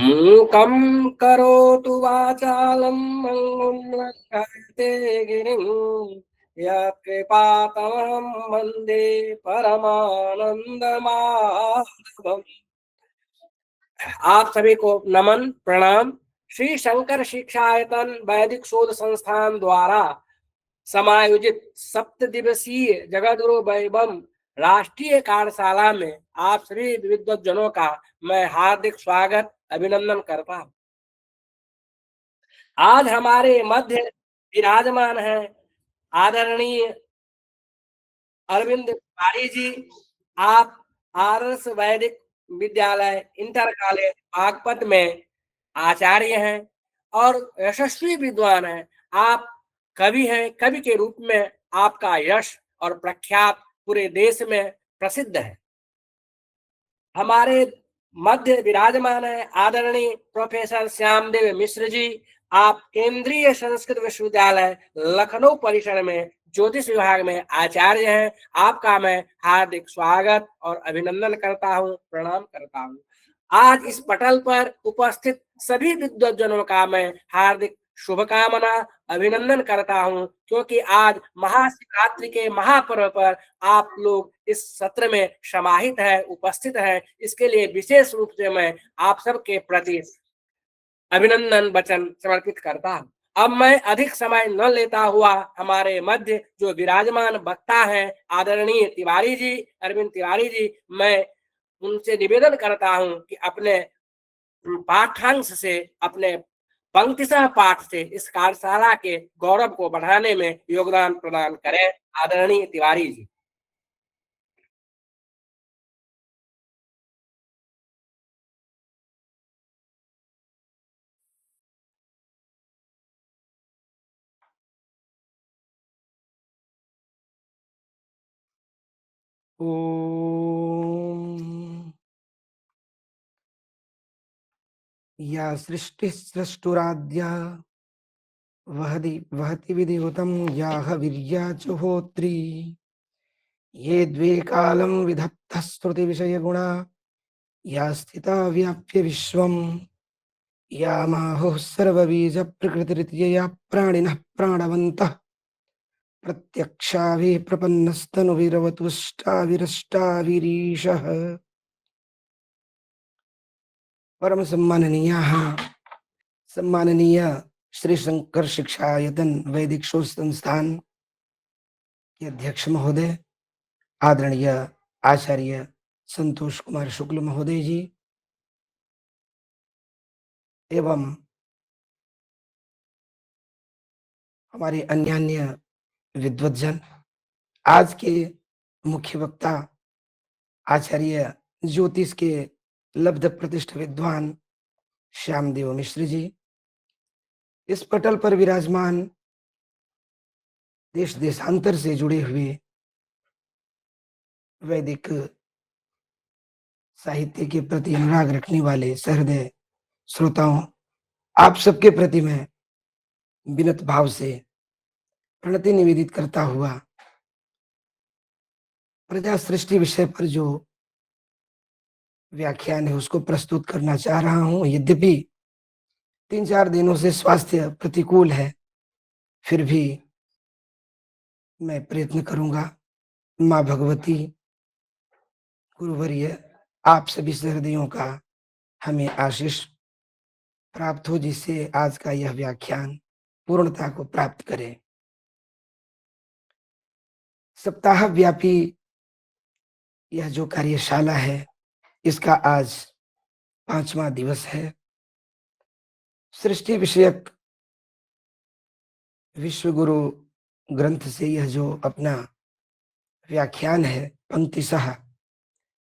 मूकं करोतु वाचालं मंगुं लङ्घयते गिरिं यत्कृपातमहं वन्दे परमानन्दमाधवम्। आप सभी को नमन प्रणाम। श्री शंकर शिक्षायतन वैदिक शोध संस्थान द्वारा समायोजित सप्त दिवसीय जगद्गुरु वैभव राष्ट्रीय कार्यशाला में आप सभी विद्वज्जनों का मैं हार्दिक स्वागत अभिनंदन करता हूँ। आज हमारे मध्य विराजमान है आदरणीय अरविंद तिवारी जी। आप आदर्श वैदिक विद्यालय इंटर कॉलेज बागपत में आचार्य हैं और यशस्वी विद्वान हैं। आप कवि हैं। कवि के रूप में आपका यश और प्रख्यात पूरे देश में प्रसिद्ध है। हमारे मध्य विराजमान है आदरणीय प्रोफेसर श्यामदेव मिश्र जी। आप केंद्रीय संस्कृत विश्वविद्यालय लखनऊ परिसर में ज्योतिष विभाग में आचार्य हैं। आपका मैं हार्दिक स्वागत और अभिनंदन करता हूं, प्रणाम करता हूं। आज इस पटल पर उपस्थित सभी विद्वज्जनों का मैं हार्दिक शुभकामना अभिनंदन करता हूं, क्योंकि आज महाशिवरात्रि के महापर्व पर आप लोग इस सत्र में समाहित है, उपस्थित है। इसके लिए विशेष रूप से मैं आप सबके प्रति अभिनंदन वचन समर्पित करता हूं। अब मैं अधिक समय न लेता हुआ हमारे मध्य जो विराजमान वक्ता हैं आदरणीय तिवारी जी, अरविंद तिवारी जी, मैं उनसे निवेदन करता हूं कि अपने पाठांश से, अपने पंक्तिशः पाठ से इस कार्यशाला के गौरव को बढ़ाने में योगदान प्रदान करें। आदरणीय तिवारी जी। ओम या सृष्टि सृष्टुराद्या वहति विधिवतं याह वीर्या च होत्री ये द्वे कालं विधत्तः श्रुति विषय गुणा या स्थिता व्याप्य विश्वं या माहुः सर्वबीज प्रकृतिरित्यया प्राणिनः प्राणवन्तः प्रत्यक्षाभिः प्रपन्नस्तनुभिरवतुष्टाभिरष्टाभिरीशः। परम सम्माननीय श्री शंकर शिक्षायतन वैदिक शोध संस्थान के अध्यक्ष महोदय, आदरणीय आचार्य संतोष कुमार शुक्ल महोदय जी, एवं हमारे अन्य विद्वज्जन, आज के मुख्य वक्ता आचार्य ज्योतिष के लब्ध प्रतिष्ठ विद्वान श्यामदेव मिश्र जी, इस पटल पर विराजमान देश देशांतर से जुड़े हुए वैदिक साहित्य के प्रति अनुराग रखने वाले सहृदय श्रोताओं, आप सबके प्रति मैं विनत भाव से प्रणति निवेदित करता हुआ प्रजा सृष्टि विषय पर जो व्याख्यान है उसको प्रस्तुत करना चाह रहा हूं। यद्यपि 3-4 दिनों से स्वास्थ्य प्रतिकूल है, फिर भी मैं प्रयत्न करूंगा। माँ भगवती, गुरुवर्य, आप सभी सहृदयों का हमें आशीष प्राप्त हो, जिससे आज का यह व्याख्यान पूर्णता को प्राप्त करे। सप्ताह व्यापी यह जो कार्यशाला है, इसका आज 5वां दिवस है। सृष्टि विषयक विश्व गुरु ग्रंथ से यह जो अपना व्याख्यान है पंक्तिशः,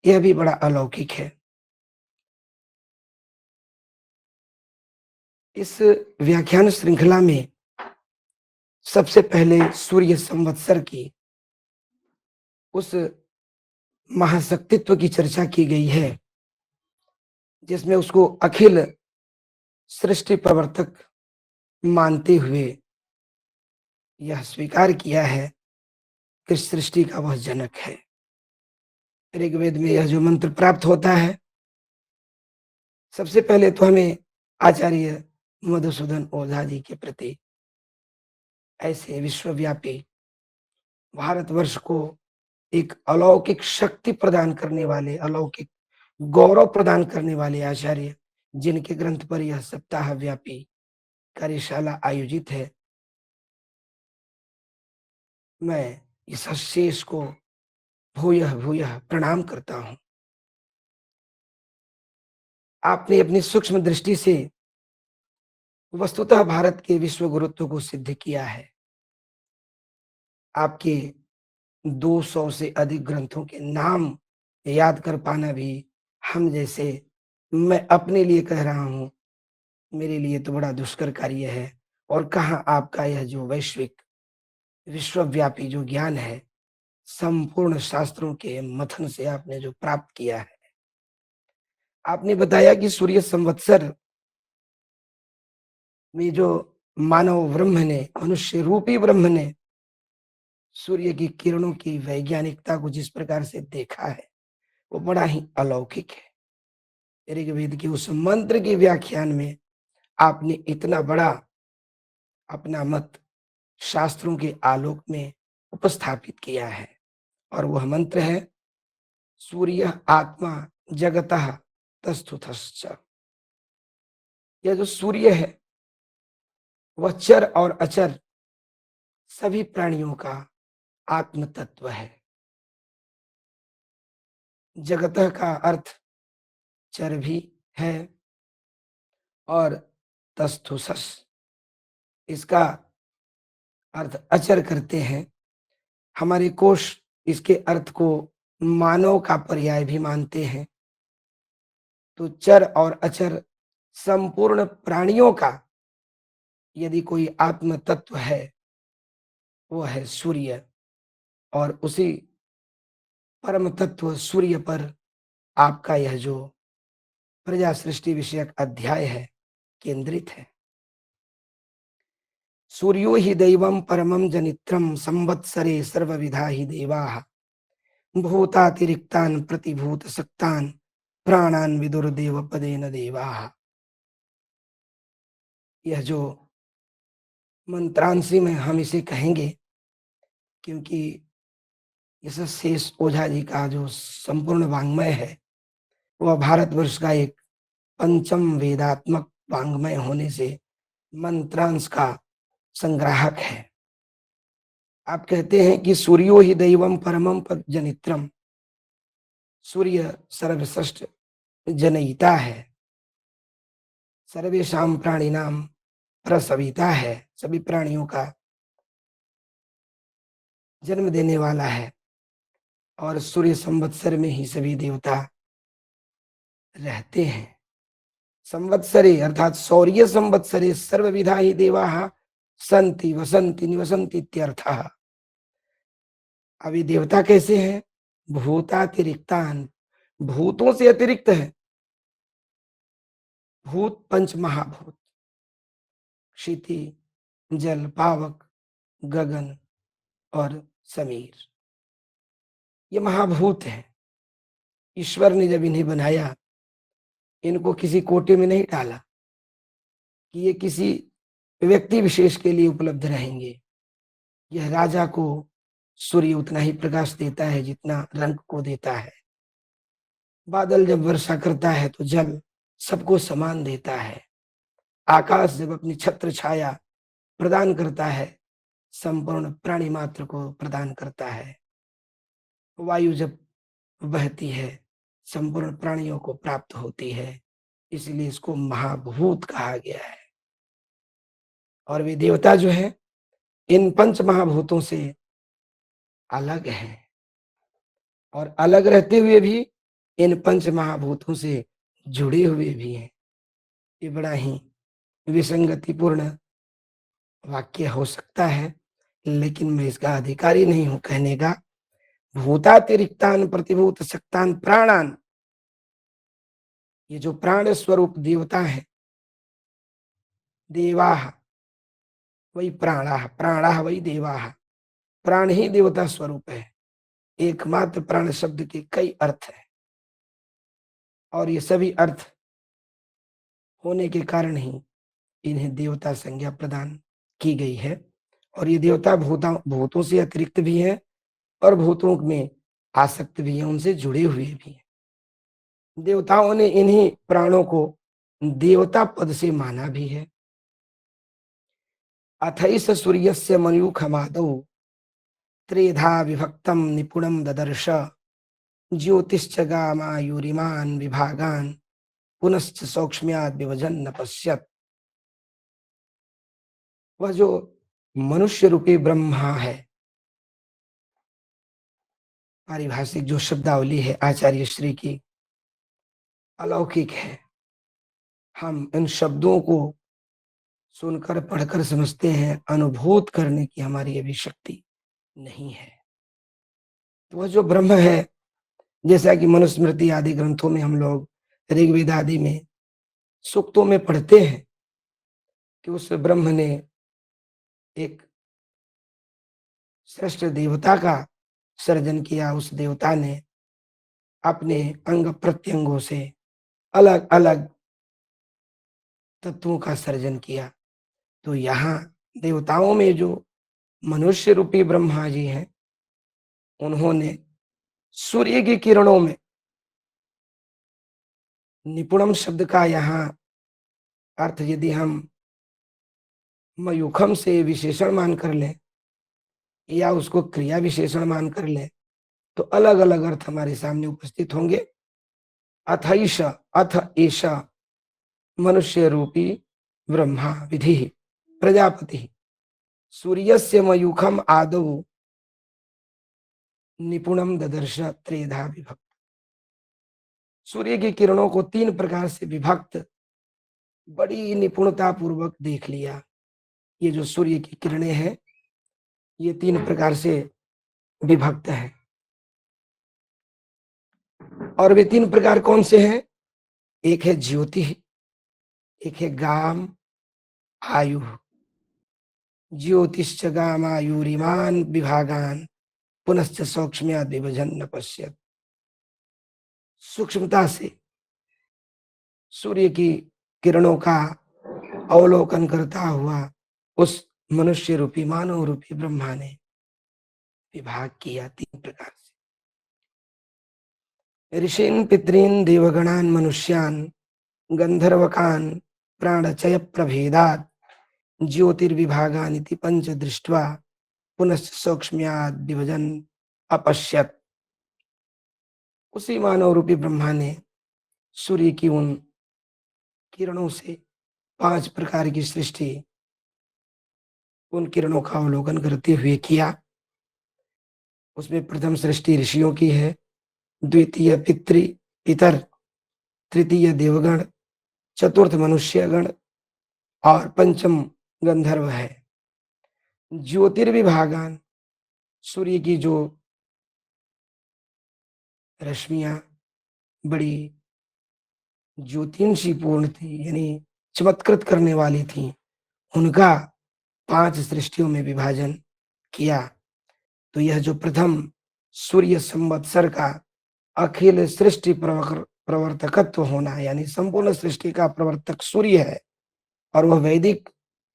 यह भी बड़ा अलौकिक है। इस व्याख्यान श्रृंखला में सबसे पहले सूर्य संवत्सर की उस महाशक्तित्व की चर्चा की गई है, जिसमें उसको अखिल सृष्टि प्रवर्तक मानते हुए यह स्वीकार किया है कि सृष्टि का वह जनक है। ऋग्वेद में यह जो मंत्र प्राप्त होता है, सबसे पहले तो हमें आचार्य मधुसूदन ओझा जी के प्रति, ऐसे विश्वव्यापी भारतवर्ष को एक अलौकिक शक्ति प्रदान करने वाले, अलौकिक गौरव प्रदान करने वाले आचार्य, जिनके ग्रंथ पर यह सप्ताह व्यापी कार्यशाला आयोजित है, मैं इस शेष को भूयः भूयः प्रणाम करता हूं। आपने अपनी सूक्ष्म दृष्टि से वस्तुतः भारत के विश्व गुरुत्व को सिद्ध किया है। आपके 200 से अधिक ग्रंथों के नाम याद कर पाना भी हम जैसे, मैं अपने लिए कह रहा हूं, मेरे लिए तो बड़ा दुष्कर कार्य है। और कहाँ आपका यह जो वैश्विक विश्वव्यापी जो ज्ञान है, संपूर्ण शास्त्रों के मथन से आपने जो प्राप्त किया है। आपने बताया कि सूर्य संवत्सर में जो मानव ब्रह्म ने, मनुष्य रूपी ब्रह्म ने सूर्य की किरणों की वैज्ञानिकता को जिस प्रकार से देखा है, वो बड़ा ही अलौकिक है। ऋग्वेद के उस मंत्र के व्याख्यान में आपने इतना बड़ा अपना मत शास्त्रों के आलोक में उपस्थापित किया है, और वह मंत्र है सूर्य आत्मा जगतः तस्थुतश्च। यह जो सूर्य है वह चर और अचर सभी प्राणियों का आत्म तत्व है। जगतः का अर्थ चर भी है, और तस्थुसस इसका अर्थ अचर करते हैं। हमारे कोश इसके अर्थ को मानव का पर्याय भी मानते हैं। तो चर और अचर संपूर्ण प्राणियों का यदि कोई आत्म तत्व है, वो है सूर्य। और उसी परम तत्व सूर्य पर आपका यह जो प्रजा सृष्टि विषयक अध्याय है केंद्रित है। सूर्यो हि दैवं परमं जनित्रं संवत्सरे सर्वविधा हि देवाः भूतातिरिक्तान् प्रतिभूत सक्तान् प्राणान् विदुर्देव पदेन देवाः। यह जो मंत्रांशी में हम इसे कहेंगे, क्योंकि इस शेष ओझा जी का जो संपूर्ण वांग्मय है वह भारतवर्ष का एक पंचम वेदात्मक वांग्मय होने से मंत्रांश का संग्राहक है। आप कहते हैं कि सूर्यो ही दैवम परमम पद जनित्रम, सूर्य सर्वश्रेष्ठ जनयिता है, सर्वेशाम प्राणिनाम प्रसविता है, सभी प्राणियों का जन्म देने वाला है। और सूर्य संवत्सर में ही सभी देवता रहते हैं। संवत्सरे अर्थात सौर्य संवत्सरे सर्वविधा ही देवाः संति वसंति निवसंति इत्यर्थः। अब ये देवता कैसे हैं? भूतातिरिक्तान, भूतों से अतिरिक्त है। भूत पंच महाभूत, क्षिति, जल, पावक, गगन और समीर, ये महाभूत है। ईश्वर ने जब इन्हें बनाया, इनको किसी कोटे में नहीं डाला कि ये किसी व्यक्ति विशेष के लिए उपलब्ध रहेंगे। यह राजा को सूर्य उतना ही प्रकाश देता है जितना रंग को देता है। बादल जब वर्षा करता है तो जल सबको समान देता है। आकाश जब अपनी छत्र छाया प्रदान करता है, संपूर्ण प्राणी मात्र को प्रदान करता है। वायु जब बहती है, संपूर्ण प्राणियों को प्राप्त होती है। इसलिए इसको महाभूत कहा गया है। और वे देवता जो है इन पंच महाभूतों से अलग है, और अलग रहते हुए भी इन पंच महाभूतों से जुड़े हुए भी हैं। ये बड़ा ही विसंगतिपूर्ण वाक्य हो सकता है, लेकिन मैं इसका अधिकारी नहीं हूं कहने का। भूतातिरिक्तान प्रतिभूत सक्तान प्राणान, ये जो प्राण स्वरूप देवता है, देवाः वही प्राणाः, प्राणाः वही देवाः। प्राण ही देवता स्वरूप है। एकमात्र प्राण शब्द के कई अर्थ हैं, और ये सभी अर्थ होने के कारण ही इन्हें देवता संज्ञा प्रदान की गई है। और ये देवता भूतों से अतिरिक्त भी है और भूतों में आसक्त भी है, उनसे जुड़े हुए भी हैं। देवताओं ने इन्हीं प्राणों को देवता पद से माना भी है। अथैस सूर्यस्य मयूखमादौ त्रेधा विभक्तम निपुणम ददर्श ज्योतिश्च गामायुरिमान् विभागान् पुनश्च सौक्ष्म्याद् विभजन न पश्यत। वह जो मनुष्य रूपी ब्रह्मा है, पारिभाषिक जो शब्दावली है आचार्य श्री की अलौकिक है। हम इन शब्दों को सुनकर पढ़कर समझते हैं, अनुभूत करने की हमारी अभी शक्ति नहीं है। तो वह जो ब्रह्म है, जैसा कि मनुस्मृति आदि ग्रंथों में हम लोग ऋग्वेद आदि में सूक्तों में पढ़ते हैं कि उस ब्रह्म ने एक श्रेष्ठ देवता का सर्जन किया। उस देवता ने अपने अंग प्रत्यंगों से अलग अलग तत्वों का सर्जन किया। तो यहाँ देवताओं में जो मनुष्य रूपी ब्रह्मा जी हैं, उन्होंने सूर्य की किरणों में, निपुणम शब्द का यहाँ अर्थ यदि हम मयूखम से विशेषण मान कर ले या उसको क्रिया विशेषण मान कर ले तो अलग अलग अर्थ हमारे सामने उपस्थित होंगे। अथईश अथ एषा मनुष्य रूपी ब्रह्मा विधि प्रजापति सूर्यस्य मयूखम आदौ निपुणम ददर्श त्रेधा विभक्त। सूर्य की किरणों को तीन प्रकार से विभक्त बड़ी निपुणता पूर्वक देख लिया। ये जो सूर्य की किरणें हैं, ये तीन प्रकार से विभक्त है। और वे तीन प्रकार कौन से हैं? एक है ज्योति, एक है गाम आयु। ज्योतिश्च गामायुरिमान् विभागान् पुनश्च सौक्ष्म्याद् विभजन न पश्यत। सूक्ष्मता से सूर्य की किरणों का अवलोकन करता हुआ उस मनुष्य रूपी मानव रूपी ब्रह्मा ने विभाग किया तीन प्रकार से। ऋषीन् पितॄन् देवगणान् मनुष्यान् गंधर्वकान् प्राणचय प्रभेदात् ज्योतिर्विभागानिति पंच दृष्ट्वा पुनश्च सौक्ष्म्याद् विभजन अपश्यत। उसी मानव रूपी ब्रह्मा ने सूर्य की उन किरणों से पांच प्रकार की सृष्टि, उन किरणों का अवलोकन करते हुए किया। उसमें प्रथम सृष्टि ऋषियों की है, द्वितीय पितर, तृतीय देवगण, चतुर्थ मनुष्यगण और पंचम गंधर्व है। ज्योतिर्विभागान, सूर्य की जो रश्मियां बड़ी ज्योतिंशी पूर्ण थी, यानी चमत्कृत करने वाली थी, उनका पांच सृष्टियों में विभाजन किया। तो यह जो प्रथम सूर्य संवत्सर का अखिल सृष्टि प्रवर्तकत्व होना, यानी संपूर्ण सृष्टि का प्रवर्तक सूर्य है, और वह वैदिक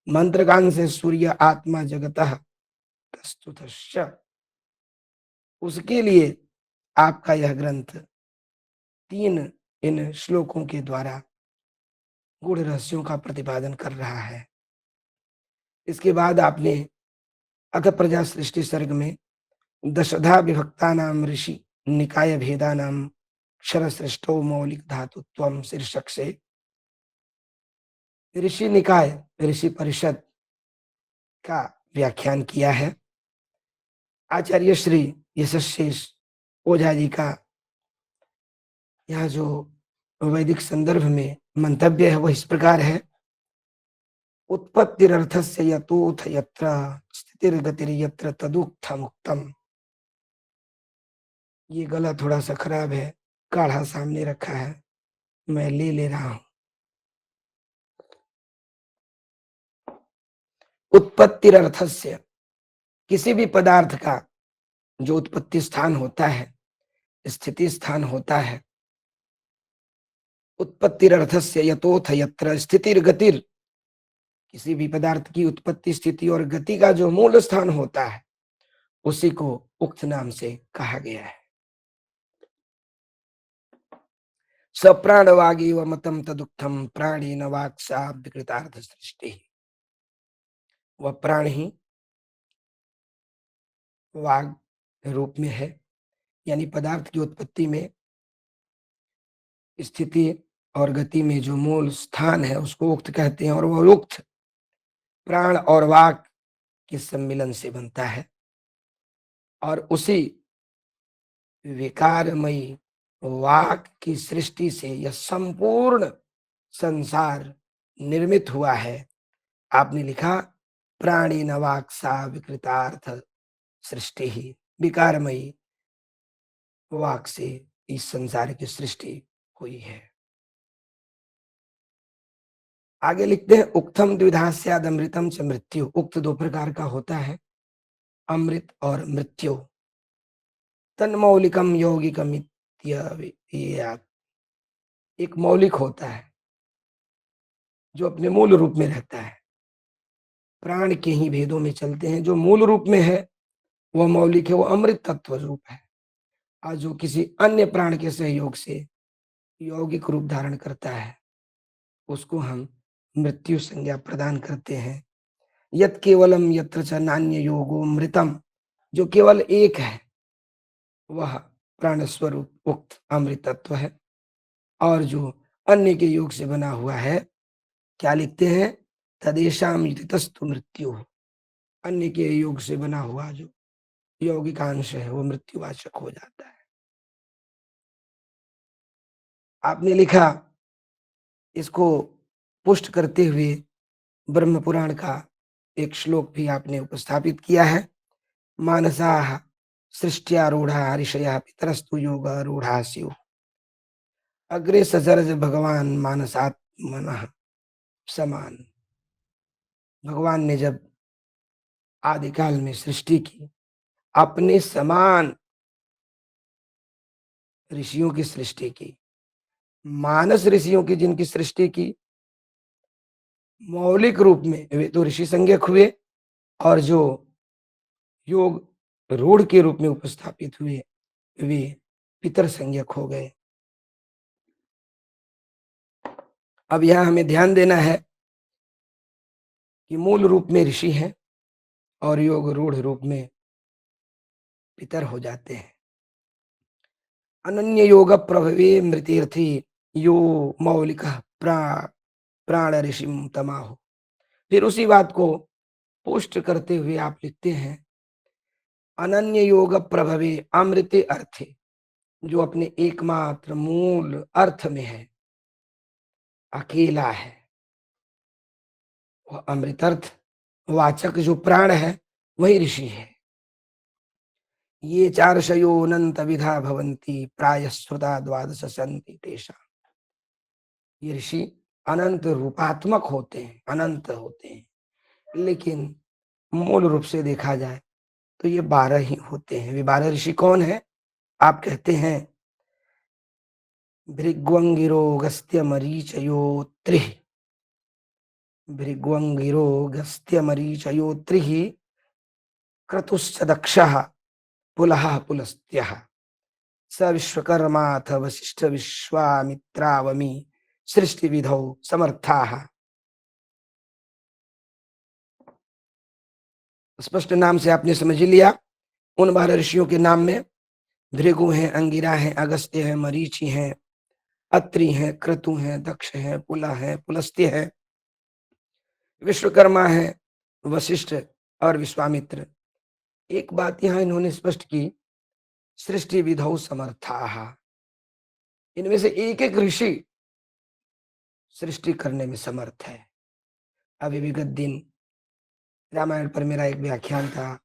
मंत्रकांड से सूर्य आत्मा जगतः प्रस्तुतश्च, उसके लिए आपका यह ग्रंथ तीन इन श्लोकों के द्वारा गूढ़ रहस्यों का प्रतिपादन कर रहा है। इसके बाद आपने अथ प्रजा सृष्टि सर्ग में दशधा विभक्ता नाम ऋषि निकाय भेदा नाम क्षर सृष्टो मौलिक धातुत्वम शीर्षक से ऋषि निकाय, ऋषि परिषद का व्याख्यान किया है। आचार्य श्री यशस्शेष ओझा जी का यह जो वैदिक संदर्भ में मंतव्य है वह इस प्रकार है। उत्पत्तिरर्थस्य यतोथ यत्र स्थितिर्गतिर्यत्र तदुक्थ मुक्तम। ये गला थोड़ा सा खराब है, काढ़ा सामने रखा है, मैं ले रहा हूं। उत्पत्तिरर्थस्य, किसी भी पदार्थ का जो उत्पत्ति स्थान होता है, स्थिति स्थान होता है, उत्पत्तिरर्थस्य यतोथ यत्र स्थितिर गतिर, किसी भी पदार्थ की उत्पत्ति स्थिति और गति का जो मूल स्थान होता है उसी को उक्त नाम से कहा गया है। सप्राणवागी व मतम तदुक्तम प्राणी न वाक्सा विकृतार्थ सृष्टि। वह प्राण ही वाग रूप में है, यानी पदार्थ की उत्पत्ति में, स्थिति और गति में जो मूल स्थान है उसको उक्त कहते हैं, और वह उक्त प्राण और वाक के सम्मिलन से बनता है, और उसी विकारमयी वाक की सृष्टि से यह संपूर्ण संसार निर्मित हुआ है। आपने लिखा प्राणी न वाक्सा विकृतार्थ सृष्टि ही, विकारमयी वाक से इस संसार की सृष्टि हुई है। आगे लिखते हैं उक्तम द्विधा स्याद अमृतम च मृत्यु। उक्त दो प्रकार का होता है, अमृत और मृत्यु। तन्मौलिकम यौगिकम इत्यविद्यात्। एक मौलिक होता है जो अपने मूल रूप में रहता है, प्राण के ही भेदों में चलते हैं। जो मूल रूप में है वह मौलिक है, वो अमृत तत्व रूप है, और जो किसी अन्य प्राण के सहयोग से यौगिक रूप धारण करता है उसको हम मृत्यु संज्ञा प्रदान करते हैं। यत केवलम यत्र च नान्य योगो मृतम, जो केवल एक है वह प्राण स्वरूप उक्त अमृत तत्व है, और जो अन्य के योग से बना हुआ है, क्या लिखते हैं, तदेशाम युतितस्तु मृत्यु। अन्य के योग से बना हुआ जो यौगिकांश है वो मृत्युवाचक हो जाता है। आपने लिखा, इसको पुष्ट करते हुए ब्रह्म पुराण का एक श्लोक भी आपने उपस्थापित किया है। मानसाः सृष्ट्यारूढ़ा ऋषयः पितरस्तु योगारूढ़ा स्युः। अग्रे सचरज भगवान मानसात्मनः समान। भगवान ने जब आदिकाल में सृष्टि की, अपने समान ऋषियों की सृष्टि की। मानस ऋषियों की जिनकी सृष्टि की मौलिक रूप में, वे तो ऋषि संज्ञक हुए, और जो योग रूढ़ के रूप में उपस्थापित हुए वे पितर संज्ञक हो गए। अब यहां हमें ध्यान देना है कि मूल रूप में ऋषि हैं और योग रूढ़ रूप में पितर हो जाते हैं। अनन्य योग प्रभवे मृतीर्थी यो मौलिक प्राण ऋषि तमाहो। फिर उसी बात को पुष्ट करते हुए आप लिखते हैं, अनन्य योग प्रभवे अमृते अर्थे, जो अपने एकमात्र मूल अर्थ में है, अकेला है, वह अमृतर्थ वाचक जो प्राण है वही ऋषि है। ये चार्षयो अनंत विधा भवन्ति प्रायश्रुता द्वादश सन्ति तेषा। ये ऋषि अनंत रूपात्मक होते हैं, अनंत होते हैं, लेकिन मूल रूप से देखा जाए तो ये 12 ही होते हैं। वे 12 ऋषि कौन है? आप कहते हैं भृग्वंगिरो गस्त्य मरीचयो त्रिः, भृग्वंगिरो गस्त्य मरीचयो त्रिः, क्रतुश्च दक्षः पुलः पुलस्त्यः, स विश्वकर्माथ वशिष्ठ विश्वामित्रावमी सृष्टि विधौ समर्थाः। स्पष्ट नाम से आपने समझ लिया। उन 12 ऋषियों के नाम में भृगु हैं, अंगिरा हैं, अगस्त्य हैं, मरीचि हैं, अत्रि हैं, क्रतु हैं, दक्ष हैं, पुला हैं, पुलस्त्य हैं, विश्वकर्मा है, वशिष्ठ और विश्वामित्र। एक बात यहां इन्होंने स्पष्ट की, सृष्टि विधौ समर्थाः। इनमें से एक एक ऋषि सृष्टि करने में समर्थ है। अभी विगत दिन रामायण पर मेरा एक व्याख्यान था,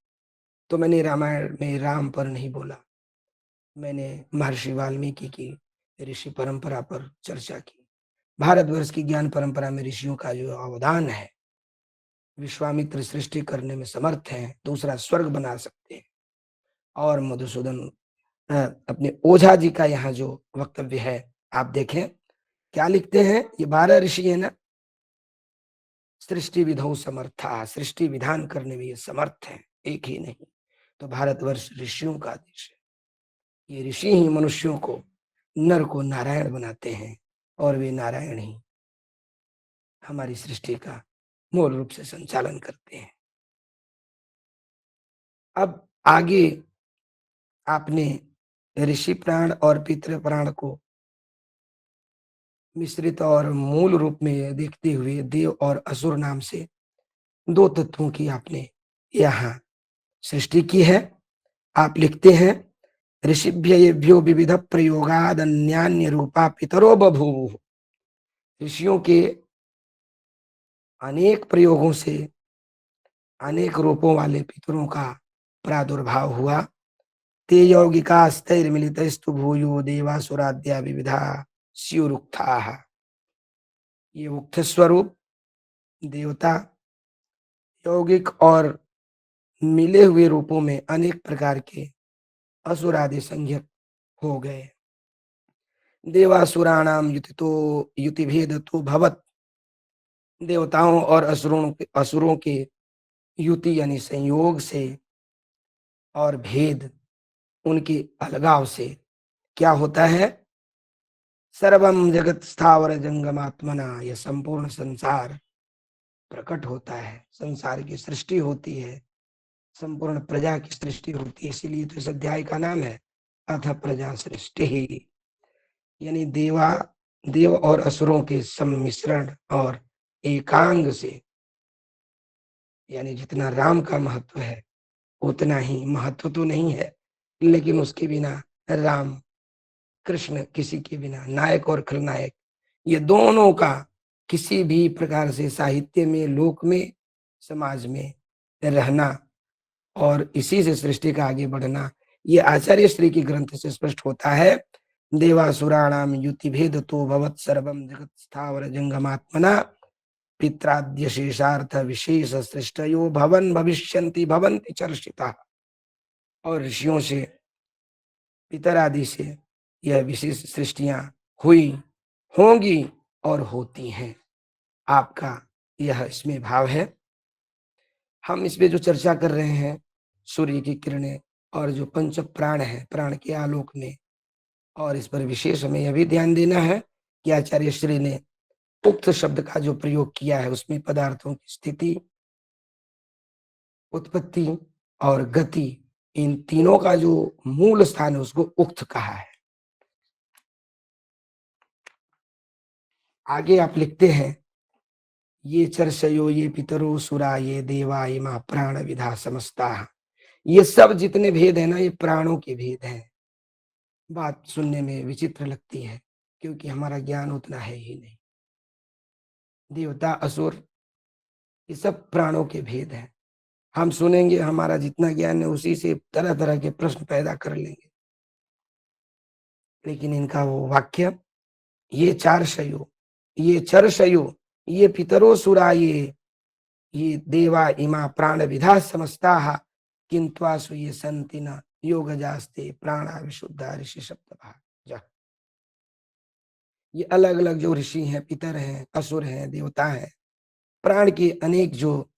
तो मैंने रामायण में राम पर नहीं बोला, मैंने महर्षि वाल्मीकि की ऋषि परंपरा पर चर्चा की। भारतवर्ष की ज्ञान परंपरा में ऋषियों का जो अवदान है, विश्वामित्र सृष्टि करने में समर्थ हैं, दूसरा स्वर्ग बना सकते हैं। और मधुसूदन अपने ओझा जी का यहाँ जो वक्तव्य है आप देखें क्या लिखते हैं? ये 12 ऋषि है ना, सृष्टि विधौ समर्था, सृष्टि विधान करने में ये समर्थ है, एक ही नहीं। तो भारतवर्ष ऋषियों का देश है। ये ऋषि ही मनुष्यों को, नर को नारायण बनाते हैं और वे नारायण ही हमारी सृष्टि का मूल रूप से संचालन करते हैं। अब आगे आपने ऋषि प्राण और पितृ प्राण को मिश्रित और मूल रूप में देखते हुए देव और असुर नाम से दो तत्वों की आपने यहाँ सृष्टि की है। आप लिखते हैं ऋषिभ्यो विविध प्रयोगाद अन्यान्य रूपा पितरो बभूव। ऋषियों के अनेक प्रयोगों से अनेक रूपों वाले पितरों का प्रादुर्भाव हुआ। ते यौगिकास्तैर्मिलितस्तु भूयो देवासुराद्या विविधा स्युरुक्थाः। ये उक्त स्वरूप देवता यौगिक और मिले हुए रूपों में अनेक प्रकार के असुर आदि संज्ञक हो गए। देवासुराणाम युतितो युतिभेद तो भवत। देवताओं और असुरों के युति यानी संयोग से और भेद उनके अलगाव से क्या होता है? सर्वम जगत स्थावर जंगमात्मना, यह संपूर्ण संसार प्रकट होता है। संसार की सृष्टि होती है, संपूर्ण प्रजा की सृष्टि होती है। इसीलिए तो इस अध्याय का नाम है अथ प्रजा सृष्टि। यानी देव और असुरों के सम्मिश्रण और एकांग से, यानी जितना राम का महत्व है उतना ही महत्व तो नहीं है, लेकिन उसके बिना राम कृष्ण, किसी के बिना नायक और खलनायक, ये दोनों का किसी भी प्रकार से साहित्य में, लोक में, समाज में रहना और इसी से सृष्टि का आगे बढ़ना, ये आचार्य श्री की ग्रंथ से स्पष्ट होता है। देवासुराणाम युति भेद तो भवत सर्वम जगत स्थावर जंगमात्मना पित्राद्य शेषार्थ विशेष सृष्टयो भवन भविष्यन्ति भवन्ति चर्षिता। और ऋषियों से, पितर आदि से यह विशेष सृष्टियां हुई, होंगी और होती हैं। आपका यह इसमें भाव है। हम इसमें जो चर्चा कर रहे हैं, सूर्य की किरणें और जो पंच प्राण है, प्राण के आलोक में, और इस पर विशेष हमें यह भी ध्यान देना है कि आचार्य श्री ने उक्त शब्द का जो प्रयोग किया है उसमें पदार्थों की स्थिति, उत्पत्ति और गति, इन तीनों का जो मूल स्थान है उसको उक्त कहा है। आगे आप लिखते हैं ये चर्षयो ये पितरो सुरा ये देवा इमा प्राण विधा समस्ता। ये सब जितने भेद है ना, ये प्राणों के भेद हैं। बात सुनने में विचित्र लगती है क्योंकि हमारा ज्ञान उतना है ही नहीं। देवता असुर ये सब प्राणों के भेद हैं। हम सुनेंगे, हमारा जितना ज्ञान है उसी से तरह तरह के प्रश्न पैदा कर लेंगे, लेकिन इनका वो वाक्य, ये चार्षयो ये चर्षयो ये पितरो सुरा ये देवा इमा प्राण विधा समस्ता किंत्वासु ये संति न योगजास्ते प्राणा विशुद्धा ऋषि शब्द भाग। ये अलग अलग जो ऋषि हैं, पितर हैं, असुर हैं, देवता हैं, प्राण की अनेक जो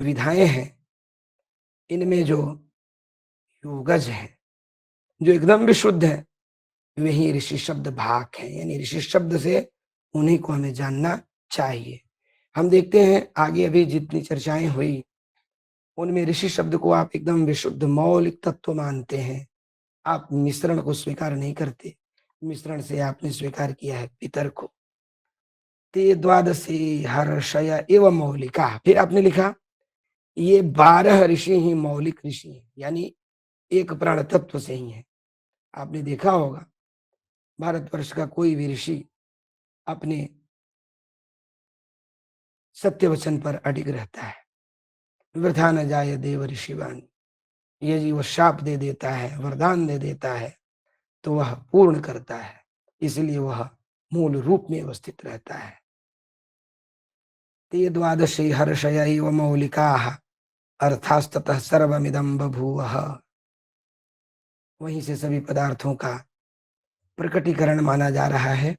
विधाएं हैं, इनमें जो योगज है, जो एकदम विशुद्ध है, वही ऋषि शब्द भाग है। यानी ऋषि शब्द से उन्हीं को हमें जानना चाहिए। हम देखते हैं आगे अभी जितनी चर्चाएं हुई उनमें ऋषि शब्द को आप एकदम विशुद्ध मौलिक तत्व मानते हैं। आप मिश्रण को स्वीकार नहीं करते। मिश्रण से आपने स्वीकार किया है पितर को। ते द्वादशे हर्षय एवं मौलिका। फिर आपने लिखा ये 12 ऋषि ही मौलिक ऋषि हैं, यानी एक प्राण तत्व से ही है। आपने देखा होगा भारतवर्ष का कोई भी ऋषि अपने सत्य वचन पर अडिग रहता है। वृथा न जाय देव ऋषिवान। यदि वह शाप दे देता है, वरदान दे देता है, तो वह पूर्ण करता है, इसलिए वह मूल रूप में अवस्थित रहता है। ते द्वादशे हर्षय एव मौलिकाः अर्थास्ततः सर्वमिदं बभूवः। वहीं से सभी पदार्थों का प्रकटीकरण माना जा रहा है।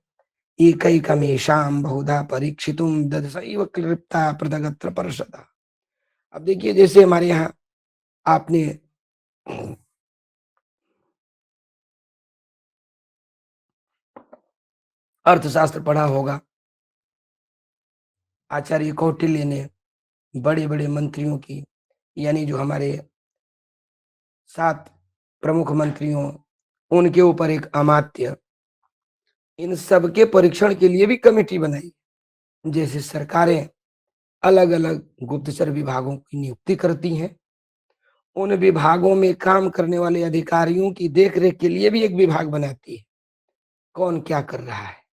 एकैकमेषां बहुधा परीक्षितुं ददसैव क्लृप्ता पृथगत्र पर्षदा। अब देखिए, जैसे हमारे यहाँ आपने अर्थशास्त्र पढ़ा होगा, आचार्य कौटिल्य ने बड़े बड़े मंत्रियों की, यानी जो हमारे 7 प्रमुख मंत्रियों, उनके ऊपर एक अमात्य, इन सब के परीक्षण के लिए भी कमेटी बनाई। जैसे सरकारें अलग अलग गुप्तचर विभागों की नियुक्ति करती हैं, उन विभागों में काम करने वाले अधिकारियों की देखरेख के लिए भी एक विभाग बनाती है। कौन क्या कर रहा है,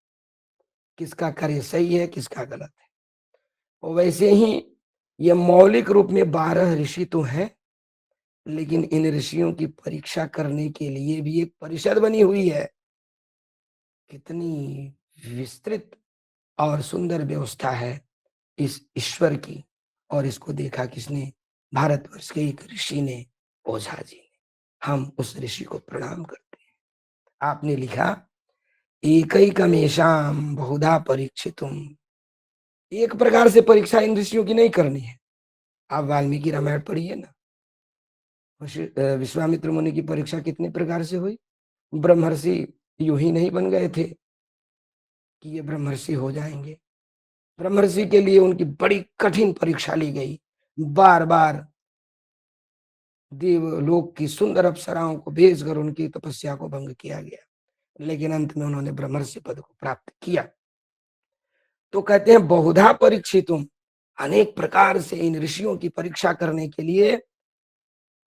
किसका कार्य सही है, किसका गलत है। और वैसे ही ये मौलिक रूप में 12 ऋषि तो हैं, लेकिन इन ऋषियों की परीक्षा करने के लिए भी एक परिषद बनी हुई है। कितनी विस्तृत और सुंदर व्यवस्था है इस ईश्वर की। और इसको देखा किसने? भारतवर्ष के एक ऋषि ने, ओझा जी ने। हम उस ऋषि को प्रणाम करते हैं। आपने लिखा, एकैकमेषां बहुधा परीक्षितुम। एक प्रकार से परीक्षा इन ऋषियों की नहीं करनी है। आप वाल्मीकि रामायण पढ़िए ना, विश्वामित्र मुनि की परीक्षा कितने प्रकार से हुई। ब्रह्मर्षि यूं ही नहीं बन गए थे कि ये ब्रह्मर्षि हो जाएंगे। ब्रह्मर्षि के लिए उनकी बड़ी कठिन परीक्षा ली गई। बार बार देवलोक की सुंदर अप्सराओं को भेजकर उनकी तपस्या को भंग किया गया, लेकिन अंत में उन्होंने ब्रह्मर्षि पद को प्राप्त किया। तो कहते हैं बहुधा परीक्षितुम, अनेक प्रकार से इन ऋषियों की परीक्षा करने के लिए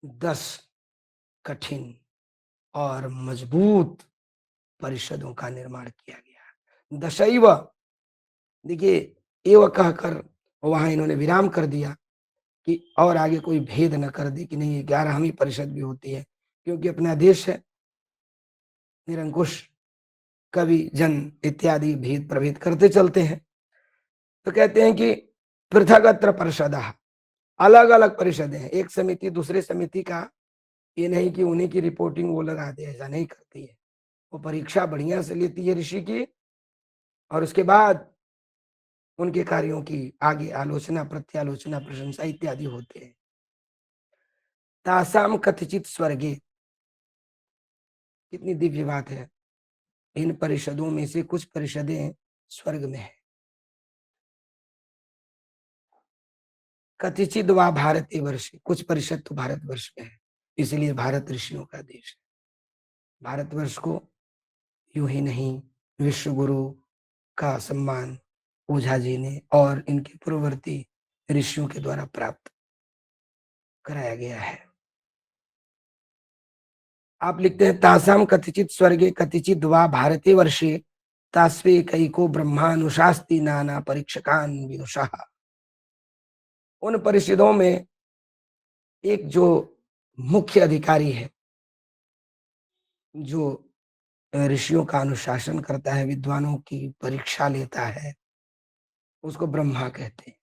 10 कठिन और मजबूत परिषदों का निर्माण किया गया। दशैव, देखिए एव कहकर वहां इन्होंने विराम कर दिया कि और आगे कोई भेद न कर दे कि नहीं 11वीं परिषद भी होती है, क्योंकि अपना देश है निरंकुश, कवि जन इत्यादि भेद प्रभेद करते चलते हैं। तो कहते हैं कि पृथकत्र परिषद, अलग अलग परिषदें हैं। एक समिति दूसरे समिति का ये नहीं कि उन्हीं की रिपोर्टिंग वो लगा दे, ऐसा नहीं करती है। वो परीक्षा बढ़िया से लेती है ऋषि की, और उसके बाद उनके कार्यों की आगे आलोचना, प्रत्यालोचना, प्रशंसा इत्यादि होते हैं। तासाम कथचित स्वर्गे, कितनी दिव्य बात है। इन परिषदों में से कुछ परिषदें स्वर्ग में है। कथिचित वा भारतीय वर्ष, कुछ परिषद तो भारतवर्ष में है, इसलिए भारत ऋषियों का देश है। भारतवर्ष को यूं ही नहीं, विश्व गुरु का सम्मान ओझा जी ने और इनके पूर्ववर्ती ऋषियों के द्वारा प्राप्त कराया गया है। आप लिखते हैं, तासाम कथिचित स्वर्गे कथिचित वा भारतीय वर्षे तास्वे कैको ब्रह्मानुशास्ति नाना परीक्षकान विदुषः। उन परिषदों में एक जो मुख्य अधिकारी है, जो ऋषियों का अनुशासन करता है, विद्वानों की परीक्षा लेता है, उसको ब्रह्मा कहते हैं।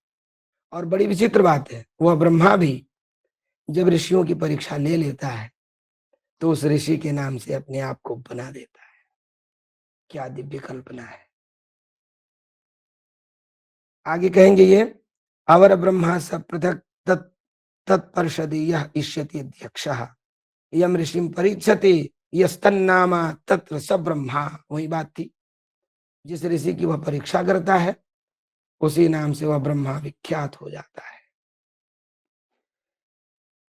और बड़ी विचित्र बात है, वह ब्रह्मा भी जब ऋषियों की परीक्षा ले लेता है तो उस ऋषि के नाम से अपने आप को बना देता है। क्या दिव्य कल्पना है। आगे कहेंगे ये, अवर ब्रह्मा स पृथक तत्पर्षदि यह इष्यति अध्यक्षः यम ऋषिं परीक्षते यस्तन्नामा तत्र स ब्रह्मा। वही बात थी, जिस ऋषि की वह परीक्षा करता है उसी नाम से वह ब्रह्मा विख्यात हो जाता है।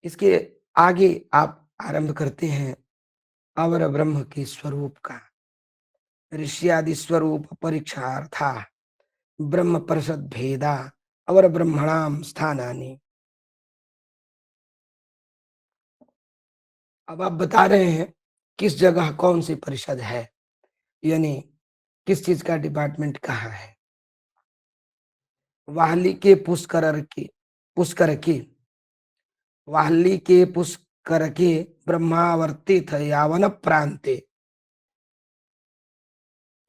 इसके आगे आप आरंभ करते हैं अवर ब्रह्म के स्वरूप का। ऋष्यादि स्वरूप परीक्षार्था ब्रह्म परिषद भेदा अवर ब्रह्मणाम स्थानानि। अब आप बता रहे हैं किस जगह कौन सी परिषद है, यानी किस चीज का डिपार्टमेंट कहाँ है। वाहली के पुष्कर के वाहली के पुष्कर के ब्रह्मावर्तित यावन प्रांते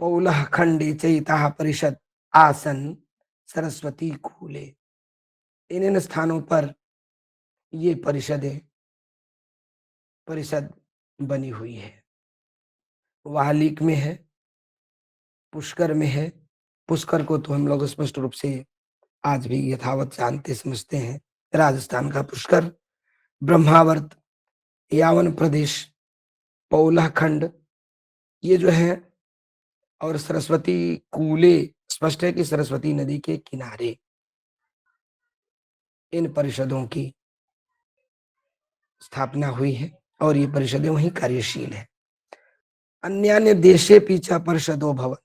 पौलह खंडे चैता परिषद आसन सरस्वती कूले। इन स्थानों पर ये परिषद बनी हुई है। वाहलिक में है, पुष्कर में है। पुष्कर को तो हम लोग स्पष्ट रूप से आज भी यथावत जानते समझते हैं। राजस्थान का पुष्कर, ब्रह्मावर्त, यावन प्रदेश, पौला खंड, ये जो है, और सरस्वती कूले, स्पष्ट है कि सरस्वती नदी के किनारे इन परिषदों की स्थापना हुई है और ये परिषदें वहीं कार्यशील है। अन्यान्य देशे पीछा परिषदो भवन,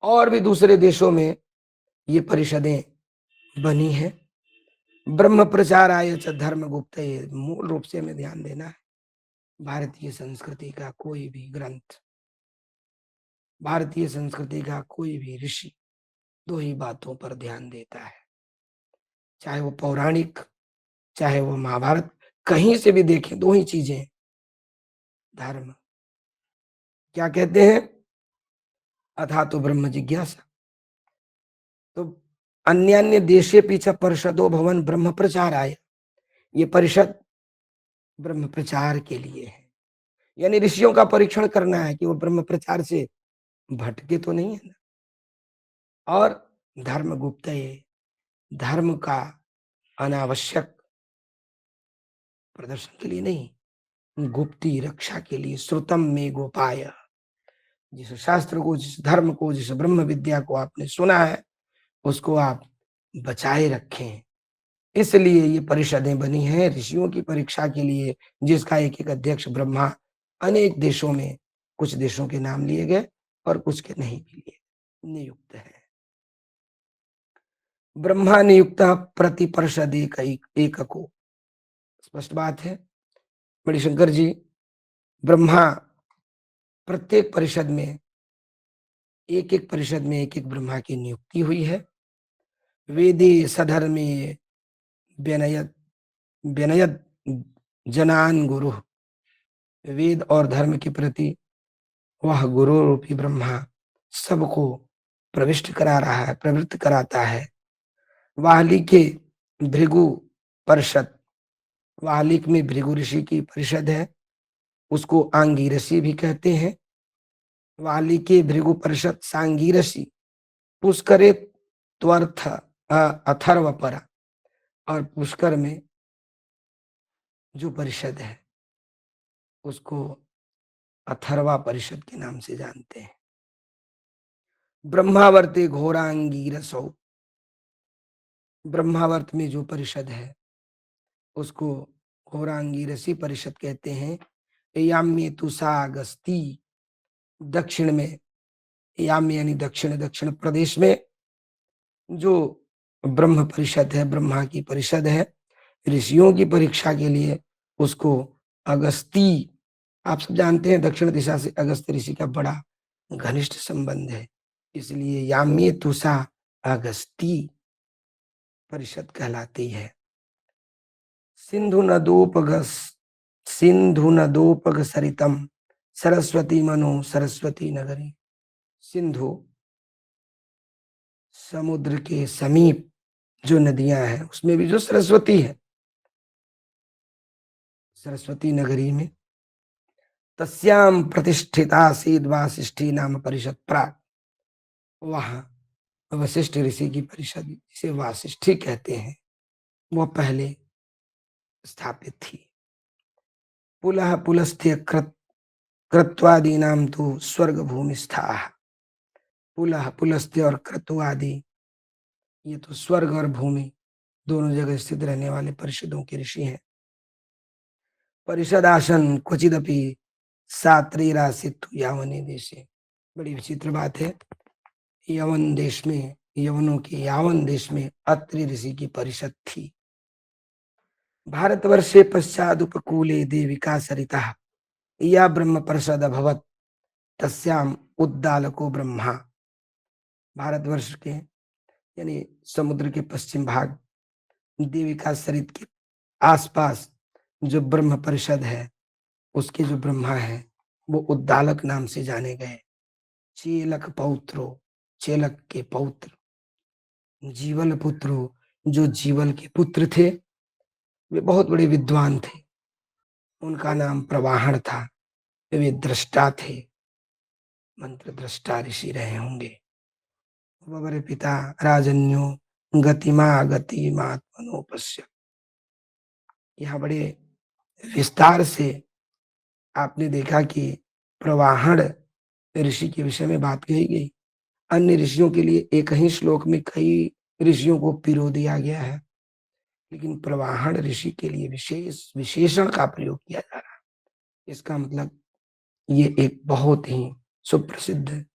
और भी दूसरे देशों में ये परिषदें बनी हैं। ब्रह्म प्रचाराय च धर्म गुप्त, मूल रूप से हमें ध्यान देना है, भारतीय संस्कृति का कोई भी ग्रंथ, भारतीय संस्कृति का कोई भी ऋषि दो ही बातों पर ध्यान देता है, चाहे वो पौराणिक, चाहे वो महाभारत, कहीं से भी देखें दो ही चीजें, धर्म, क्या कहते हैं, अथा तो ब्रह्म जिज्ञासा। तो अन्यान्य देशे पीछे परिषदो भवन ब्रह्म प्रचार आया, ये परिषद ब्रह्म प्रचार के लिए है, यानी ऋषियों का परीक्षण करना है कि वो ब्रह्म प्रचार से भटके तो नहीं है ना। और धर्म गुप्त, धर्म का अनावश्यक प्रदर्शन के लिए नहीं, गुप्ती रक्षा के लिए। श्रुतम में गोपाय, जिस शास्त्र को, जिस धर्म को, जिस ब्रह्म विद्या को आपने सुना है उसको आप बचाए रखें। इसलिए ये परिषदें बनी हैं ऋषियों की परीक्षा के लिए, जिसका एक एक अध्यक्ष ब्रह्मा अनेक देशों में, कुछ देशों के नाम लिए गए और कुछ के नहीं भी लिए, नियुक्त है। ब्रह्मा नियुक्त प्रति परिषद एक को, स्पष्ट बात है। मणिशंकर जी, ब्रह्मा प्रत्येक परिषद में, एक एक परिषद में एक एक ब्रह्मा की नियुक्ति हुई है। वेदे सधर्मे व्यनयत व्यनयत जनान गुरु, वेद और धर्म के प्रति वह गुरु रूपी ब्रह्मा सबको प्रविष्ट करा रहा है, प्रवृत्त कराता है। वाली के भृगु परिषद, वालिक में भृगु ऋषि की परिषद है, उसको आंगीरसी भी कहते हैं। वाली के भृगु परिषद सांगीरसी, पुष्करे त्वर्थ अथर्व परा, और पुष्कर में जो परिषद है उसको अथर्वा परिषद के नाम से जानते हैं। ब्रह्मावर्ते घोरांगीरसौ, ब्रह्मावर्त में जो परिषद है उसको घोरांगीरसी परिषद कहते हैं। याम्य तुषागस्ती, दक्षिण में, याम्य यानी दक्षिण, दक्षिण प्रदेश में जो ब्रह्म परिषद है, ब्रह्मा की परिषद है, ऋषियों की परीक्षा के लिए, उसको अगस्ती, आप सब जानते हैं दक्षिण दिशा से अगस्त ऋषि का बड़ा घनिष्ठ संबंध है, इसलिए याम्य तुषा अगस्ती परिषद कहलाती है। सिंधु नदोपग सरितम सरस्वती मनो सरस्वती नगरी, सिंधु समुद्र के समीप जो नदियां हैं उसमें भी जो सरस्वती है, सरस्वती नगरी में, तस्याम प्रतिष्ठिता सीद वासिष्ठी नाम परिषद प्राग, वहां वशिष्ठ ऋषि की परिषद, जिसे वासिष्ठी कहते हैं, वह पहले स्थापित थी। पुलह पुलस्त्य कृत्वादि नाम तो स्वर्ग भूमिस्था, पुलह पुलस्त्य और कृत्वादि, ये तो स्वर्ग और भूमि दोनों जगह स्थित रहने वाले परिषदों के ऋषि हैं। परिषद आसन क्वचिदपि सात्रीरासित यावनी देशे, बड़ी विचित्र बात है, यवन देश में, यवनों के यावन देश में अत्रि ऋषि की परिषद थी। भारतवर्षे पश्चाद उपकूले देविका सरिता या ब्रह्म परिषद अभवत तस्याम उद्दालको ब्रह्मा, भारतवर्ष के यानी समुद्र के पश्चिम भाग, देविका सरित के आसपास जो ब्रह्म परिषद है, उसके जो ब्रह्मा है वो उद्दालक नाम से जाने गए। चेलक पौत्रो, चेलक के पौत्र, जीवल पुत्रो, जो जीवल के पुत्र थे, वे बहुत बड़े विद्वान थे, उनका नाम प्रवाहण था, वे दृष्टा थे, मंत्र दृष्टा ऋषि रहे होंगे। ववर पिता राजन्यो गतिमा गतिमात्मनोपश्य। यहाँ बड़े विस्तार से आपने देखा कि प्रवाहण ऋषि के विषय में बात कही गई। अन्य ऋषियों के लिए एक ही श्लोक में कई ऋषियों को पिरो दिया गया है, लेकिन प्रवाहण ऋषि के लिए विशेष विशेषण का प्रयोग किया जा रहा है। इसका मतलब ये एक बहुत ही सुप्रसिद्ध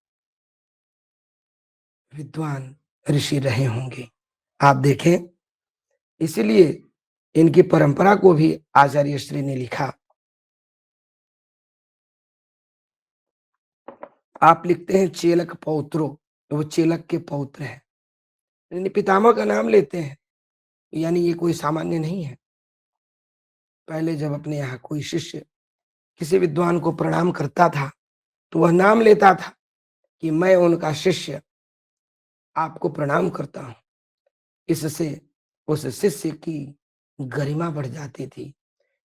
विद्वान ऋषि रहे होंगे। आप देखें, इसलिए इनकी परंपरा को भी आचार्य श्री ने लिखा। आप लिखते हैं चेलक पौत्रो, वो चेलक के पौत्र हैं, यानी पितामह का नाम लेते हैं, यानी ये कोई सामान्य नहीं है। पहले जब अपने यहाँ कोई शिष्य किसी विद्वान को प्रणाम करता था तो वह नाम लेता था कि मैं उनका शिष्य आपको प्रणाम करता हूं। इससे उस शिष्य की गरिमा बढ़ जाती थी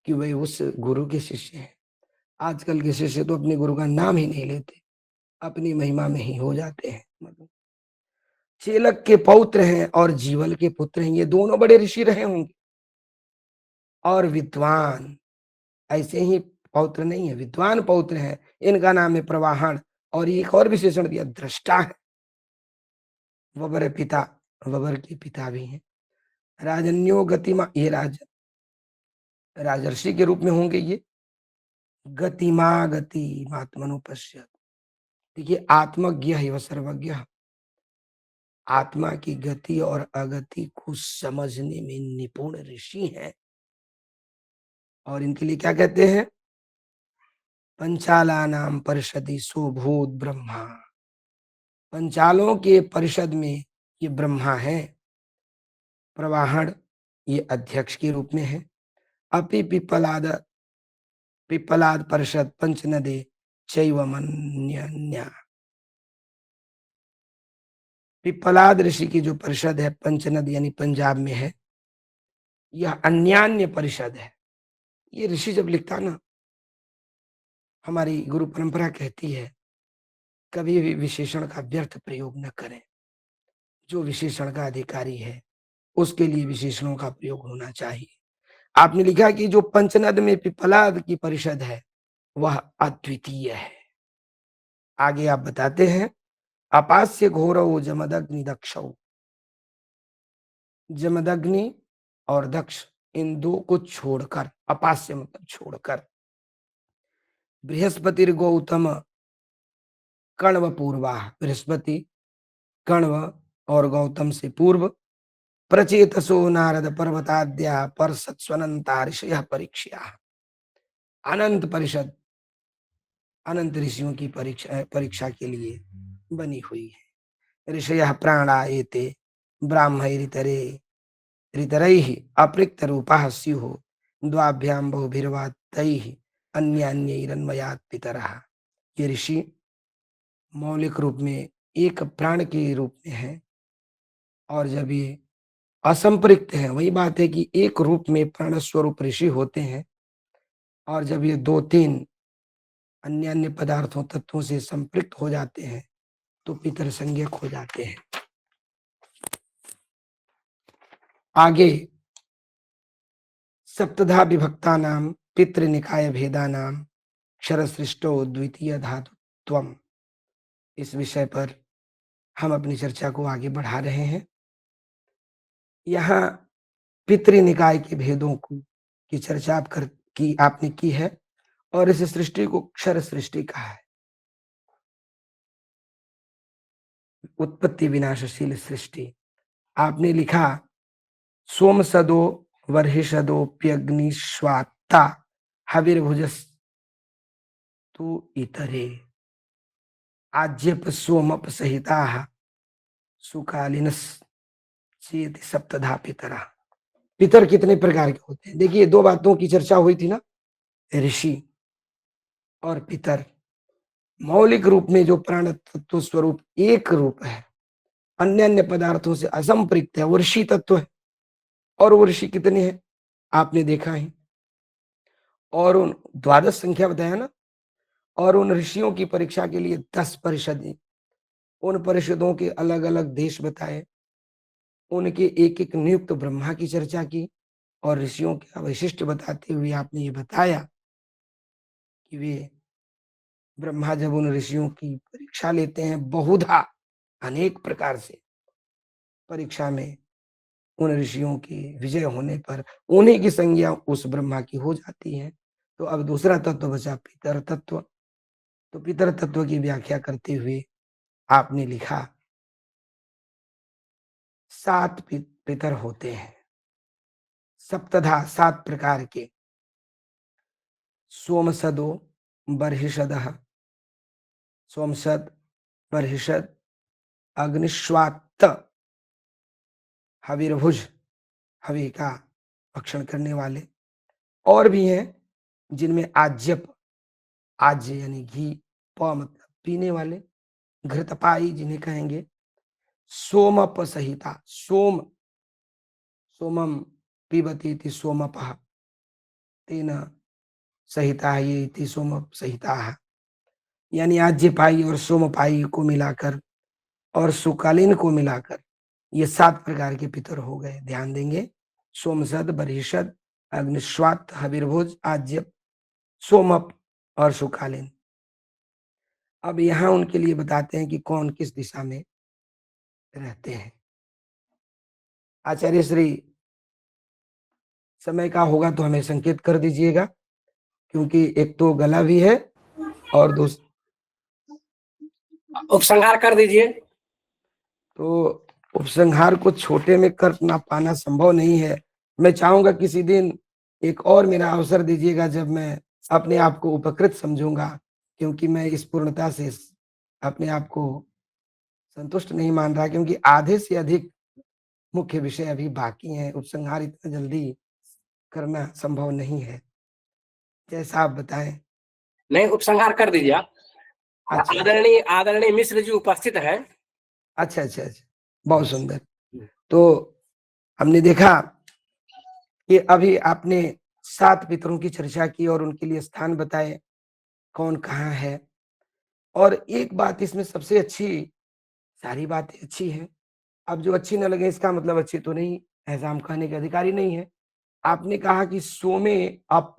कि वे उस गुरु के शिष्य हैं। आजकल के शिष्य तो अपने गुरु का नाम ही नहीं लेते, अपनी महिमा में ही हो जाते हैं। मतलब चेलक के पौत्र हैं और जीवल के पुत्र हैं, ये दोनों बड़े ऋषि रहे होंगे। और विद्वान ऐसे ही पौत्र नहीं है, विद्वान पौत्र है, इनका नाम है प्रवाहण। और एक और विशेषण दिया, दृष्टा है। वबर पिता, वबर के पिता भी हैं। राजन्यो गतिमा, ये राजर्षि के रूप में होंगे। ये गतिमा गति मात्मनुपश्यत, देखिए आत्मज्ञ है वह सर्वज्ञ। आत्मा की गति और अगति को समझने में निपुण ऋषि हैं। और इनके लिए क्या कहते हैं? पंचाला नाम परिषदि सोभूत ब्रह्मा। पंचालों के परिषद में ये ब्रह्मा है। प्रवाहण ये अध्यक्ष के रूप में है। अपि पिप्पलाद परिषद पंचनदे चैवमन्यन्या। पिप्पलाद ऋषि की जो परिषद है पंचनद यानी पंजाब में है, यह अन्यान्य परिषद है। ये ऋषि जब लिखता ना, हमारी गुरु परंपरा कहती है कभी भी विशेषण का व्यर्थ प्रयोग न करें। जो विशेषण का अधिकारी है उसके लिए विशेषणों का प्रयोग होना चाहिए। आपने लिखा कि जो पंचनद में पिप्पलाद की परिषद है वह अद्वितीय है। आगे आप बताते हैं, अपास्य घोरौ जमदग्नि दक्षौ। जमदग्नि और दक्ष, इन दो को छोड़कर, अपास्य मतलब छोड़कर, बृहस्पति गौतम कण्व पूर्वा, बृहस्पति कण्व और गौतम से पूर्व, प्रचेतसो नारद पर्वताद्या परसत्स्वनंता ऋषयः परीक्षा। अनंत परिषद अनंत ऋषियों की परीक्षा के लिए बनी हुई है। ऋषयः प्राणा एते ब्राह्मैरितरे ऋतरैः अपृक्त रूपाः स्युः द्वाभ्यां बहुभिर्वा तैः अन्यान्यैरन्मयात् पितरः। ये ऋषि मौलिक रूप में एक प्राण के रूप में है, और जब ये असंपृक्त है, वही बात है कि एक रूप में प्राण स्वरूप ऋषि होते हैं, और जब ये दो तीन अन्य अन्य पदार्थों तत्वों से संपृक्त हो जाते हैं तो पितर संज्ञक हो जाते हैं। आगे सप्तधा विभक्ता नाम पितृनिकाय भेदा नाम क्षरसृष्टो द्वितीय धातुत्वम, इस विषय पर हम अपनी चर्चा को आगे बढ़ा रहे हैं। यहाँ पितृनिकाय के भेदों की चर्चा आपने की है, और इस सृष्टि को क्षर सृष्टि कहा है। उत्पत्ति विनाशशील सृष्टि। आपने लिखा सोम सदो वर्हिषदोप्यग्निश्वात्ता हविर्भुजस्तु इतरे आज्यप सोमप सहिताः सुकालिनस् चेति सप्तधा पितरा। पितर कितने प्रकार के होते हैं? देखिए, दो बातों की चर्चा हुई थी ना, ऋषि और पितर। मौलिक रूप में जो प्राण तत्व स्वरूप एक रूप है, अन्य अन्य पदार्थों से असंपृक्त है, वो ऋषि तत्व है। और वो ऋषि कितने हैं आपने देखा है, और उन द्वादश संख्या बताया ना, और उन ऋषियों की परीक्षा के लिए 10 परिषद, उन परिषदों के अलग अलग देश बताए, उनके एक एक नियुक्त ब्रह्मा की चर्चा की और ऋषियों के वैशिष्ट बताते हुए आपने ये बताया कि वे ब्रह्मा जब उन ऋषियों की परीक्षा लेते हैं बहुधा अनेक प्रकार से, परीक्षा में उन ऋषियों की विजय होने पर उन्हीं की संज्ञा उस ब्रह्मा की हो जाती है। तो अब दूसरा तत्व बचा पितर तत्व। तो पितर तत्व की व्याख्या करते हुए आपने लिखा 7 पितर होते हैं, सप्तधा 7 प्रकार के। सोमसदो बर्हिषदः, सोमसद, बर्हिषद, अग्निश्वात्त, हविर्भुज, हवि का भक्षण करने वाले, और भी हैं जिनमें आज्यप, आज्य यानी घी, प मतलब पीने वाले, घृतपाई जिन्हें कहेंगे, सोमप सहिता, सोम, सोमम पिबती इति सोमपः, तेन सहिता ये इति सोमप सहिता, यानी आज्यपाई और सोमपाई को मिलाकर और सुकालीन को मिलाकर ये 7 प्रकार के पितर हो गए। ध्यान देंगे, सोमसद, बर्हिषद, अग्निश्वात, हविर्भुज, आज्यप, सोमप और सुकालीन। अब यहाँ उनके लिए बताते हैं कि कौन किस दिशा में रहते हैं। आचार्य श्री समय का होगा तो हमें संकेत कर दीजिएगा, क्योंकि एक तो गला भी है और दूसरा उपसंहार कर दीजिए। तो उपसंहार को छोटे में कर ना पाना संभव नहीं है। मैं चाहूंगा किसी दिन एक और मेरा अवसर दीजिएगा जब मैं अपने आप को उपकृत समझूंगा, क्योंकि मैं इस पूर्णता से अपने आप को संतुष्ट नहीं मान रहा, क्योंकि आधे से अधिक मुख्य विषय अभी बाकी हैं। उपसंहार इतना जल्दी करना संभव नहीं है, जैसा आप बताएं। नहीं, उपसंहार कर दीजिए आप। अच्छा आदरणीय आदरणीय मिश्र जी उपस्थित है। अच्छा अच्छा अच्छा, बहुत सुंदर। तो हमने देखा कि अभी आपने 7 पितरों की चर्चा की और उनके लिए स्थान बताए, कौन कहाँ है। और एक बात इसमें सबसे अच्छी, सारी बातें अच्छी हैं, अब जो अच्छी न लगे इसका मतलब अच्छी तो नहीं, ऐसा हम कहने के अधिकारी नहीं है। आपने कहा कि सोमे, आप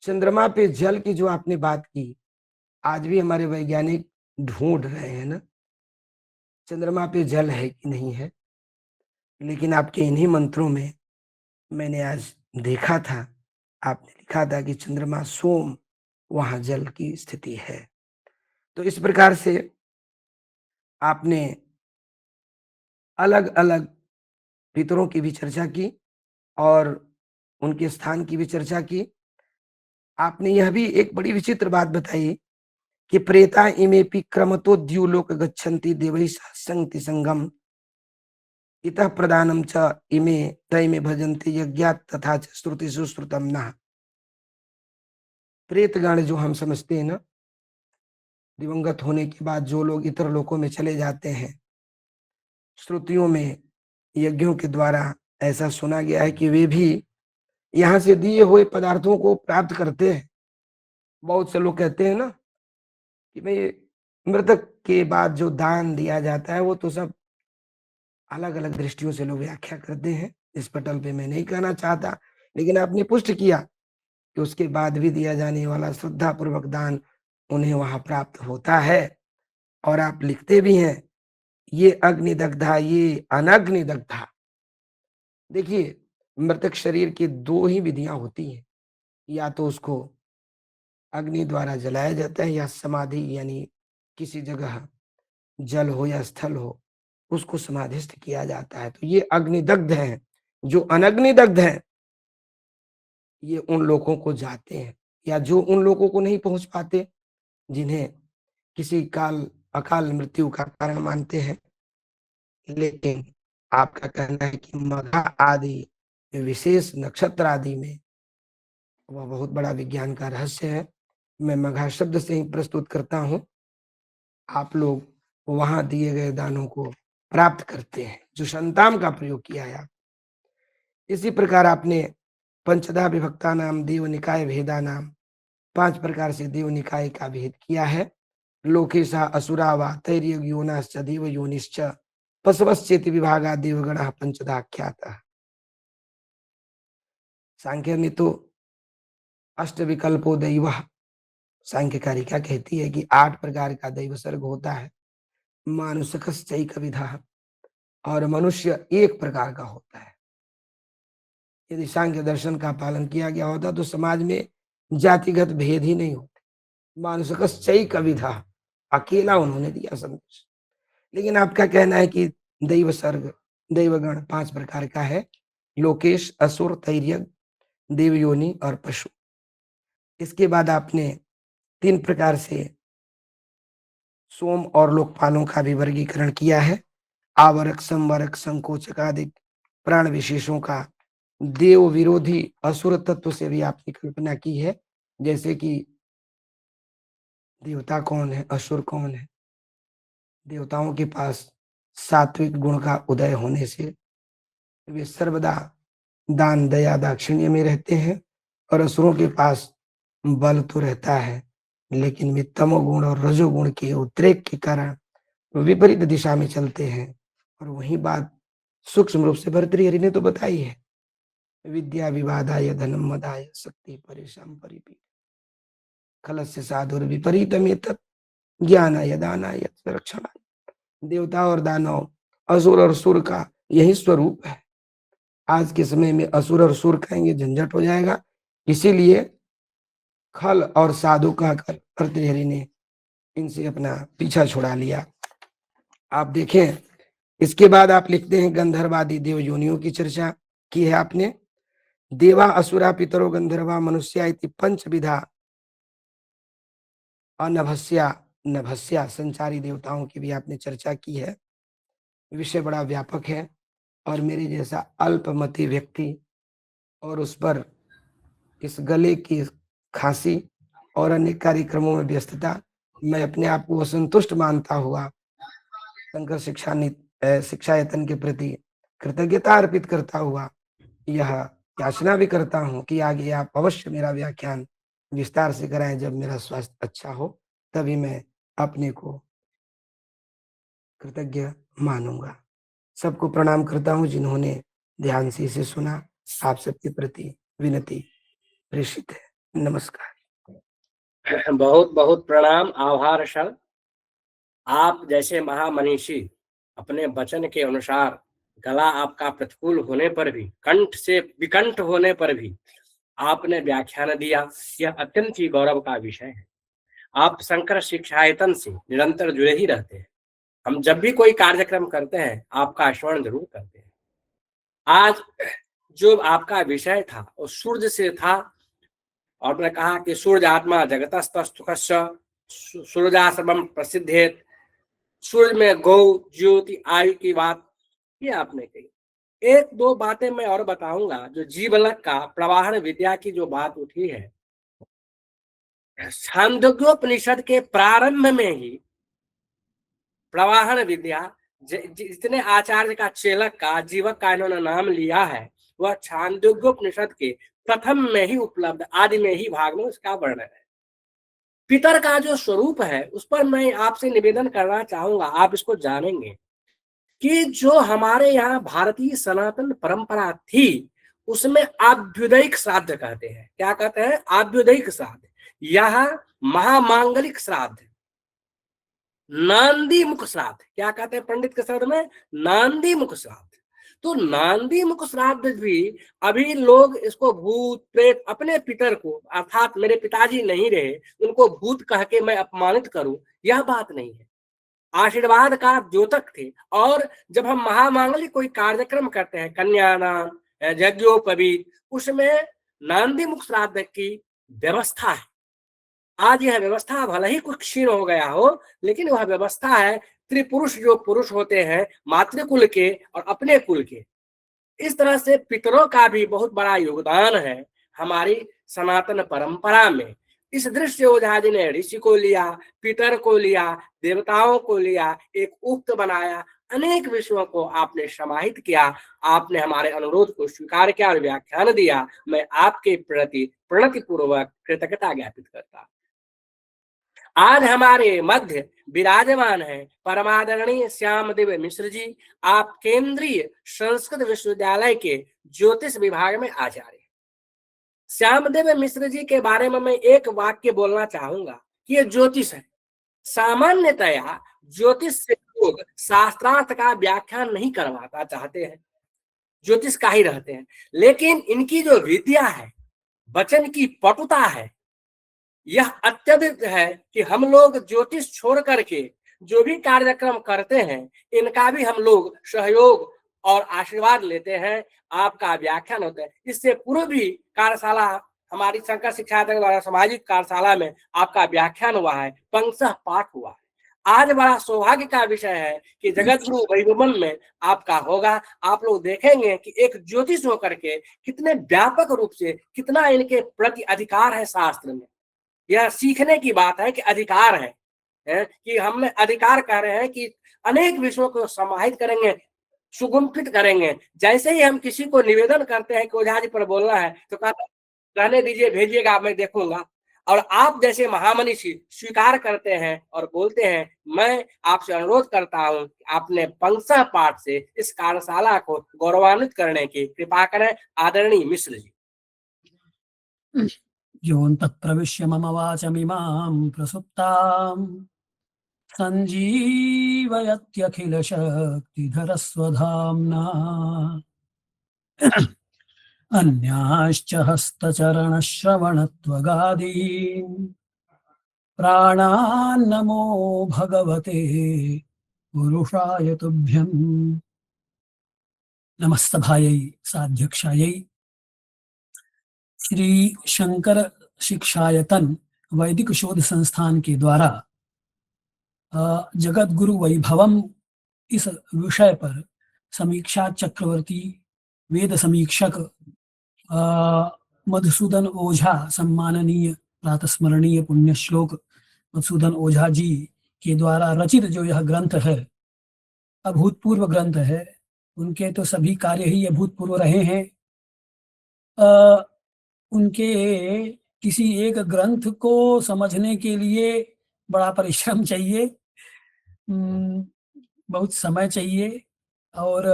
चंद्रमा पे जल की जो आपने बात की, आज भी हमारे वैज्ञानिक ढूंढ रहे हैं ना चंद्रमा पे जल है कि नहीं है, लेकिन आपके इन्हीं मंत्रों में मैंने आज देखा था, आपने लिखा था कि चंद्रमा सोम, वहां जल की स्थिति है। तो इस प्रकार से आपने अलग अलग पितरों की भी चर्चा की और उनके स्थान की भी चर्चा की। आपने यह भी एक बड़ी विचित्र बात बताई कि प्रेता इमेपि क्रमतो द्युलोक गच्छन्ति देवैः सह संगति संगम, इतः प्रदानम च इमे तैमे भजन्ति यज्ञात् तथा च श्रुतिषु श्रुतम नः। प्रेतगण जो हम समझते हैं ना, दिवंगत होने के बाद जो लोग इतर लोकों में चले जाते हैं, श्रुतियों में यज्ञों के द्वारा ऐसा सुना गया है कि वे भी यहाँ से दिए हुए पदार्थों को प्राप्त करते हैं। बहुत से लोग कहते हैं ना कि भाई मृतक के बाद जो दान दिया जाता है वो तो सब अलग अलग दृष्टियों से लोग व्याख्या करते हैं, इस पटल पे मैं नहीं कहना चाहता, लेकिन आपने पुष्ट किया कि उसके बाद भी दिया जाने वाला श्रद्धा पूर्वक दान उन्हें वहां प्राप्त होता है। और आप लिखते भी हैं ये अग्निदग्धा, ये अनग्निदग्धा। देखिए, मृतक शरीर की 2 ही विधियां होती हैं, या तो उसको अग्नि द्वारा जलाया जाता है या समाधि, यानी किसी जगह जल हो या स्थल हो उसको समाधिस्थ किया जाता है। तो ये अग्निदग्ध हैं। जो अनग्निदग्ध हैं ये उन लोगों को जाते हैं, या जो उन लोगों को नहीं पहुंच पाते जिन्हें किसी काल अकाल मृत्यु का कारण मानते हैं। लेकिन आपका कहना है कि मघा आदि विशेष नक्षत्र आदि में वह बहुत बड़ा विज्ञान का रहस्य है। मैं मघा शब्द से ही प्रस्तुत करता हूं, आप लोग वहां दिए गए दानों को प्राप्त करते हैं, जो संताम का प्रयोग किया है। इसी प्रकार आपने पंचधा विभक्ता नाम देव निकाय भेदा नाम 5 प्रकार से देव निकाय का भेद किया है। लोकेशा असुरा वा तैर्य योनाश्च देव योनिश्च पशवश्चेति विभागा देवगण पंचधा ख्याता। सांख्य में तो अष्ट विकल्पो दैव, सांख्य कारिका कहती है कि 8 प्रकार का दैव सर्ग होता है। मानुषकश्चैक विधा, और मनुष्य एक प्रकार का होता है। यदि सांख्य दर्शन का पालन किया गया होता तो समाज में जातिगत भेद ही नहीं होते। मानुषकश्चैक विधा, अकेला उन्होंने दिया संदेश। लेकिन आपका कहना है कि दैव सर्ग, दैवगण 5 प्रकार का है। लोकेश, असुर, तैर्यक, देवयोनि और पशु। इसके बाद आपने 3 प्रकार से सोम और लोकपालों का भी वर्गीकरण किया है। आवरक, संवरक, संकोचक आदि प्राण विशेषों का देव विरोधी असुर तत्व से भी आपने कल्पना की है। जैसे कि देवता कौन है, असुर कौन है। देवताओं के पास सात्विक गुण का उदय होने से वे सर्वदा दान, दया, दाक्षिण्य में रहते हैं, और असुरों के पास बल तो रहता है लेकिन वे तमोगुण और रजोगुण के उद्रेक के कारण विपरीत दिशा में चलते हैं। और वही बात सूक्ष्म रूप से भर्तृहरि ने तो बताई है। विद्या विवादाय धनम मदाय शक्ति परेशान परिपीड खलस्य साधुर विपरीतमेतत् ज्ञानाय दानाय रक्षणाय। देवता और दानव, असुर और सुर का यही स्वरूप है। आज के समय में असुर और सुर कहेंगे झंझट हो जाएगा, इसीलिए खल और साधु कहकर भर्तृहरि ने इनसे अपना पीछा छुड़ा लिया। आप देखें, इसके बाद आप लिखते हैं गंधर्वादि देव योनियों की चर्चा की है आपने। देवा, असुरा, पितरो, गंधर्वा, मनुष्या इति पंचविधा अनभस्या नभस्या संचारी देवताओं की भी आपने चर्चा की है। विषय बड़ा व्यापक है और मेरे जैसा अल्पमति व्यक्ति और उस पर इस गले की खांसी और अन्य कार्यक्रमों में व्यस्तता, मैं अपने आप को असंतुष्ट मानता हुआ शंकर शिक्षायतन के प्रति कृतज्ञता अर्पित करता हुआ यह याचना भी करता हूं कि आगे आप अवश्य मेरा व्याख्यान विस्तार से कराएं। जब मेरा स्वास्थ्य अच्छा हो तभी मैं अपने को कृतज्ञ मानूंगा। सबको प्रणाम करता हूं जिन्होंने ध्यान से इसे सुना। आप सबके प्रति विनती प्रेषित है। नमस्कार। बहुत बहुत प्रणाम, आभार सर। आप जैसे महामनीषी अपने वचन के अनुसार गला आपका प्रतिकूल होने पर भी, कंठ से विकंठ होने पर भी आपने व्याख्यान दिया, यह अत्यंत ही गौरव का विषय है। आप शंकर शिक्षायतन से निरंतर जुड़े ही रहते हैं। हम जब भी कोई कार्यक्रम करते हैं आपका स्मरण जरूर करते हैं। आज जो आपका विषय था वो सूर्य से था, और मैंने कहा कि सूर्य आत्मा जगतस्तुकस्य सूर्याश्रमम प्रसिद्धेत। सूर्य में गौ, ज्योति, आयु की बात ये आपने कही। एक दो बातें मैं और बताऊंगा। जो जीवलक का प्रवाहन विद्या की जो बात उठी है, छांदोग्योपनिषद के प्रारंभ में ही प्रवाहन विद्या जितने आचार्य का, चेलक का, जीवक का इन्होंने नाम लिया है, वह छांदोग्योपनिषद के प्रथम में ही उपलब्ध, आदि में ही भाग में उसका वर्णन है। पितर का जो स्वरूप है उस पर मैं आपसे निवेदन करना चाहूंगा। आप इसको जानेंगे कि जो हमारे यहाँ भारतीय सनातन परंपरा थी उसमें आभ्युदयिक श्राद्ध कहते हैं। क्या कहते हैं? आभ्युदयिक श्राद्ध। यह महामांगलिक श्राद्ध, नांदी मुख श्राद्ध। क्या कहते हैं पंडित के शब्द में? नांदी मुख श्राद्ध। तो नांदी मुख श्राद्ध भी अभी लोग इसको भूत प्रेत, अपने पितर को अर्थात मेरे पिताजी नहीं रहे उनको भूत कह के मैं अपमानित करूं, यह बात नहीं है। आशीर्वाद का द्योतक थे। और जब हम महामांगलिक कोई कार्यक्रम करते हैं, कन्यादान, यज्ञोपवीत, उसमें नांदी मुख श्राद्ध की व्यवस्था है। आज यह व्यवस्था भले ही कुछ क्षीण हो गया हो, लेकिन वह व्यवस्था है। त्रिपुरुष जो पुरुष होते हैं मातृकुल के और अपने कुल के, इस तरह से पितरों का भी बहुत बड़ा योगदान है हमारी सनातन परंपरा में। इस दृश्य ओझा जी ने ऋषि को लिया, पितर को लिया, देवताओं को लिया, एक उक्त बनाया अनेक विषयों को आपने समाहित किया, आपने हमारे अनुरोध को स्वीकार किया और व्याख्यान दिया। मैं आपके प्रति प्रणतिपूर्वक कृतज्ञता ज्ञापित करता। आज हमारे मध्य विराजमान है परमादरणीय श्यामदेव मिश्र जी। आप केंद्रीय संस्कृत विश्वविद्यालय के ज्योतिष विभाग में आचार्य। श्यामदेव मिश्र जी के बारे में मैं एक वाक्य बोलना चाहूंगा कि ये ज्योतिष है। सामान्यतया ज्योतिष से लोग शास्त्रार्थ का व्याख्यान नहीं करवाता चाहते हैं, ज्योतिष का ही रहते हैं। लेकिन इनकी जो विद्या है, वचन की पटुता है, यह अत्यधिक है कि हम लोग ज्योतिष छोड़ करके जो भी कार्यक्रम करते हैं, इनका भी हम लोग सहयोग और आशीर्वाद लेते हैं। आपका व्याख्यान होता है। इससे पूर्व भी कार्यशाला हमारी शंकर शिक्षा द्वारा सामाजिक कार्यशाला में आपका व्याख्यान हुआ है, पंक्तः पाठ हुआ है। आज बड़ा सौभाग्य का विषय है कि जगत गुरु वैभवन में आपका होगा। आप लोग देखेंगे कि एक ज्योतिष होकर के कितने व्यापक रूप से कितना इनके प्रति अधिकार है शास्त्र में। यह सीखने की बात है कि अधिकार है कि हमने अधिकार कह रहे हैं कि अनेक विषयों को समाहित करेंगे, सुगुंफित करेंगे। जैसे ही हम किसी को निवेदन करते हैं कि ओझा जी पर बोलना है तो कहते हैं रहने दीजिए, भेजिएगा, मैं देखूंगा। और आप जैसे महामनीषी स्वीकार करते हैं और बोलते हैं। मैं आपसे अनुरोध करता हूं कि आपने पंक्सा पाठ से इस कार्यशाला को गौरवान्वित करने की कृपा करें। आदरणीय मिश्र जी। योऽन्तःप्रविश्य मम वाचमिमां प्रसुप्ताम् सञ्जीवयत्यखिलशक्तिधरस्वधाम्ना अन्याश्च हस्तचरणश्रवणत्वगादीन् प्राणान्नमो भगवते पुरुषाय तुभ्यम्। नमस्तभायै साध्यक्षायै श्री शंकर शिक्षायतन वैदिक शोध संस्थान के द्वारा जगत गुरु वैभवम इस विषय पर समीक्षा चक्रवर्ती वेद समीक्षक मधुसूदन ओझा, सम्माननीय प्रातस्मरणीय पुण्य श्लोक मधुसूदन ओझा जी के द्वारा रचित जो यह ग्रंथ है, अभूतपूर्व ग्रंथ है। उनके तो सभी कार्य ही अभूतपूर्व रहे हैं। उनके किसी एक ग्रंथ को समझने के लिए बड़ा परिश्रम चाहिए, बहुत समय चाहिए। और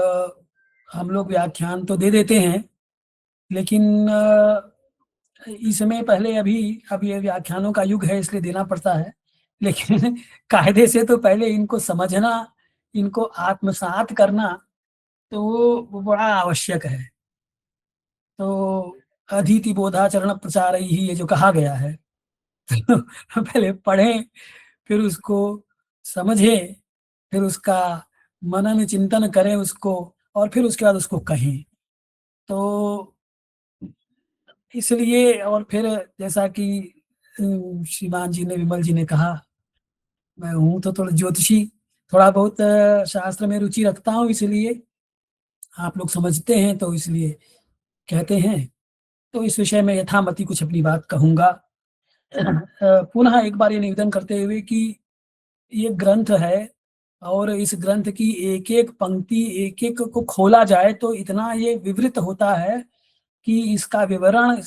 हम लोग व्याख्यान तो दे देते हैं, लेकिन इसमें पहले अब ये व्याख्यानों का युग है इसलिए देना पड़ता है। लेकिन कायदे से तो पहले इनको समझना, इनको आत्मसात करना तो वो बड़ा आवश्यक है। तो अधीति बोधाचरण प्रचार ही ये जो कहा गया है तो पहले पढ़ें, फिर उसको समझें, फिर उसका मनन चिंतन करें उसको, और फिर उसके बाद उसको कहें। तो इसलिए, और फिर जैसा कि श्रीमान जी ने, विमल जी ने कहा, मैं हूँ तो थोड़ा ज्योतिषी, थोड़ा बहुत शास्त्र में रुचि रखता हूँ, इसलिए आप लोग समझते हैं तो इसलिए कहते हैं। तो इस विषय में यथामति कुछ अपनी बात कहूँगा। पुनः एक बार ये निवेदन करते हुए कि ये ग्रंथ है और इस ग्रंथ की एक एक पंक्ति, एक एक को खोला जाए तो इतना ये विवृत होता है कि इसका विवरण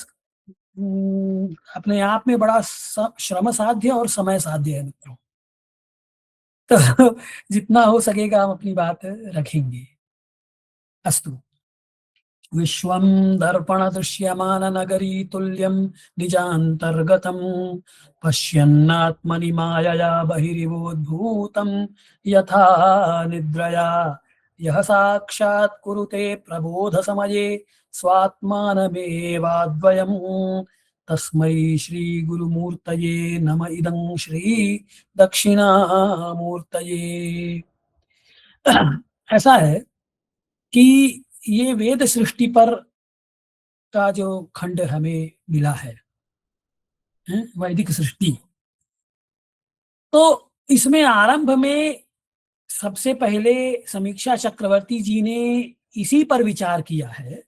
अपने आप में बड़ा श्रम साध्य और समय साध्य है मित्रों। तो जितना हो सकेगा हम अपनी बात रखेंगे। अस्तु। विश्वं दर्पण दृश्यमान नगरी तुल्यं निजान्तर्गतं पश्यन्नात्मनि मायया बहिरिवोद्भूतं यथा निद्रया यः साक्षात् कुरुते प्रबोध समये स्वात्मानमेवाद्वयम् तस्मै श्री गुरुमूर्तये नम इदं श्री दक्षिणामूर्तये। ऐसा है कि ये वेद सृष्टि पर का जो खंड हमें मिला है, वैदिक सृष्टि, तो इसमें आरंभ में सबसे पहले समीक्षा चक्रवर्ती जी ने इसी पर विचार किया है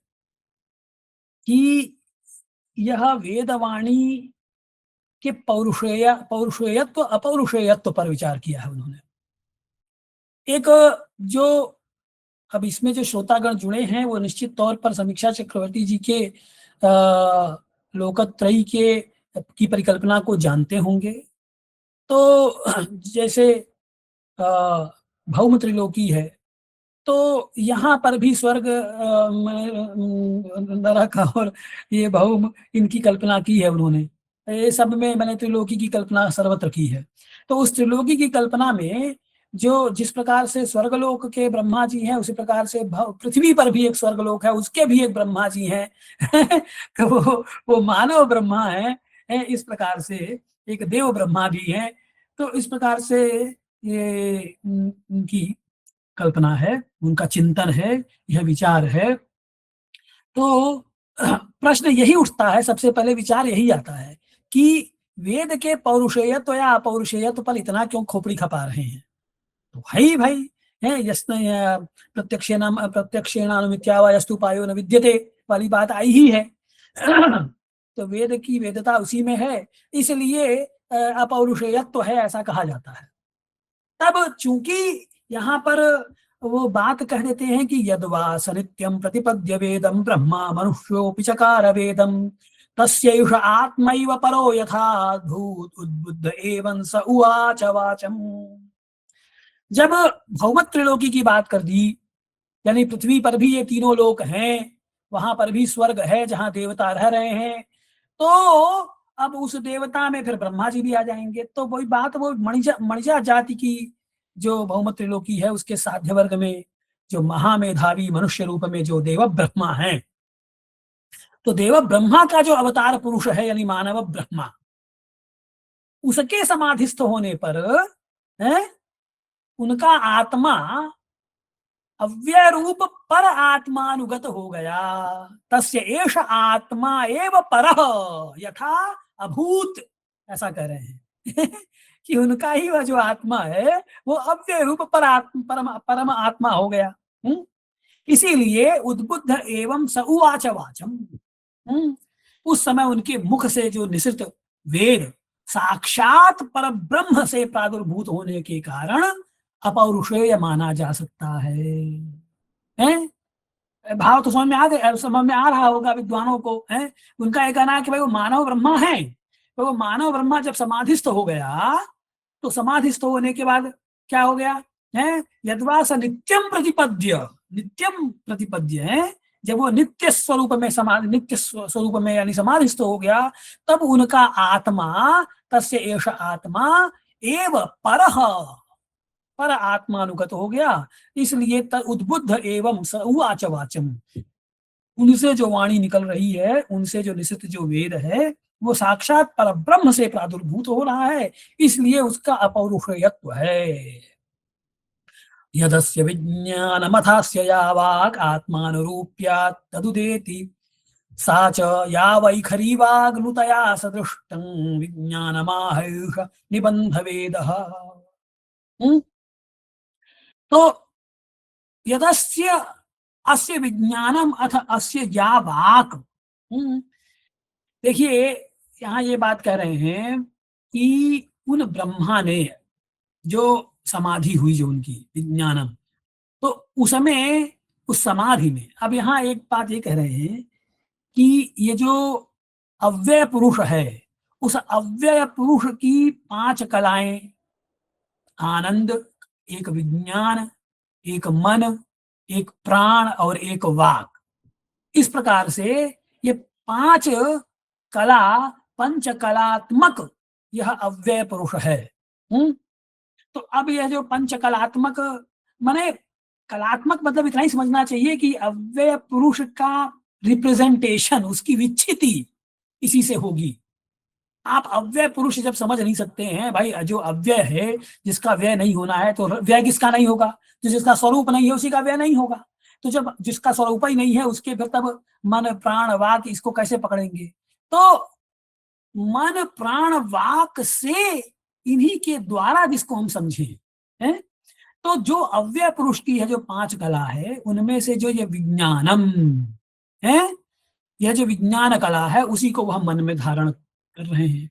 कि यह वेदवाणी के पौरुषेयत्व अपौरुषेयत्व पर विचार किया है उन्होंने। एक जो अब इसमें जो श्रोतागण जुड़े हैं वो निश्चित तौर पर समीक्षा चक्रवर्ती जी के लोकत्रयी के की परिकल्पना को जानते होंगे। तो जैसे भौम त्रिलोकी है, तो यहाँ पर भी स्वर्ग नरक और ये भौम इनकी कल्पना की है उन्होंने। ये सब में मैंने त्रिलोकी की कल्पना सर्वत्र की है। तो उस त्रिलोकी की कल्पना में जो जिस प्रकार से स्वर्गलोक के ब्रह्मा जी हैं, उसी प्रकार से पृथ्वी पर भी एक स्वर्गलोक है, उसके भी एक ब्रह्मा जी हैं। तो वो मानव ब्रह्मा है, इस प्रकार से एक देव ब्रह्मा भी हैं। तो इस प्रकार से ये उनकी कल्पना है, उनका चिंतन है, यह विचार है। तो प्रश्न यही उठता है, सबसे पहले विचार यही आता है कि वेद के पौरुषेयत्व या अपौरुषेयत्व पर इतना क्यों खोपड़ी खपा रहे हैं। तो भाई भाई है प्रत्यक्षेणानुमित्या वा यस्तु पायो न विद्यते वाली बात आई ही है। तो वेद की वेदता उसी में है, इसलिए अपौरुषेयत्व है ऐसा कहा जाता है। तब चूंकि यहाँ पर वो बात कह देते हैं कि यद्वा सनित्यम प्रतिपद्य वेदम ब्रह्मा मनुष्योऽपि चकार वेदम तस्यैष आत्मैव परो यथा भूत उद्बुद्ध एवं स उवाच वाचम। जब भौमत त्रिलोकी की बात कर दी, यानी पृथ्वी पर भी ये तीनों लोक हैं, वहां पर भी स्वर्ग है जहां देवता रह रहे हैं, तो अब उस देवता में फिर ब्रह्मा जी भी आ जाएंगे। तो वही बात, वो मणिजा जाति की जो भौमत त्रिलोकी है उसके साध्य वर्ग में जो महामेधावी मनुष्य रूप में जो देव ब्रह्मा है, तो देव ब्रह्मा का जो अवतार पुरुष है यानी मानव ब्रह्मा, उसके समाधिस्थ होने पर उनका आत्मा अव्यय रूप पर आत्मानुगत हो गया। तस्य एष आत्मा एव परः यथा अभूत, ऐसा कह रहे हैं कि उनका ही वह जो आत्मा है वो अव्यय रूप पर परम आत्मा हो गया। इसीलिए उद्बुद्ध एवं स उवाच वाचम, उस समय उनके मुख से जो निसृत वेद साक्षात पर ब्रह्म से प्रादुर्भूत होने के कारण अपौरुषेय माना जा सकता है? भाव तो समझ में आ रहा होगा विद्वानों को, है? उनका ये कहना है कि भाई वो मानव ब्रह्मा है, तो वो मानव ब्रह्मा जब समाधिस्थ हो गया, तो समाधिस्थ होने के बाद क्या हो गया है? यद्वा स नित्यम प्रतिपद्य है, जब वो नित्य स्वरूप में यानी समाधिस्थ हो गया, तब उनका आत्मा तस्य एष आत्मा एव परः पर आत्मानुगत हो गया। इसलिए उद्बुद्ध एवं स उवाच वाचम, उनसे जो वाणी निकल रही है, उनसे जो निश्चित जो वेद है, वो साक्षात पर ब्रह्म से प्रादुर्भूत हो रहा है, इसलिए उसका अपौरुषेयत्व है। यदस्य विज्ञानमथास्य या वाक् आत्मानुरूप्यात् तदुदेति सा च या वैखरी वाग्नुतया सदृष्टं विज्ञानमाहैष निबन्ध वेदः। तो यदस्य अस्य विज्ञानम अथ अस्य या वाक्, देखिए यहाँ ये बात कह रहे हैं कि उन ब्रह्मा ने जो समाधि हुई जो उनकी विज्ञानम, तो उसमें उस समाधि में, अब यहाँ एक बात ये कह रहे हैं कि ये जो अव्यय पुरुष है, उस अव्यय पुरुष की 5 कलाएं, आनंद, एक विज्ञान, एक मन, एक प्राण और एक वाक, इस प्रकार से ये 5 कला, पंच कलात्मक यह अव्यय पुरुष है। तो अब यह जो पंच कलात्मक, माने कलात्मक मतलब इतना ही समझना चाहिए कि अव्यय पुरुष का रिप्रेजेंटेशन, उसकी विच्छिति इसी से होगी। आप अव्यय पुरुष जब समझ नहीं सकते हैं भाई, जो अव्यय है जिसका व्यय नहीं होना है, तो व्यय किसका नहीं होगा? जो जिसका स्वरूप नहीं है उसी का व्यय नहीं होगा। तो जब जिसका स्वरूप ही नहीं है उसके फिर तब मन प्राण वाक इसको कैसे पकड़ेंगे? तो मन प्राण वाक से इन्हीं के द्वारा जिसको हम समझे हैं, तो जो अव्यय पुरुष की है जो 5 कला है, उनमें से जो ये विज्ञानम है, यह जो विज्ञान कला है, उसी को वह मन में धारण कर रहे हैं।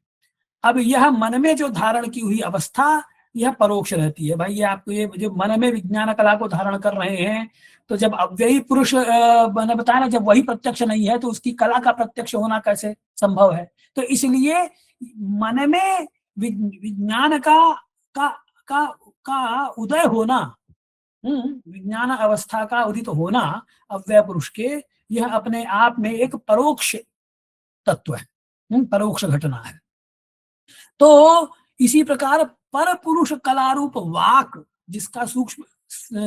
अब यह मन में जो धारण की हुई अवस्था, यह परोक्ष रहती है। भाई ये आपको ये जो मन में विज्ञान कला को धारण कर रहे हैं, तो जब अव्ययी पुरुष मैंने बताया ना, जब वही प्रत्यक्ष नहीं है तो उसकी कला का प्रत्यक्ष होना कैसे संभव है। तो इसलिए मन में विज्ञान का का का उदय होना, विज्ञान अवस्था का उदित होना अव्यय पुरुष के, यह अपने आप में एक परोक्ष तत्व है, परोक्ष घटना है। तो इसी प्रकार पर पुरुष कलारूप वाक, जिसका सूक्ष्म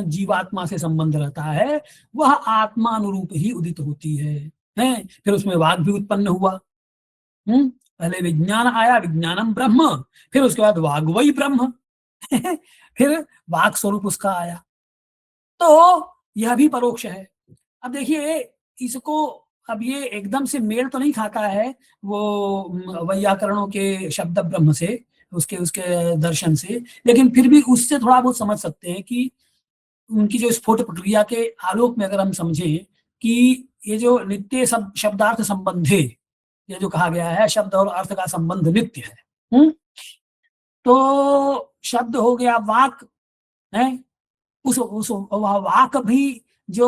जीवात्मा से संबंध रहता है, वह आत्मानुरूप ही उदित होती है। फिर उसमें वाक भी उत्पन्न हुआ। पहले विज्ञान आया, विज्ञानम ब्रह्म, फिर उसके बाद वाग वही ब्रह्म फिर वाक स्वरूप उसका आया। तो यह भी परोक्ष है। अब देखिए इसको, अब ये एकदम से मेल तो नहीं खाता है वो वैयाकरणों के शब्द ब्रह्म से, उसके उसके दर्शन से, लेकिन फिर भी उससे थोड़ा बहुत समझ सकते हैं कि उनकी जो स्फोट प्रक्रिया के आलोक में अगर हम समझें कि ये जो नित्य शब्दार्थ संबंधे, ये जो कहा गया है शब्द और अर्थ का संबंध नित्य है, तो शब्द हो गया वाक है, उस वाक भी जो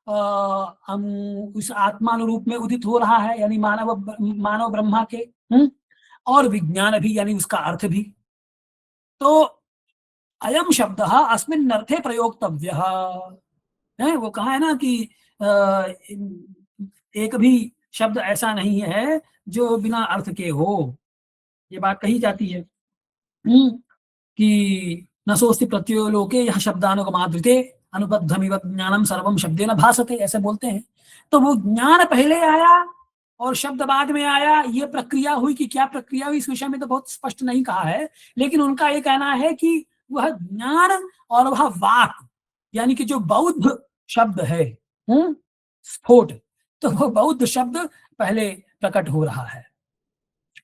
हम उस आत्मानुरूप में उदित हो रहा है, यानी मानव ब्रह्मा के, और विज्ञान भी यानी उसका अर्थ भी। तो अयम शब्द अस्मिन् अर्थे प्रयोक्तव्य है। वो कहा है ना कि एक भी शब्द ऐसा नहीं है जो बिना अर्थ के हो, ये बात कही जाती है कि न सोस्ति प्रत्ययो लोके यह शब्दानुगमाद्रिते अनुबद्धमिव ज्ञानम सर्वम शब्देन भासते, ऐसे बोलते हैं। तो वो ज्ञान पहले आया और शब्द बाद में आया, ये प्रक्रिया हुई कि क्या प्रक्रिया हुई इस विषय में तो बहुत स्पष्ट नहीं कहा है, लेकिन उनका ये कहना है कि वह ज्ञान और वह वाक, यानी कि जो बौद्ध शब्द है स्फोट, तो वो बौद्ध शब्द पहले प्रकट हो रहा है।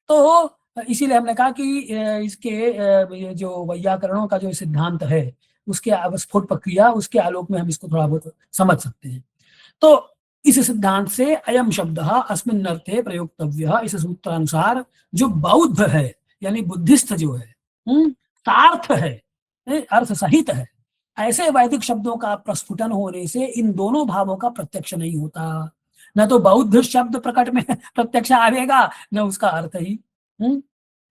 तो इसीलिए हमने कहा कि इसके ये जो वैयाकरणों का जो सिद्धांत है उसके स्फोट प्रक्रिया, उसके आलोक में हम इसको थोड़ा बहुत समझ सकते हैं। तो इस सिद्धांत से अयम शब्द अस्मिन् अर्थे प्रयोक्तव्य, इस सूत्रानुसार जो बौद्ध है यानी बुद्धिस्ट जो है, सार्थ है, अर्थ सहित है, ऐसे वैदिक शब्दों का प्रस्फुटन होने से इन दोनों भावों का प्रत्यक्ष नहीं होता। न तो बौद्ध शब्द प्रकट में प्रत्यक्ष आवेगा, न उसका अर्थ ही।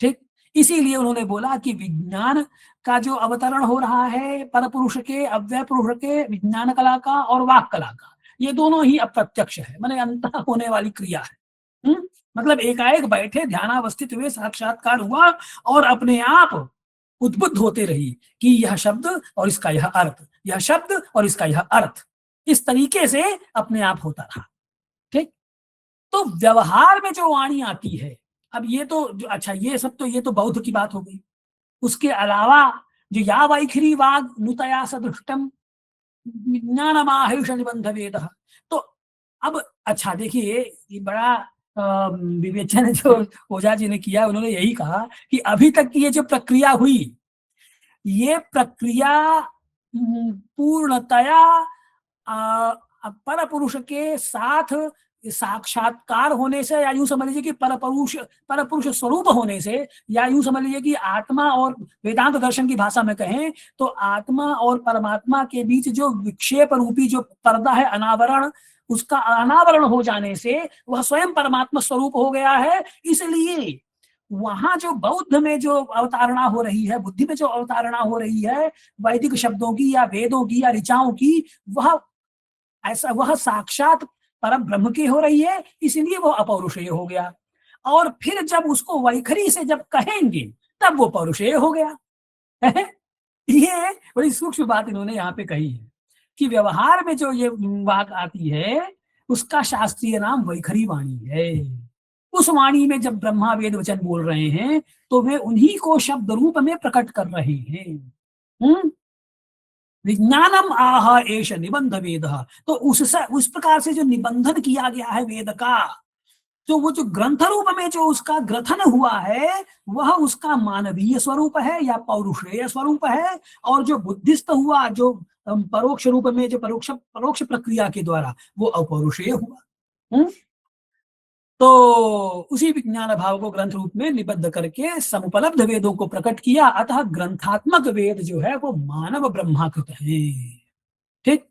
ठीक, इसीलिए उन्होंने बोला कि विज्ञान का जो अवतरण हो रहा है परपुरुष के, अव्यय पुरुष के, विज्ञान कला का और वाक कला का, ये दोनों ही अप्रत्यक्ष है, माने अंतः होने वाली क्रिया है। मतलब एकाएक बैठे ध्यानावस्थित हुए, साक्षात्कार हुआ और अपने आप उद्बुद्ध होते रही कि यह शब्द और इसका यह अर्थ, यह शब्द और इसका यह अर्थ, इस तरीके से अपने आप होता रहा। ठीक, तो व्यवहार में जो वाणी आती है, अब ये तो अच्छा, ये सब तो ये तो बौद्ध की बात हो गई। उसके अलावा जो या वैखरी वाग नुतया सदृष्टम ज्ञानमाहेष निबंध वेद, तो अब अच्छा देखिए ये बड़ा विवेचन जो ओझा जी ने किया, उन्होंने यही कहा कि अभी तक की ये जो प्रक्रिया हुई, ये प्रक्रिया पूर्णतया पर पुरुष के साथ साक्षात्कार होने से, या यूं समझ लीजिए कि पर पुरुष स्वरूप होने से, या यूं समझ लीजिए कि आत्मा और वेदांत दर्शन की भाषा में कहें तो आत्मा और परमात्मा के बीच जो विक्षेप रूपी जो पर्दा है, अनावरण, उसका अनावरण हो जाने से वह स्वयं परमात्मा स्वरूप हो गया है। इसलिए वहां जो बौद्ध में जो अवतारणा हो रही है, बुद्धि में जो अवतारणा हो रही है वैदिक शब्दों की या वेदों की या ऋचाओं की, वह साक्षात परम ब्रह्म की हो रही है, इसलिए वो अपौरुषेय हो गया। और फिर जब उसको वैखरी से जब कहेंगे तब वो पौरुषेय हो गया। ये बड़ी सूक्ष्म बात इन्होंने यहाँ पे कही है कि व्यवहार में जो ये वाक आती है उसका शास्त्रीय नाम वैखरी वाणी है। उस वाणी में जब ब्रह्मा वेद वचन बोल रहे हैं तो वे उन्हीं को शब्द रूप में प्रकट कर रहे हैं। विज्ञानम आह एष निबंध वेद, तो उस प्रकार से जो निबंधन किया गया है वेद का, तो वो जो ग्रंथ रूप में जो उसका ग्रथन हुआ है वह उसका मानवीय स्वरूप है या पौरुषेय स्वरूप है, और जो बुद्धिस्त हुआ जो परोक्ष रूप में जो परोक्ष प्रक्रिया के द्वारा वो अपौरुषेय हुआ। तो उसी विज्ञान भाव को ग्रंथ रूप में निबद्ध करके समुपलब्ध वेदों को प्रकट किया। अतः ग्रंथात्मक वेद जो है वो मानव ब्रह्माकृत है। ठीक,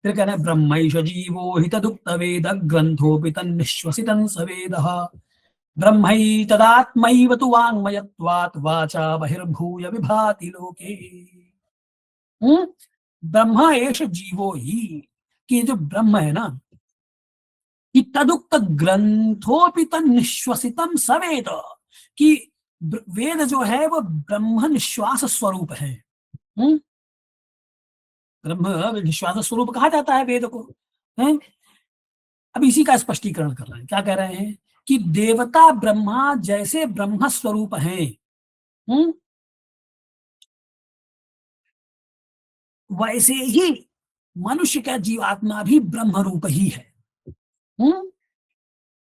फिर कहना है ब्रह्मैष जीवो हि तदुक्त वेद ग्रंथोऽपि तन्निश्वसितं स वेदः ब्रह्मै तदात्मैव तु वाङ्मयत्वात् वाचा बहिर्भूय विभाति लोके। ब्रह्म एष जीवो ही, कि जो ब्रह्म है ना, कि तदुक्त ग्रंथोऽपि तन्निश्वसितं स वेद, कि वेद जो है वो ब्रह्म निश्वास स्वरूप है। ब्रह्म निश्वास स्वरूप कहा जाता है वेद को, है? अब इसी का स्पष्टीकरण कर रहे हैं। क्या कह रहे हैं कि देवता ब्रह्मा जैसे ब्रह्म स्वरूप हैं, वैसे ही मनुष्य का जीवात्मा भी ब्रह्म रूप ही है।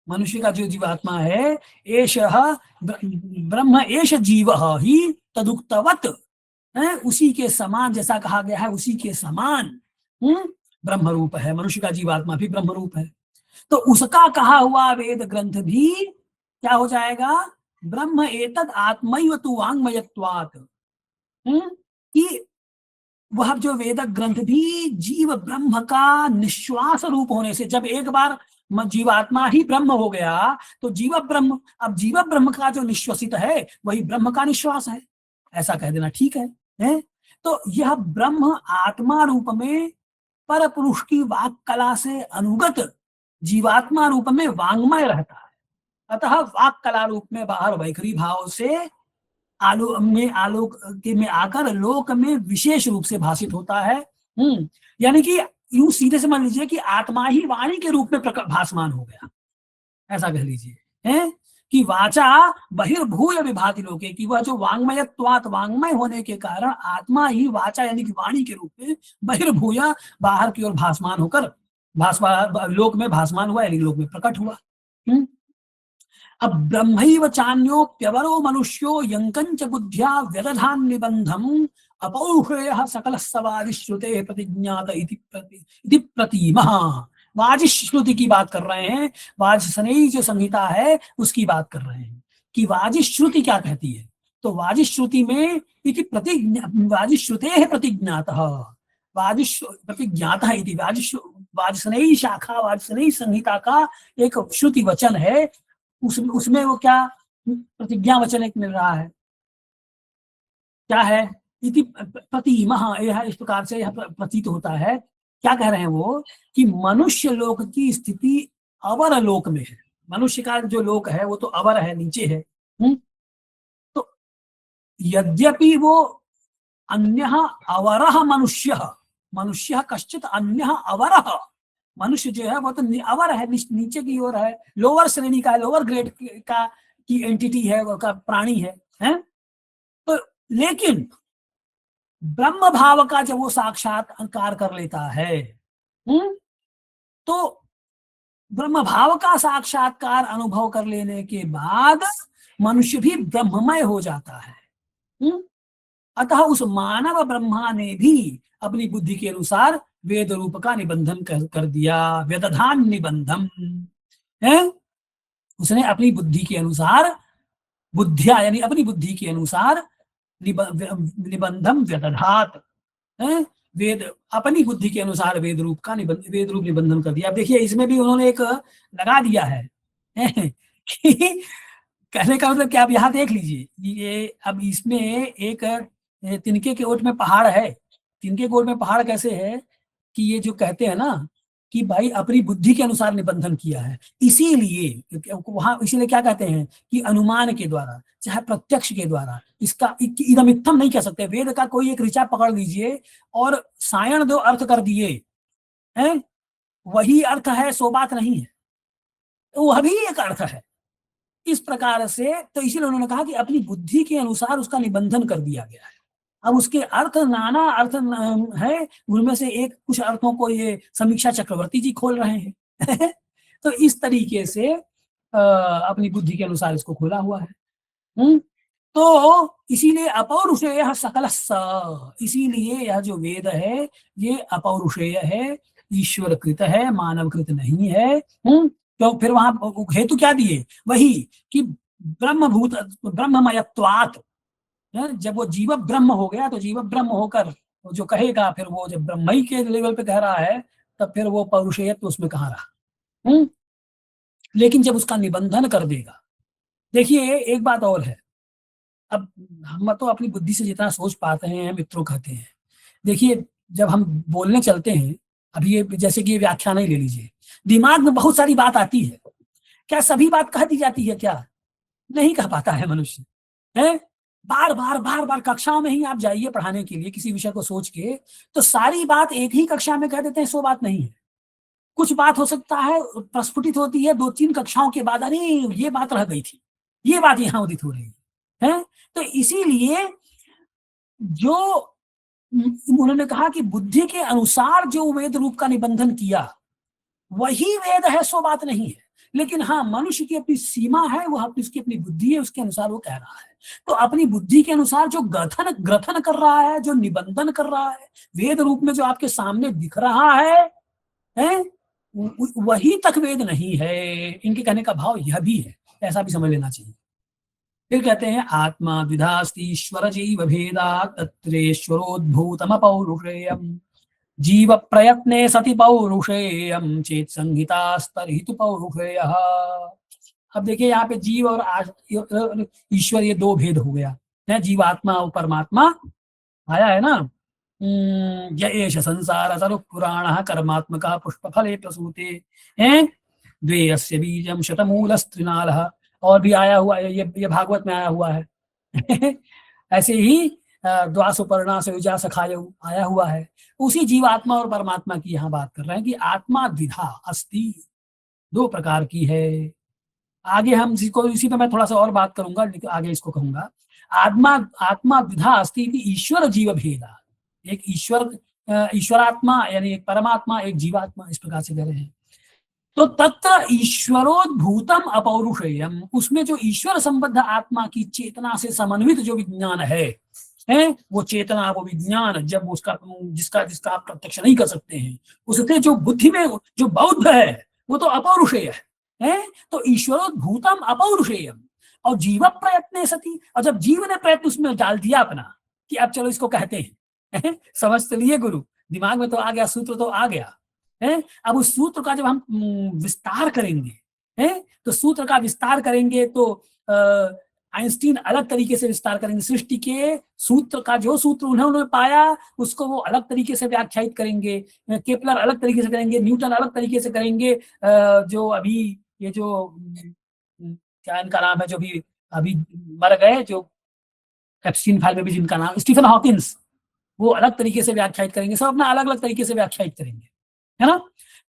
मनुष्य का जो जीवात्मा है, एषः ब्रह्म एष जीवः ही तदुक्तवत्, उसी के समान, जैसा कहा गया है उसी के समान ब्रह्म रूप है। मनुष्य का जीवात्मा भी ब्रह्म रूप है। तो उसका कहा हुआ वेद ग्रंथ भी क्या हो जाएगा? ब्रह्म एतद आत्मैव तु वाङ्मयत्वात्, कि वह जो वेद ग्रंथ भी जीव ब्रह्म का निश्वास रूप होने से, जब एक बार जीवात्मा ही ब्रह्म हो गया तो जीव ब्रह्म, अब जीव ब्रह्म का जो निश्वसित है वही ब्रह्म का निश्वास है, ऐसा कह देना ठीक है? तो यह ब्रह्म आत्मा रूप में पर पुरुष की वाक कला से अनुगत जीवात्मा रूप में वांग्मय रहता है। अतः वाक कला रूप में बाहर वैखरी भाव से आलोक में आकर लोक में विशेष रूप से भाषित होता है। यानी कि यूं सीधे से मान लीजिए कि आत्मा ही वाणी के रूप में भासमान हो गया, ऐसा कह लीजिए, है कि वाचा बहिर्भूय विभाति लोके, कि वह जो वांग्मयत्वात्, वांग्मय होने के कारण आत्मा ही वाचा यानी कि वाणी के रूप में बहिर्भूय बाहर की ओर भासमान होकर लोक में भासमान हुआ, यानी लोक में प्रकट हुआ। अब ब्रह्मैव चान्योप्यवरो मनुष्यो यंकंच बुद्ध्या व्यदधान निबंधम अपौषेयः सकलः सवादिश्रुते प्रतिज्ञात इति प्रतीमः। वाजिश्रुति की बात कर रहे हैं, वाजसनेयी जो संहिता है उसकी बात कर रहे हैं कि वाजिश्रुति क्या कहती है। तो वाजिश्रुति में इति प्रतिज्ञा, वाजिश्रुतेः प्रतिज्ञातः, प्रतिज्ञातः इति वाजसनेयी शाखा, वाजसनेयी संहिता का एक श्रुति वचन है, उसमें वो क्या प्रतिज्ञा वचन एक मिल रहा है, क्या है? इति प्रतीमः, यह इस प्रकार से यह प्रतीत होता है। क्या कह रहे हैं वो कि मनुष्य लोक की स्थिति अवर लोक में है। मनुष्य का जो लोक है वो तो अवर है, नीचे है। तो यद्यपि वो अन्यः अवरः मनुष्य कश्चित अन्यः अवरः, मनुष्य जो है वो तो अवर है, नीचे की ओर है, लोअर श्रेणी का, लोअर ग्रेड का की एंटिटी है, वो का प्राणी है? तो लेकिन ब्रह्म भाव का जब वो साक्षात्कार कर लेता है, तो ब्रह्म भाव का साक्षात्कार अनुभव कर लेने के बाद मनुष्य भी ब्रह्ममय हो जाता है। अतः उस मानव ब्रह्मा ने भी अपनी बुद्धि के अनुसार वेद रूप का निबंधन कर दिया, व्यदधान निबंधम है। उसने अपनी बुद्धि के अनुसार, बुद्धिया यानी अपनी बुद्धि के अनुसार निबंधम व्यदधात है, वेद अपनी बुद्धि के अनुसार वेद रूप निबंधन कर दिया। अब देखिए इसमें भी उन्होंने एक लगा दिया है कि कहने का मतलब क्या, आप यहाँ देख लीजिए, ये अब इसमें एक तिनके के ओट में पहाड़ है। तिनके के ओट में पहाड़ कैसे है कि ये जो कहते हैं ना कि भाई अपनी बुद्धि के अनुसार निबंधन किया है, इसीलिए वहां, इसीलिए क्या कहते हैं कि अनुमान के द्वारा चाहे प्रत्यक्ष के द्वारा, इसका इदमित्थम नहीं कह सकते। वेद का कोई एक ऋचा पकड़ लीजिए और सायण दो अर्थ कर दिए हैं, वही अर्थ है, सो बात नहीं है, वह भी एक अर्थ है। इस प्रकार से तो इसीलिए उन्होंने कहा कि अपनी बुद्धि के अनुसार उसका निबंधन कर दिया गया है। अब उसके अर्थ नाना अर्थ है, उनमें से एक कुछ अर्थों को ये समीक्षा चक्रवर्ती जी खोल रहे हैं तो इस तरीके से अपनी बुद्धि के अनुसार इसको खोला हुआ है। तो इसीलिए अपौरुषेय सकल, इसीलिए यह जो वेद है ये अपौरुषेय है, ईश्वर कृत है, मानव कृत नहीं है। तो फिर वहां हेतु क्या दिए, वही कि ब्रह्मभूत ब्रह्ममयत्वात्, जब वो जीव ब्रह्म हो गया तो जीव ब्रह्म होकर वो जो कहेगा, फिर वो जब ब्रह्मई के लेवल पे कह रहा है तब फिर वो पौरुषेयत्व उसमें कहाँ रहा। लेकिन जब उसका निबंधन कर देगा, देखिए एक बात और है, अब हम तो अपनी बुद्धि से जितना सोच पाते हैं मित्रों कहते हैं, देखिए जब हम बोलने चलते हैं, अभी ये जैसे कि ये व्याख्यान ही ले लीजिए, दिमाग में बहुत सारी बात आती है, क्या सभी बात कह दी जाती है क्या? नहीं कह पाता है मनुष्य, है। बार बार कक्षाओं में ही आप जाइए पढ़ाने के लिए किसी विषय को सोच के, तो सारी बात एक ही कक्षा में कह देते हैं, सो बात नहीं है। कुछ बात हो सकता है प्रस्फुटित होती है 2-3 कक्षाओं के बाद, अरे ये बात रह गई थी, ये बात यहाँ उदित हो रही है। तो इसीलिए जो उन्होंने कहा कि बुद्धि के अनुसार जो वेद रूप का निबंधन किया वही वेद है, सो बात नहीं है। लेकिन हाँ, मनुष्य की अपनी सीमा है, वो उसकी अपनी बुद्धि है, उसके अनुसार वो कह रहा है। तो अपनी बुद्धि के अनुसार जो ग्रथन कर रहा है, जो निबंधन कर रहा है, वेद रूप में जो आपके सामने दिख रहा है वही तक वेद नहीं है। इनके कहने का भाव यह भी है, ऐसा भी समझ लेना चाहिए। फिर कहते हैं आत्मा द्विधास्ति ईश्वर जीव भेदा तत्रेश्वरोद्भूतम पौरुषेयम् जीव प्रयत्ने सति पौरुषेयम् चेत संहितास्तर्हितु पौरुषेयः। अब देखिए यहाँ पे जीव और ईश्वर ये दो भेद हो गया है, जीवात्मा और परमात्मा आया है ना। एष संसार सर्व पुराण कर्मात्मका पुष्पफले प्रसूते हैं द्वे अस्य बीजम शतमूलस्त्रिनालः, और भी आया हुआ है, ये भागवत में आया हुआ है। ऐसे ही द्वासुपर्णा से युजा सखायु आया हुआ है। उसी जीवात्मा और परमात्मा की यहाँ बात कर रहे हैं कि आत्मा द्विधा अस्ति, दो प्रकार की है। आगे हम इसी पे मैं थोड़ा सा और बात करूंगा, लेकिन आगे इसको कहूंगा। आत्मा द्विधा अस्ति ईश्वर जीव भेदा, एक ईश्वरात्मा यानी एक परमात्मा, एक जीवात्मा, इस प्रकार से कह रहे हैं। तो तत्र ईश्वरोद्भूतम अपौरुषेयम, उसमें जो ईश्वर संबद्ध आत्मा की चेतना से समन्वित जो विज्ञान है वो चेतना, वो विज्ञान जब उसका जिसका आप प्रत्यक्ष नहीं कर सकते हैं, उससे जो बुद्धि में जो बौद्ध है वो तो अपौरुषेय है। तो ईश्वरोद्भूतम अपौरुषेयम और जीव प्रयत्न सती, और जब जीव ने प्रयत्न उसमें डाल दिया अपना कि अब चलो इसको कहते हैं, समझ तो लिए गुरु, दिमाग में तो आ गया, सूत्र तो आ गया है। अब उस सूत्र का जब हम विस्तार करेंगे तो सूत्र का विस्तार करेंगे तो आइंस्टीन अलग तरीके से विस्तार करेंगे, सृष्टि के सूत्र का जो सूत्र उन्होंने पाया उसको वो अलग तरीके से व्याख्यायित करेंगे, केपलर अलग तरीके से करेंगे, न्यूटन अलग तरीके से करेंगे, जो अभी ये जो क्या इनका नाम है, जो भी अभी मर गए, जो एप्स्टीन फाइल में भी जिनका नाम स्टीफन हॉकिंस, वो अलग तरीके से व्याख्यायित करेंगे, सब अपना अलग अलग तरीके से व्याख्यायित करेंगे, है ना।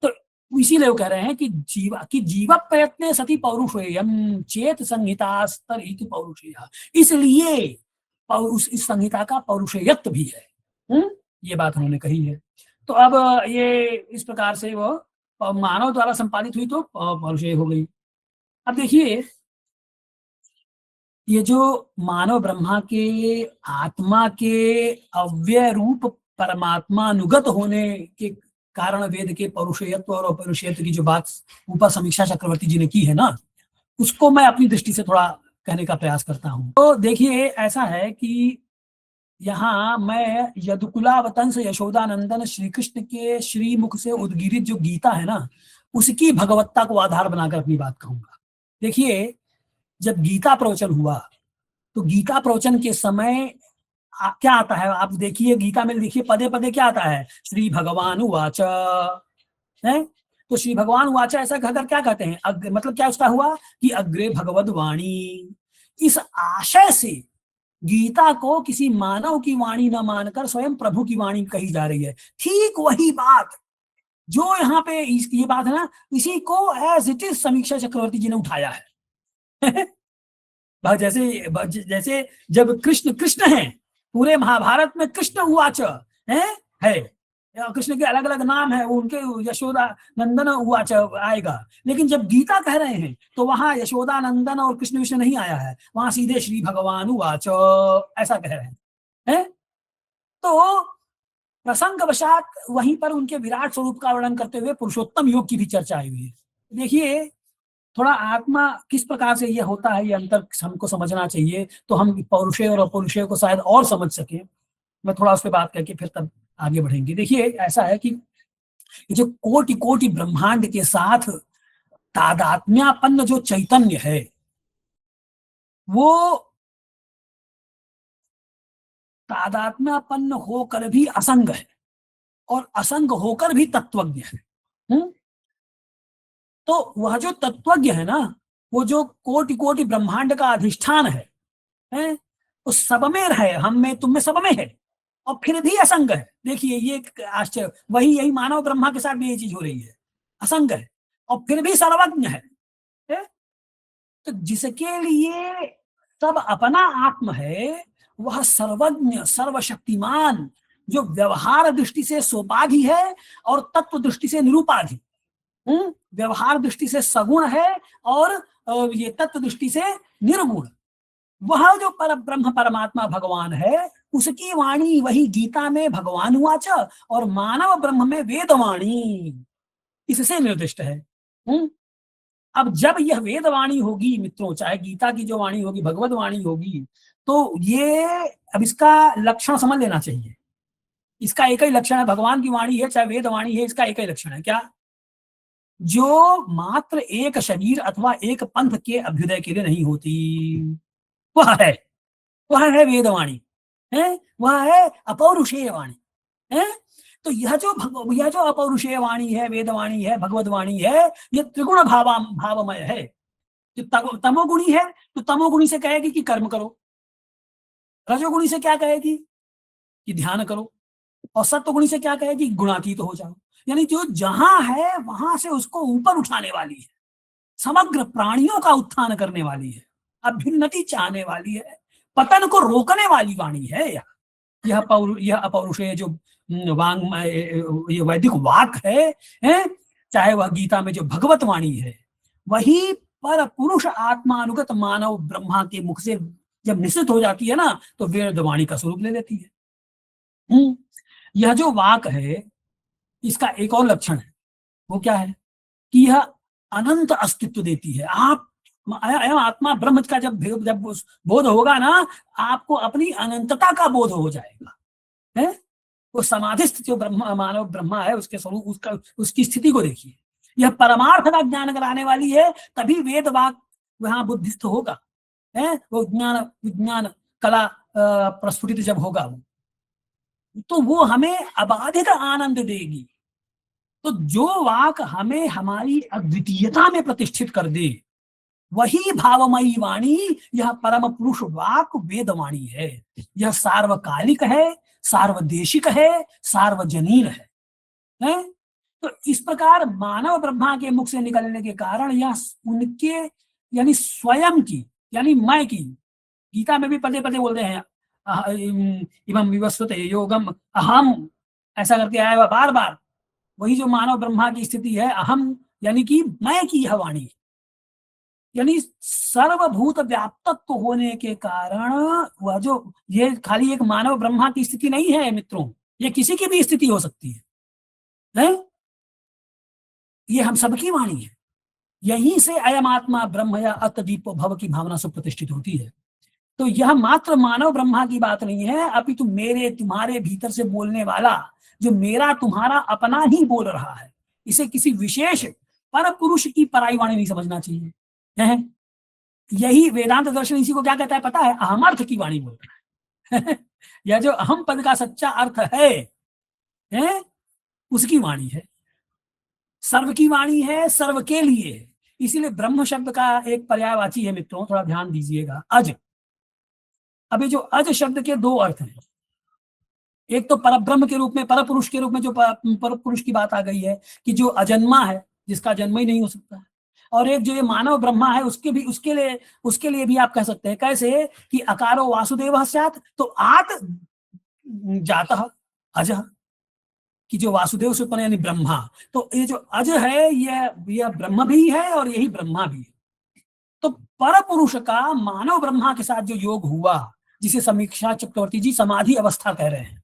तो इसीलिए वो कह रहे हैं कि जीव प्रयत्न सती पौरुषेयम चेत संहितास्तर्हितु पौरुषेयः, इसलिए इस संहिता का पौरुषेयत्व भी है। ये बात उन्होंने कही है। तो अब ये इस प्रकार से वो मानव द्वारा संपादित हुई तो पौरुषेय हो गई। अब देखिए ये जो मानव ब्रह्मा के आत्मा के अव्यय रूप परमात्मानुगत होने के कारण वेद के पौरुषेयत्व और अपौरुषेयत्व की जो बात ऊपर समीक्षा चक्रवर्ती जी ने की है ना, उसको मैं अपनी दृष्टि से थोड़ा कहने का प्रयास करता हूं। तो देखिए ऐसा है कि यहाँ मैं यदुकुलावतंस यशोदानंदन श्री कृष्ण के श्रीमुख से उद्गीरित जो गीता है ना, उसकी भगवत्ता को आधार बनाकर अपनी बात कहूंगा। देखिए जब गीता प्रवचन हुआ तो गीता प्रवचन के समय क्या आता है, आप देखिए गीता में देखिए पदे पदे क्या आता है, श्री भगवान उवाच है। तो श्री भगवान उवाच ऐसा कहकर क्या कहते हैं, मतलब क्या उसका हुआ कि अग्रे भगवद वाणी, इस आशय से गीता को किसी मानव की वाणी न मानकर स्वयं प्रभु की वाणी कही जा रही है। ठीक वही बात जो यहाँ पे ये बात है ना, इसी को एज इट इज समीक्षा चक्रवर्ती जी ने उठाया है। जैसे जब कृष्ण है, पूरे महाभारत में कृष्ण उवाच है, कृष्ण के अलग अलग नाम है, उनके यशोदा नंदन उवाच आएगा, लेकिन जब गीता कह रहे हैं तो वहां यशोदा नंदन और कृष्ण विष्णु नहीं आया है, वहां सीधे श्री भगवान उवाच ऐसा कह रहे हैं। तो प्रसंगवशात वहीं पर उनके विराट स्वरूप का वर्णन करते हुए पुरुषोत्तम योग की भी चर्चा आई हुई है। देखिए थोड़ा आत्मा किस प्रकार से ये होता है, ये अंतर हमको समझना चाहिए, तो हम पौरुषेय और अपौरुषेय को शायद और समझ सके। मैं थोड़ा उस पर बात करके फिर तब आगे बढ़ेंगे। देखिए ऐसा है कि ये जो कोटि कोटि ब्रह्मांड के साथ तादात्म्यापन्न जो चैतन्य है, वो तादात्म्यापन्न होकर भी असंग है और असंग होकर भी तत्वज्ञ है। तो वह जो तत्वज्ञ है ना, वो जो कोटि कोटि ब्रह्मांड का अधिष्ठान है, वो सब में है, हम में तुम में सब में है, और फिर भी असंग है। देखिए ये एक आश्चर्य, वही यही मानव ब्रह्मा के साथ भी ये चीज हो रही है, असंग है और फिर भी सर्वज्ञ है? तो जिसके लिए सब अपना आत्म है, वह सर्वज्ञ सर्वशक्तिमान, जो व्यवहार दृष्टि से सोपाधि है और तत्व दृष्टि से निरूपाधि, व्यवहार दृष्टि से सगुण है और ये तत्व दृष्टि से निर्गुण, वह जो पर ब्रह्म परमात्मा भगवान है, उसकी वाणी वही गीता में भगवान वाच और मानव ब्रह्म में वेदवाणी, इससे निर्दिष्ट है। अब जब यह वेदवाणी होगी मित्रों, चाहे गीता की जो वाणी होगी, भगवत वाणी होगी, तो ये अब इसका लक्षण समझ लेना चाहिए। इसका एक ही लक्षण है, भगवान की वाणी है चाहे वेदवाणी है, इसका एक ही लक्षण है, क्या? जो मात्र एक शरीर अथवा एक पंथ के अभ्युदय के लिए नहीं होती, वह है वेदवाणी, है वह है अपौरुषेय वाणी, है। तो यह जो अपौरुषेय वाणी है, वेदवाणी है, भगवत वाणी है, यह त्रिगुण भावमय है। जो तमोगुणी है तो तमोगुणी से कहेगी कि कर्म करो, रजोगुणी से क्या कहेगी कि ध्यान करो, और सत्वगुणी से क्या कहेगी गुणातीत तो हो जाओ। यानी जो जहां है वहां से उसको ऊपर उठाने वाली है, समग्र प्राणियों का उत्थान करने वाली है, अभ्युन्नति चाहने वाली है, पतन को रोकने वाली वाणी है। यह अपौरुषेय जो वांग ये वैदिक वाक है, चाहे वह गीता में जो भगवत वाणी है, वही पर पुरुष आत्मानुगत मानव ब्रह्मा के मुख से जब निश्चित हो जाती है ना, तो वेदवाणी का स्वरूप ले लेती है। यह जो वाक है, इसका एक और लक्षण है, वो क्या है कि यह अनंत अस्तित्व देती है। आप आत्मा ब्रह्म का जब बोध होगा ना, आपको अपनी अनंतता का बोध हो जाएगा, है। वो समाधिस्थ जो मानव ब्रह्मा है, उसके स्वरूप, उसकी स्थिति को देखिए। यह परमार्थ का ज्ञान कराने वाली है, तभी वेद वाक वहां बुद्धिस्थ होगा, है। वो विज्ञान कला प्रस्फुटित जब होगा, तो वो हमें अबाधित आनंद देगी। तो जो वाक हमें हमारी अद्वितीयता में प्रतिष्ठित कर दे, वही भावमयी वाणी, यह परम पुरुष वाक वेदवाणी है। यह सार्वकालिक है, सार्वदेशिक है, सार्वजनीन है? तो इस प्रकार मानव ब्रह्मा के मुख से निकलने के कारण यह उनके यानी स्वयं की, यानी मैं की, गीता में भी पदे पदे बोलते हैं इमं विवस्वते योगम अहम, ऐसा करके आया हुआ बार बार। वही जो मानव ब्रह्मा की स्थिति है, अहम यानी कि मैं की यह वाणी, यानी सर्वभूत व्याप्तत्व होने के कारण वह जो, ये खाली एक मानव ब्रह्मा की स्थिति नहीं है मित्रों, ये किसी की भी स्थिति हो सकती है? ये हम सबकी वाणी है। यहीं से अयम आत्मा ब्रह्म या अतदीपो भव की भावना से प्रतिष्ठित होती है। तो यह मात्र मानव ब्रह्मा की बात नहीं है, अपितु मेरे तुम्हारे भीतर से बोलने वाला, जो मेरा तुम्हारा अपना ही बोल रहा है, इसे किसी विशेष पर पुरुष की पराई वाणी नहीं समझना चाहिए, है? यही वेदांत दर्शन इसी को क्या कहता है पता है? अहमर्थ की वाणी बोल रहा है। यह जो अहम पद का सच्चा अर्थ है, उसकी वाणी है, सर्व की वाणी है, सर्व के लिए है। इसीलिए ब्रह्म शब्द का एक पर्यायवाची है मित्रों, थोड़ा ध्यान दीजिएगा, अज। अभी जो अज शब्द के दो अर्थ हैं, एक तो परब्रह्म के रूप में, पर पुरुष के रूप में जो पर पुरुष की बात आ गई है कि जो अजन्मा है, जिसका जन्म ही नहीं हो सकता है, और एक जो ये मानव ब्रह्मा है, उसके लिए भी आप कह सकते हैं। कैसे कि अकारो वासुदेव स्यात्, तो आत जातः अजः, कि जो वासुदेव से उत्पन्न यानी ब्रह्मा, तो ये जो अज है, यह ब्रह्म भी है और यही ब्रह्मा भी है। तो पर पुरुष का मानव ब्रह्मा के साथ जो योग हुआ, जिसे समीक्षा चक्रवर्ती जी समाधि अवस्था कह रहे हैं,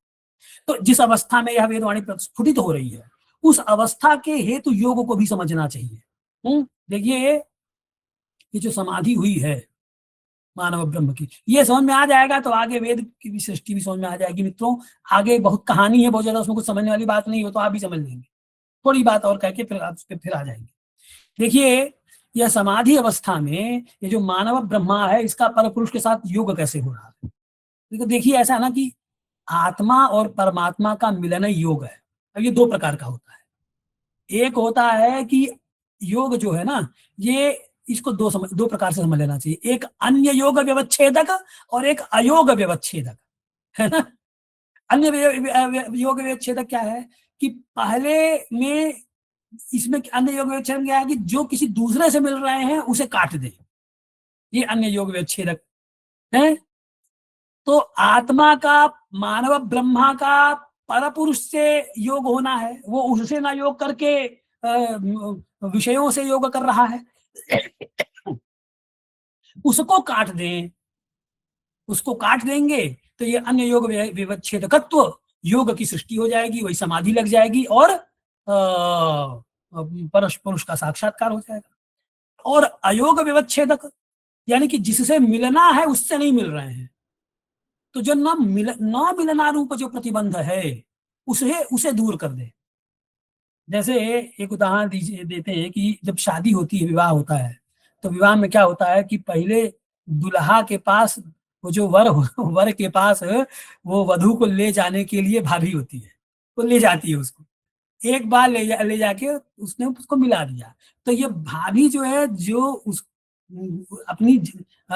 तो जिस अवस्था में यह वेदवाणी प्रस्फुटित हो रही है, उस अवस्था के हेतु योग को भी समझना चाहिए। देखिए ये जो समाधि हुई है मानव ब्रह्म की, ये समझ में आ जाएगा तो आगे वेद की भी सृष्टि भी समझ में आ जाएगी मित्रों। आगे बहुत कहानी है, बहुत ज्यादा उसमें कुछ समझने वाली बात नहीं हो, तो आप भी समझ लेंगे। थोड़ी बात और कह के फिर आप फिर आ जाएंगे। देखिए, यह समाधि अवस्था में ये जो मानव ब्रह्मा है, इसका पर पुरुष के साथ योग कैसे हो रहा है। देखिए, ऐसा है ना कि आत्मा और परमात्मा का मिलन योग है। अब ये दो प्रकार का होता है। एक होता है कि योग जो है ना, ये इसको दो प्रकार से समझ लेना चाहिए। एक अन्य योग व्यवच्छेदक और एक अयोग व्यवच्छेदक, है ना। अन्य योग व्यवच्छेदक क्या है कि पहले में, इसमें अन्य योग व्यवच्छेदक क्या है कि जो किसी दूसरे से मिल रहे हैं उसे काट दे, ये अन्य योग व्यवच्छेदक है। तो आत्मा का, मानव ब्रह्मा का परपुरुष से योग होना है, वो उससे ना योग करके विषयों से योग कर रहा है, उसको काट दें, उसको काट देंगे तो ये अन्य योग विवच्छेदकत्व योग की सृष्टि हो जाएगी, वही समाधि लग जाएगी और पुरुष का साक्षात्कार हो जाएगा। और अयोग विवच्छेदक यानी कि जिससे मिलना है उससे नहीं मिल रहे हैं, तो जो न मिलना रूप जो प्रतिबंध है उसे दूर कर दे। जैसे एक उदाहरण देते हैं कि जब शादी होती है, विवाह होता है, तो विवाह में क्या होता है कि पहले दुल्हा के पास, वो जो वर के पास वो वधू को ले जाने के लिए भाभी होती है, वो ले जाती है उसको, एक बार ले जाके उसने उसको मिला दिया। तो ये भाभी जो है, जो उस अपनी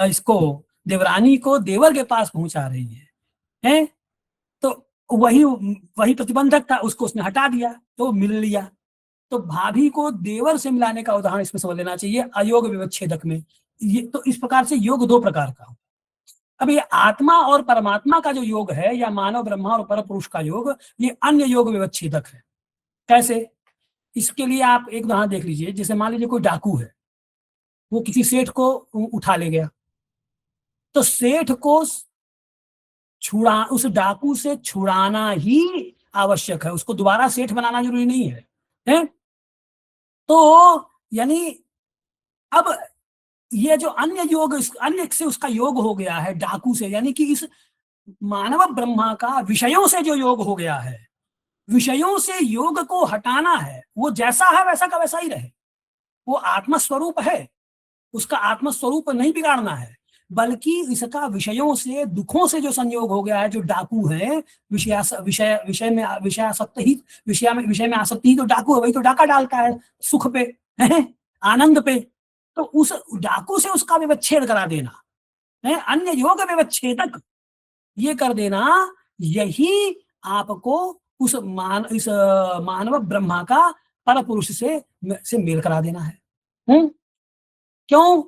इसको देवरानी को देवर के पास पहुंचा रही है, तो वही वही प्रतिबंधक था, उसको उसने हटा दिया तो मिल लिया। तो भाभी को देवर से मिलाने का उदाहरण इसमें समझ लेना चाहिए अयोग विवच्छेदक में। ये तो इस प्रकार से योग दो प्रकार का। अब ये आत्मा और परमात्मा का जो योग है, या मानव ब्रह्मा और पर पुरुष का योग, ये अन्य योग विवच्छेदक है। कैसे? इसके लिए आप एक उदाहरण देख लीजिए। जैसे मान लीजिए कोई डाकू है, वो किसी सेठ को उठा ले गया, तो सेठ को उस डाकू से छुड़ाना ही आवश्यक है, उसको दोबारा सेठ बनाना जरूरी नहीं है? तो यानी अब ये जो अन्य योग, अन्य से उसका योग हो गया है डाकू से, यानी कि इस मानव ब्रह्मा का विषयों से जो योग हो गया है, विषयों से योग को हटाना है। वो जैसा है वैसा का वैसा ही रहे, वो आत्मस्वरूप है, उसका आत्मस्वरूप नहीं बिगाड़ना है, बल्कि इसका विषयों से, दुखों से जो संयोग हो गया है, जो डाकू है, विषय में आसक्ति ही तो डाकू है, वही तो डाका डालता है सुख पे, है आनंद पे। तो उस डाकू से उसका विवच्छेद करा देना है, अन्य योग विवच्छेदक ये कर देना, यही आपको इस मानव ब्रह्मा का पर पुरुष से मेल करा देना है। क्यों?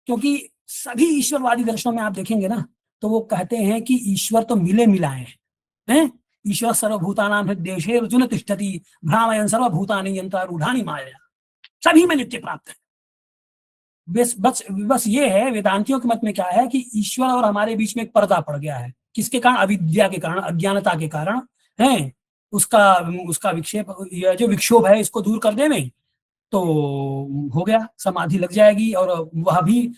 क्योंकि सभी ईश्वरवादी दर्शनों में आप देखेंगे ना, तो वो कहते हैं कि ईश्वर तो मिले मिलाए हैं। ईश्वर सर्वभूतानां हृदयेषु अर्जुन तिष्ठति भ्रामयन् सर्वभूतानि यंत्रारूढ़ानि मायया, सभी में नित्य प्राप्त है। बस ये है, वेदांतियों के मत में क्या है कि ईश्वर और हमारे बीच में एक पर्दा पड़ गया है। किसके कारण? अविद्या के कारण, अज्ञानता के कारण है। उसका विक्षेप, जो विक्षोभ है, इसको दूर कर देने तो हो गया, समाधि लग जाएगी, और वह भी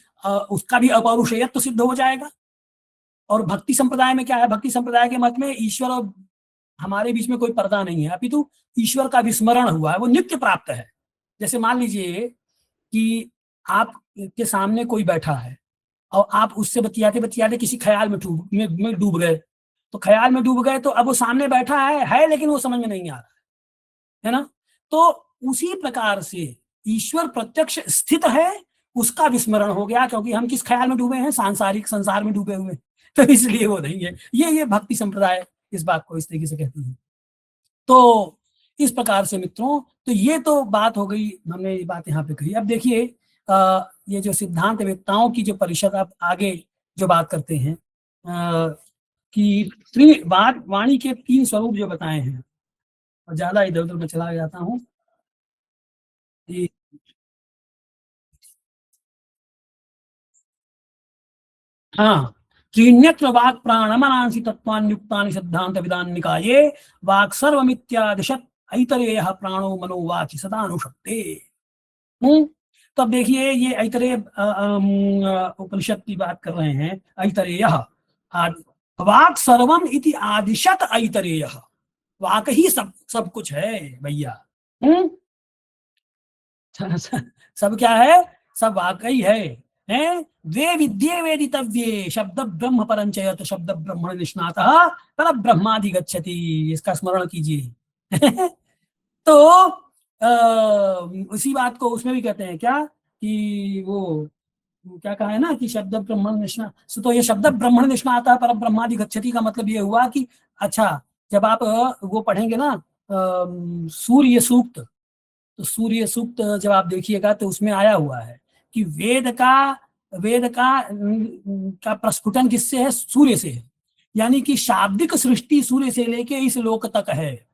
उसका भी अपौरुषेयत्व तो सिद्ध हो जाएगा। और भक्ति संप्रदाय में क्या है? भक्ति संप्रदाय के मत में ईश्वर और हमारे बीच में कोई पर्दा नहीं है, अपितु ईश्वर का विस्मरण हुआ है, वो नित्य प्राप्त है। जैसे मान लीजिए कि आप के सामने कोई बैठा है और आप उससे बतियाते बतियाते किसी ख्याल में डूब गए, तो ख्याल में डूब गए, तो अब वो सामने बैठा है लेकिन वो समझ में नहीं आ रहा है ना। तो उसी प्रकार से ईश्वर प्रत्यक्ष स्थित है, उसका विस्मरण हो गया, क्योंकि हम किस ख्याल में डूबे हैं? सांसारिक संसार में डूबे हुए, तो इसलिए वो नहीं है। ये भक्ति संप्रदाय इस बात को इस तरीके से कहती है। तो इस प्रकार से मित्रों, तो ये तो बात हो गई, हमने ये बात यहाँ पे कही। अब देखिए, ये जो सिद्धांत वेत्ताओं की जो परिषद आप आगे जो बात करते हैं कि वाणी के 3 स्वरूप जो बताए हैं, और ज्यादा इधर उधर में चला जाता हूँ। हाँ, त्रीण्यत्र वाक् प्राणमनांसि तत्त्वान्युक्तानि सिद्धांत विदान निकाये वाक् सर्वमित्यादिशत् ऐतरेयः प्राणो मनो वाचि सदानुशक्ते। तो अब देखिए ये ऐतरेय उपनिषद की बात कर रहे हैं। ऐतरेय वाक् सर्वम इति आदिशत ऐतरेय, वाक ही सब कुछ है भैया। सब क्या है, सब वाकई है, हैं? वे विद्ये वेदितव्ये शब्द ब्रह्म परंचय, तो शब्द ब्रह्मण निष्णातः पर ब्रह्माधिगच्छति, इसका स्मरण कीजिए। तो उसी बात को उसमें भी कहते हैं क्या कि वो क्या कहा है ना कि शब्द ब्रह्मण निष्णा, तो ये शब्द ब्रह्मण निष्णातः पर ब्रह्माधिगच्छति का मतलब ये हुआ कि अच्छा जब आप वो पढ़ेंगे ना सूर्य सूक्त, तो सूर्य सूक्त जब आप देखिएगा तो उसमें आया हुआ है कि वेद का प्रस्फुटन किससे है, सूर्य से है। यानी कि शाब्दिक सृष्टि सूर्य से लेके इस लोक तक है,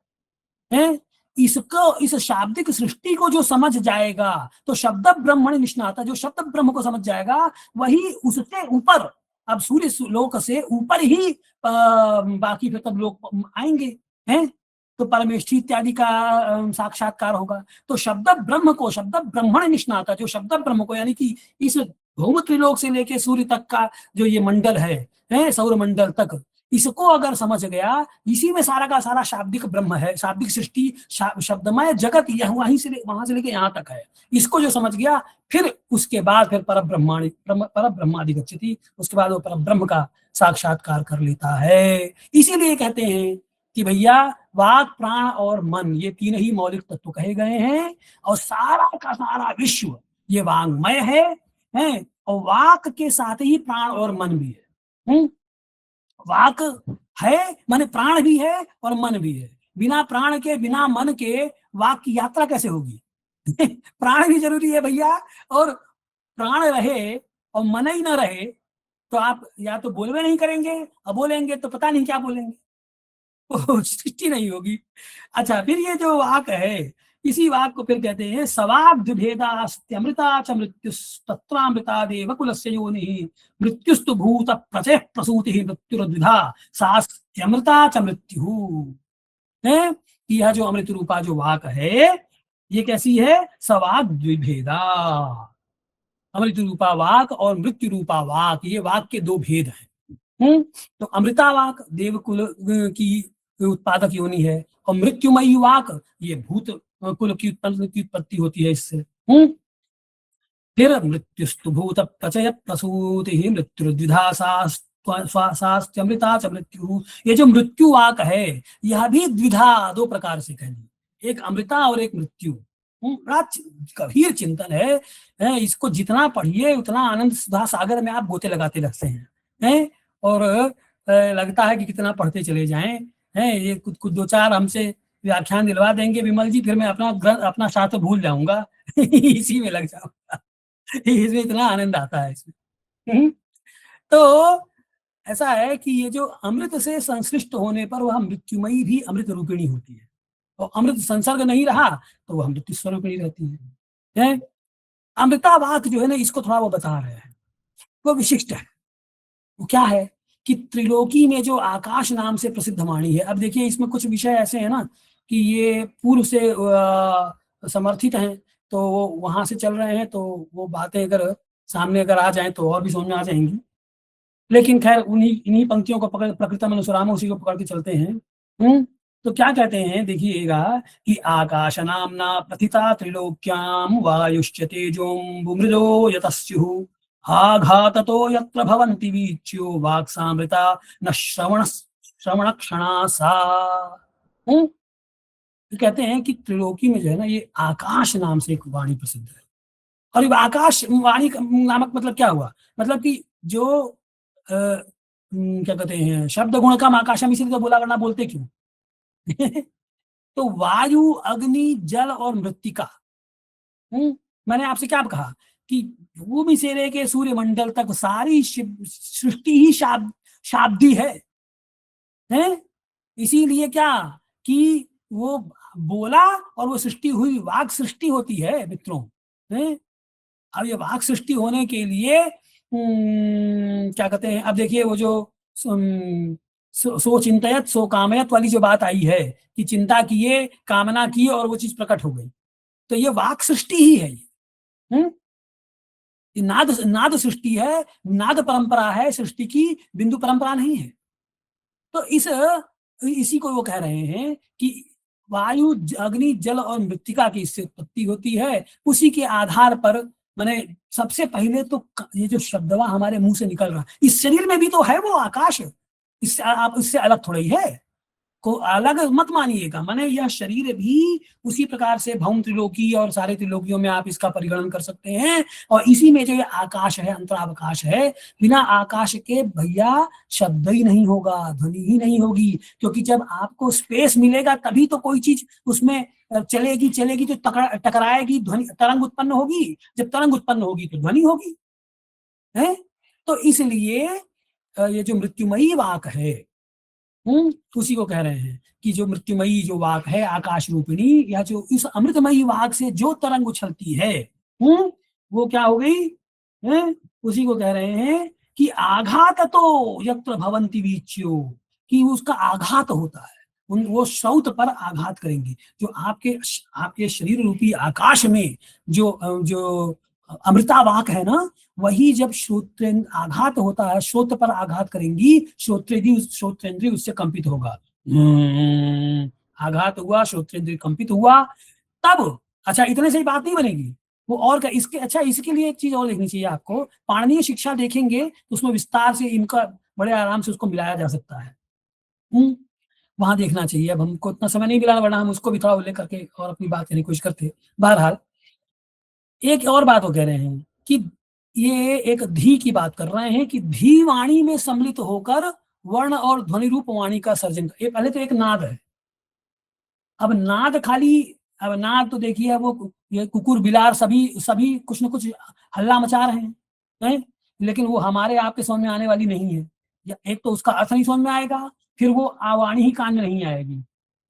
हैं? इसको, इस शाब्दिक सृष्टि को जो समझ जाएगा, तो शब्द ब्रह्मण निष्णाता, जो शब्द ब्रह्म को समझ जाएगा वही उससे ऊपर, अब सूर्य लोक से ऊपर ही बाकी फिर तब लोग आएंगे, हैं? तो परमेष्ठी इत्यादि का साक्षात्कार होगा। तो शब्द ब्रह्म को, शब्द ब्रह्मण निष्णाता, जो शब्द ब्रह्म को, यानी कि इस भौम त्रिलोक से लेके सूर्य तक का जो ये मंडल है सौर मंडल तक, इसको अगर समझ गया, इसी में सारा का सारा शाब्दिक ब्रह्म है, शाब्दिक सृष्टि, शब्दमय जगत वहीं से वहां से लेके यहाँ तक है। इसको जो समझ गया, फिर उसके बाद फिर पर ब्रह्माधिगच्छति, उसके बाद वो पर ब्रह्म का साक्षात्कार कर लेता है। इसीलिए कहते हैं कि भैया वाक, प्राण और मन, ये तीन ही मौलिक तत्व कहे गए हैं, और सारा का सारा विश्व ये वांगमय है, और वाक के साथ ही प्राण और मन भी है। वाक है माने प्राण भी है और मन भी है। बिना प्राण के, बिना मन के वाक की यात्रा कैसे होगी? प्राण भी जरूरी है भैया, और प्राण रहे और मन ही न रहे तो आप या तो बोलवे नहीं करेंगे, और बोलेंगे तो पता नहीं क्या बोलेंगे, सृष्टि नहीं होगी। अच्छा, फिर ये जो वाक है, इसी वाक को फिर कहते हैं सवाग्द्विभेदास्त्यमृता च मृत्युस्तत्रामृतादेव कुलस्य योनिः मृत्युस्तु भूत प्रचय प्रसूतिः मृत्युर्द्विधा सास्त्यमृता च मृत्युः। है यह जो अमृत रूपा जो वाक है, ये कैसी है? सवाग्द्विभेदा, अमृत रूपा वाक और मृत्यु रूपा वाक, ये वाक के दो भेद हैं। तो अमृता वाक देवकुल की उत्पादक योनि है, और मृत्युमयी वाक ये भूत कुल की उत्पत्ति होती है इससे। फिर मृत्युस्तु भूत प्रचय प्रसूति मृत्युर्द्विधा सास्त्यमृता च मृत्यु। ये जो मृत्यु वाक है, यह भी द्विधा, दो प्रकार से कह ली, एक अमृता और एक मृत्यु। बड़ा गंभीर चिंतन है, इसको जितना पढ़िए उतना आनंद सुधा सागर में आप गोते लगाते लगते हैं, और लगता है कि कितना पढ़ते चले जाएं, हैं? ये कुछ दो चार हमसे व्याख्यान दिलवा देंगे विमल जी, फिर मैं अपना शास्त्र भूल जाऊंगा। इसी में लग जाऊंगा, इसमें इतना आनंद आता है इसमें। तो ऐसा है कि ये जो अमृत से संश्लिष्ट होने पर वह मृत्युमयी भी अमृत रूपिणी होती है, और अमृत संसर्ग नहीं रहा तो वह मृत्यु स्वरूपिणी रहती है। अमृता वाक जो है ना, इसको थोड़ा वो बता रहे हैं, वो विशिष्ट है। वो क्या है कि त्रिलोकी में जो आकाश नाम से प्रसिद्ध वाणी है। अब देखिए इसमें कुछ विषय ऐसे हैं ना कि ये पूर्व से समर्थित हैं, तो वो वहां से चल रहे हैं, तो वो बातें अगर सामने अगर आ जाएं तो और भी समझ में आ जाएंगी। लेकिन खैर इन्हीं पंक्तियों को पकड़, प्रकृतम अनुसराम, उसी को पकड़ के चलते हैं। तो क्या कहते हैं, देखिएगा कि आकाश नामना प्रथिता त्रिलोक्याम वायुश्च तेजोम्बुमृदो यतस्युः आघाततो यत्र भवन्ति वीच्यो वाक्सामृता न श्रवण क्षणा सा। कहते हैं कि त्रिलोकी में जो है ना, ये आकाश नाम से एक वाणी प्रसिद्ध है। और ये आकाश वाणी नामक मतलब क्या हुआ? मतलब कि जो क्या कहते हैं, शब्द गुण का आकाशम, इसीलिए तो बोला करना, बोलते क्यों? तो वायु, अग्नि, जल और मृत्तिका। मैंने आपसे क्या कहा कि भूमि से लेके सूर्यमंडल तक सारी सृष्टि ही शाब्दी है? इसीलिए क्या कि वो बोला और वो सृष्टि हुई, वाक सृष्टि होती है मित्रों। अब ये वाक सृष्टि होने के लिए क्या कहते हैं, अब देखिए वो जो सो चिंतयत सो कामयत वाली जो बात आई है कि चिंता किए, कामना की और वो चीज प्रकट हो गई, तो ये वाक सृष्टि ही है। ये नाद नाद सृष्टि है, नाद परंपरा है, सृष्टि की बिंदु परंपरा नहीं है। तो इसी को वो कह रहे हैं कि वायु, अग्नि, जल और मृत्तिका की इससे उत्पत्ति होती है। उसी के आधार पर माने सबसे पहले तो ये जो शब्दवा हमारे मुंह से निकल रहा, इस शरीर में भी तो है वो आकाश। इससे आप इससे अलग थोड़ा ही है, को अलग मत मानिएगा। माने यह शरीर भी उसी प्रकार से भौम त्रिलोकी और सारे त्रिलोकियों में आप इसका परिगणन कर सकते हैं। और इसी में जो ये आकाश है, अंतरावकाश है, बिना आकाश के भैया शब्द ही नहीं होगा, ध्वनि ही नहीं होगी। क्योंकि जब आपको स्पेस मिलेगा तभी तो कोई चीज उसमें चलेगी तो टकराएगी, ध्वनि, तरंग उत्पन्न होगी। जब तरंग उत्पन्न होगी तो ध्वनि होगी, है। तो इसलिए ये जो मृत्युमयी वाक है, उसी को कह रहे हैं कि जो मृत्युमयी जो वाक है, आकाश रूपिणी, या जो इस अमृतमयी वाक से जो तरंग उछलती है, वो क्या हो गई, उसी को कह रहे हैं कि आघात तो यत्र भवन्ति वीच्यो, कि उसका आघात होता है, वो श्रौत पर आघात करेंगे। जो आपके शरीर रूपी आकाश में जो अमृता वाक है ना, वही जब श्रोत्रेंद्र आघात होता है, श्रोत पर आघात करेंगी, श्रोत्रेंद्रिय उससे कंपित होगा। आघात हुआ, श्रोत्रेंद्रिय कंपित हुआ, तब अच्छा इतने से ही बात नहीं बनेगी, वो और क्या इसके, अच्छा इसके लिए एक चीज और देखनी चाहिए आपको। पाणिनीय शिक्षा देखेंगे तो उसमें विस्तार से इनका बड़े आराम से उसको मिलाया जा सकता है। वहां देखना चाहिए। अब हमको इतना समय नहीं मिला, वरना हम उसको भी थोड़ा उल्लेख करके और अपनी बात करने की कोशिश करते। बहरहाल एक और बात वो कह रहे हैं कि ये एक धी की बात कर रहे हैं कि धी वाणी में सम्मिलित होकर वर्ण और ध्वनि रूप वाणी का सर्जन। ये पहले तो एक नाद है। अब नाद तो देखिए, वो ये कुकुर बिलार सभी कुछ न कुछ हल्ला मचा रहे हैं, लेकिन वो हमारे आपके समझ में आने वाली नहीं है। या एक तो उसका अर्थ नहीं समझ में आएगा, फिर वो वाणी ही कान में नहीं आएगी।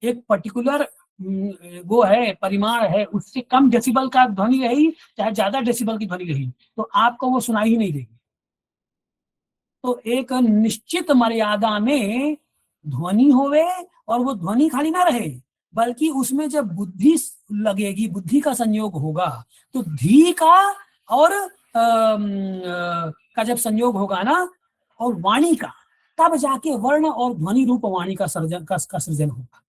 एक पर्टिकुलर वो है, परिमाण है, उससे कम डेसिबल का ध्वनि रही, चाहे ज्यादा डेसिबल की ध्वनि रही, तो आपको वो सुनाई ही नहीं देगी। तो एक निश्चित मर्यादा में ध्वनि होवे, और वो ध्वनि खाली ना रहे, बल्कि उसमें जब बुद्धि लगेगी, बुद्धि का संयोग होगा, तो धी का और का जब संयोग होगा ना, और वाणी का, तब जाके वर्ण और ध्वनि रूप वाणी का सृजन होगा।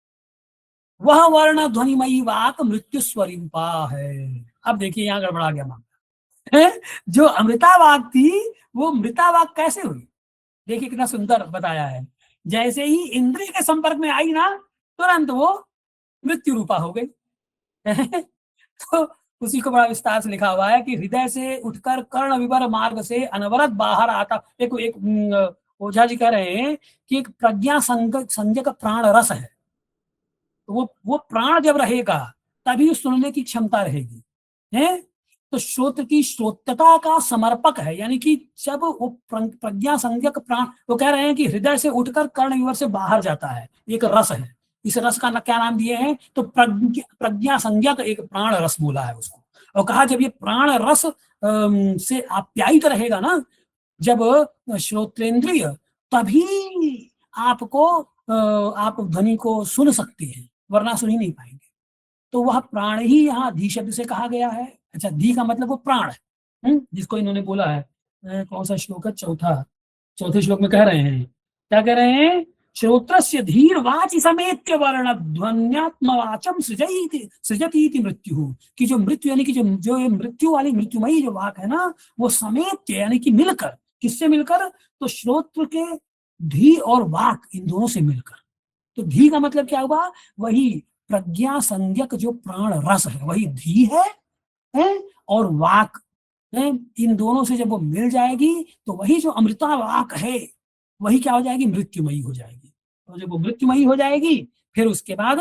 वह वर्ण ध्वनिमयी वाक मृत्यु स्वरूपा है। अब देखिए यहाँ गड़बड़ा गया मामला। जो अमृता वाक थी, वो मृता वाक कैसे हुई? देखिए कितना सुंदर बताया है। जैसे ही इंद्रिय के संपर्क में आई ना, तुरंत वो मृत्यु रूपा हो गई। तो उसी को बड़ा विस्तार से लिखा हुआ है कि हृदय से उठकर कर्ण विवर मार्ग से अनवरत बाहर आता। एक ओझा जी कह रहे हैं कि एक प्रज्ञा संज्ञक प्राण रस है। तो वो प्राण जब रहेगा तभी सुनने की क्षमता रहेगी, है। तो श्रोत्र की श्रोतता का समर्पक है, यानी कि जब वो प्रज्ञा संज्ञक प्राण, वो कह रहे हैं कि हृदय से उठकर कर्ण विवर से बाहर जाता है, एक रस है। इस रस का क्या नाम दिए हैं? तो प्रज्ञा संज्ञक एक प्राण रस बोला है उसको। और कहा जब ये प्राण रस से आप्यायित रहेगा ना, जब श्रोत्रेंद्रिय, तभी आपको आप ध्वनि को सुन सकते हैं, वरना सुन ही नहीं पाएंगे। तो वह प्राण ही यहाँ धी शब्द से कहा गया है। अच्छा, धी का मतलब वो प्राण है, जिसको इन्होंने बोला है। कौन सा श्लोक है? चौथे श्लोक में कह रहे हैं, क्या कह रहे हैं? श्रोत्रस्य धीर वाचि समेत्य वर्ण ध्वन्यात्मवाचम सृजति मृत्यु। कि जो मृत्यु, यानी कि जो मृत्यु वाली मृत्युमयी जो वाक है ना, वो समेत्य यानी कि मिलकर, किससे मिलकर? तो श्रोत्र के धी और वाक, इन दोनों से मिलकर। तो धी का मतलब क्या हुआ? वही प्रज्ञा संज्ञक जो प्राण रस है, वही धी है और वाक है। इन दोनों से जब वो मिल जाएगी तो वही जो अमृता वाक है, वही क्या हो जाएगी? मृत्युमयी हो जाएगी। तो जब वो मृत्युमयी हो जाएगी, फिर उसके बाद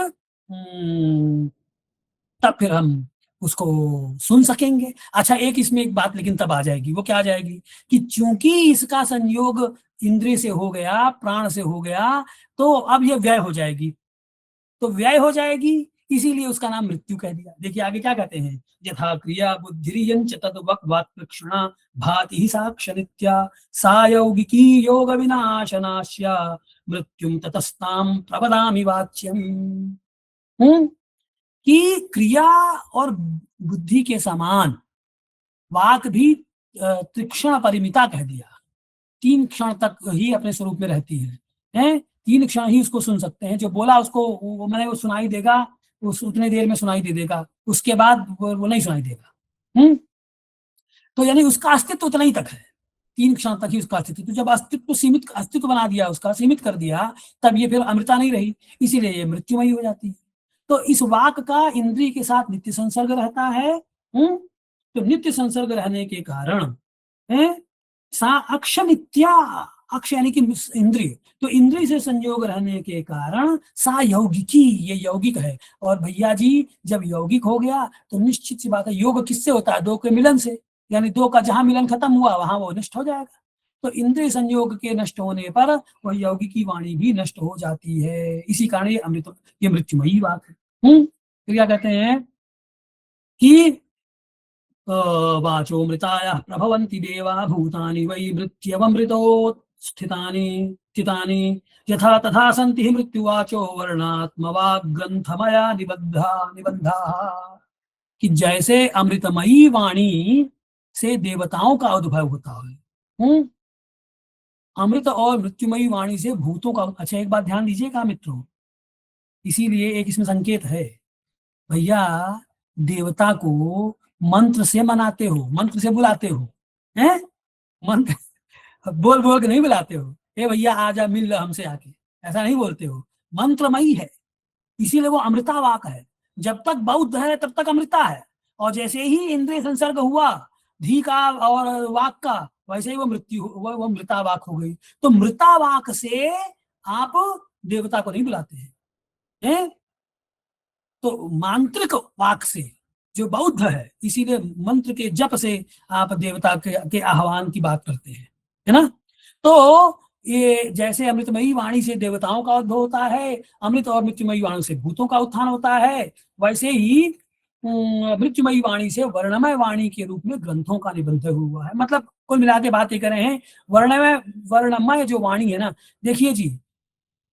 तब फिर हम उसको सुन सकेंगे। अच्छा, इसमें एक बात लेकिन तब आ जाएगी, वो क्या आ जाएगी? कि चूंकि इसका संयोग इंद्रिय से हो गया, प्राण से हो गया, तो अब ये व्यय हो जाएगी। तो व्यय हो जाएगी, इसीलिए उसका नाम मृत्यु कह दिया। देखिए आगे क्या कहते हैं? यथा क्रिया बुद्धिरियंच तद्वक्वात्क्षणा भाति ही साक्षनित्या सा यौगिकी योग विनाशनाश्या मृत्युम ततस्ताम प्रवदामि वाच्यम। कि क्रिया और बुद्धि के समान वाक भी त्रिक्षण परिमिता कह दिया, 3 क्षण तक ही अपने स्वरूप में रहती है, 3 क्षण ही उसको सुन सकते हैं। जो बोला उसको मैंने वो सुनाई देगा, उस उतने देर में सुनाई दे देगा, उसके बाद वो नहीं सुनाई देगा। तो यानी उसका अस्तित्व उतना ही तक है, 3 क्षण तक ही उसका अस्तित्व। तो जब अस्तित्व सीमित अस्तित्व बना दिया, उसका सीमित कर दिया, तब ये फिर अमृता नहीं रही, इसीलिए ये मृत्युमयी हो जाती है। तो इस वाक का इंद्रिय के साथ नित्य संसर्ग रहता है। तो नित्य संसर्ग रहने के कारण सा अक्षमित्या, अक्ष यानी कि इंद्रिय, तो इंद्रिय से संयोग रहने के कारण सा यौगिकी, ये यौगिक है। और भैया जी जब यौगिक हो गया तो निश्चित सी बात है, योग किससे होता है? 2 के मिलन से, यानी 2 का जहां मिलन खत्म हुआ वहां वो नष्ट हो जाएगा। तो इंद्रिय संयोग के नष्ट होने पर वह यौगिकी वाणी भी नष्ट हो जाती है। इसी कारण ये अमृत, ये मृत्युमयी बात है। तो क्या कहते हैं कि वाचोमृताय प्रभवन्ति देवा भूतानि वै मृत्यवमृतोत्स्थितानि स्थितानि यथा तथा सन्ति हि मृत्युवाचो वर्णात्मवाग्ग्रन्थमया निबद्धाः। कि जैसे अमृतमयी वाणी से देवताओं का उद्भव होता है, अमृत और मृत्युमयी वाणी से भूतों का। अच्छा एक बात ध्यान दीजिएगा मित्रों, इसीलिए एक इसमें संकेत है, भैया देवता को मंत्र से मनाते हो, मंत्र से बुलाते हो, हैं? मंत्र बोल बोल के नहीं बुलाते हो, ए भैया आजा मिल लो हमसे आके, ऐसा नहीं बोलते हो। मंत्रमयी है, इसीलिए वो अमृता वाक है। जब तक बौद्ध है तब तक अमृता है, और जैसे ही इंद्रिय संसर्ग हुआ धी का और वाक का, वैसे ही वो वो मृता वाक हो गई। तो मृता वाक से आप देवता को नहीं बुलाते हैं, तो मांत्रिक वाक से जो बौद्ध है, इसीलिए मंत्र के जप से आप देवता के आह्वान की बात करते हैं, है ना। तो ये जैसे अमृतमयी वाणी से देवताओं का उद्भव होता है, अमृत और मृत्युमयी वाणी से भूतों का उत्थान होता है, वैसे ही मृत्युमयी वाणी से वर्णमय वाणी के रूप में ग्रंथों का निबंध हुआ है। मतलब कुल मिला के बात ये कर रहे हैं, वर्णमय जो वाणी है ना, देखिए जी,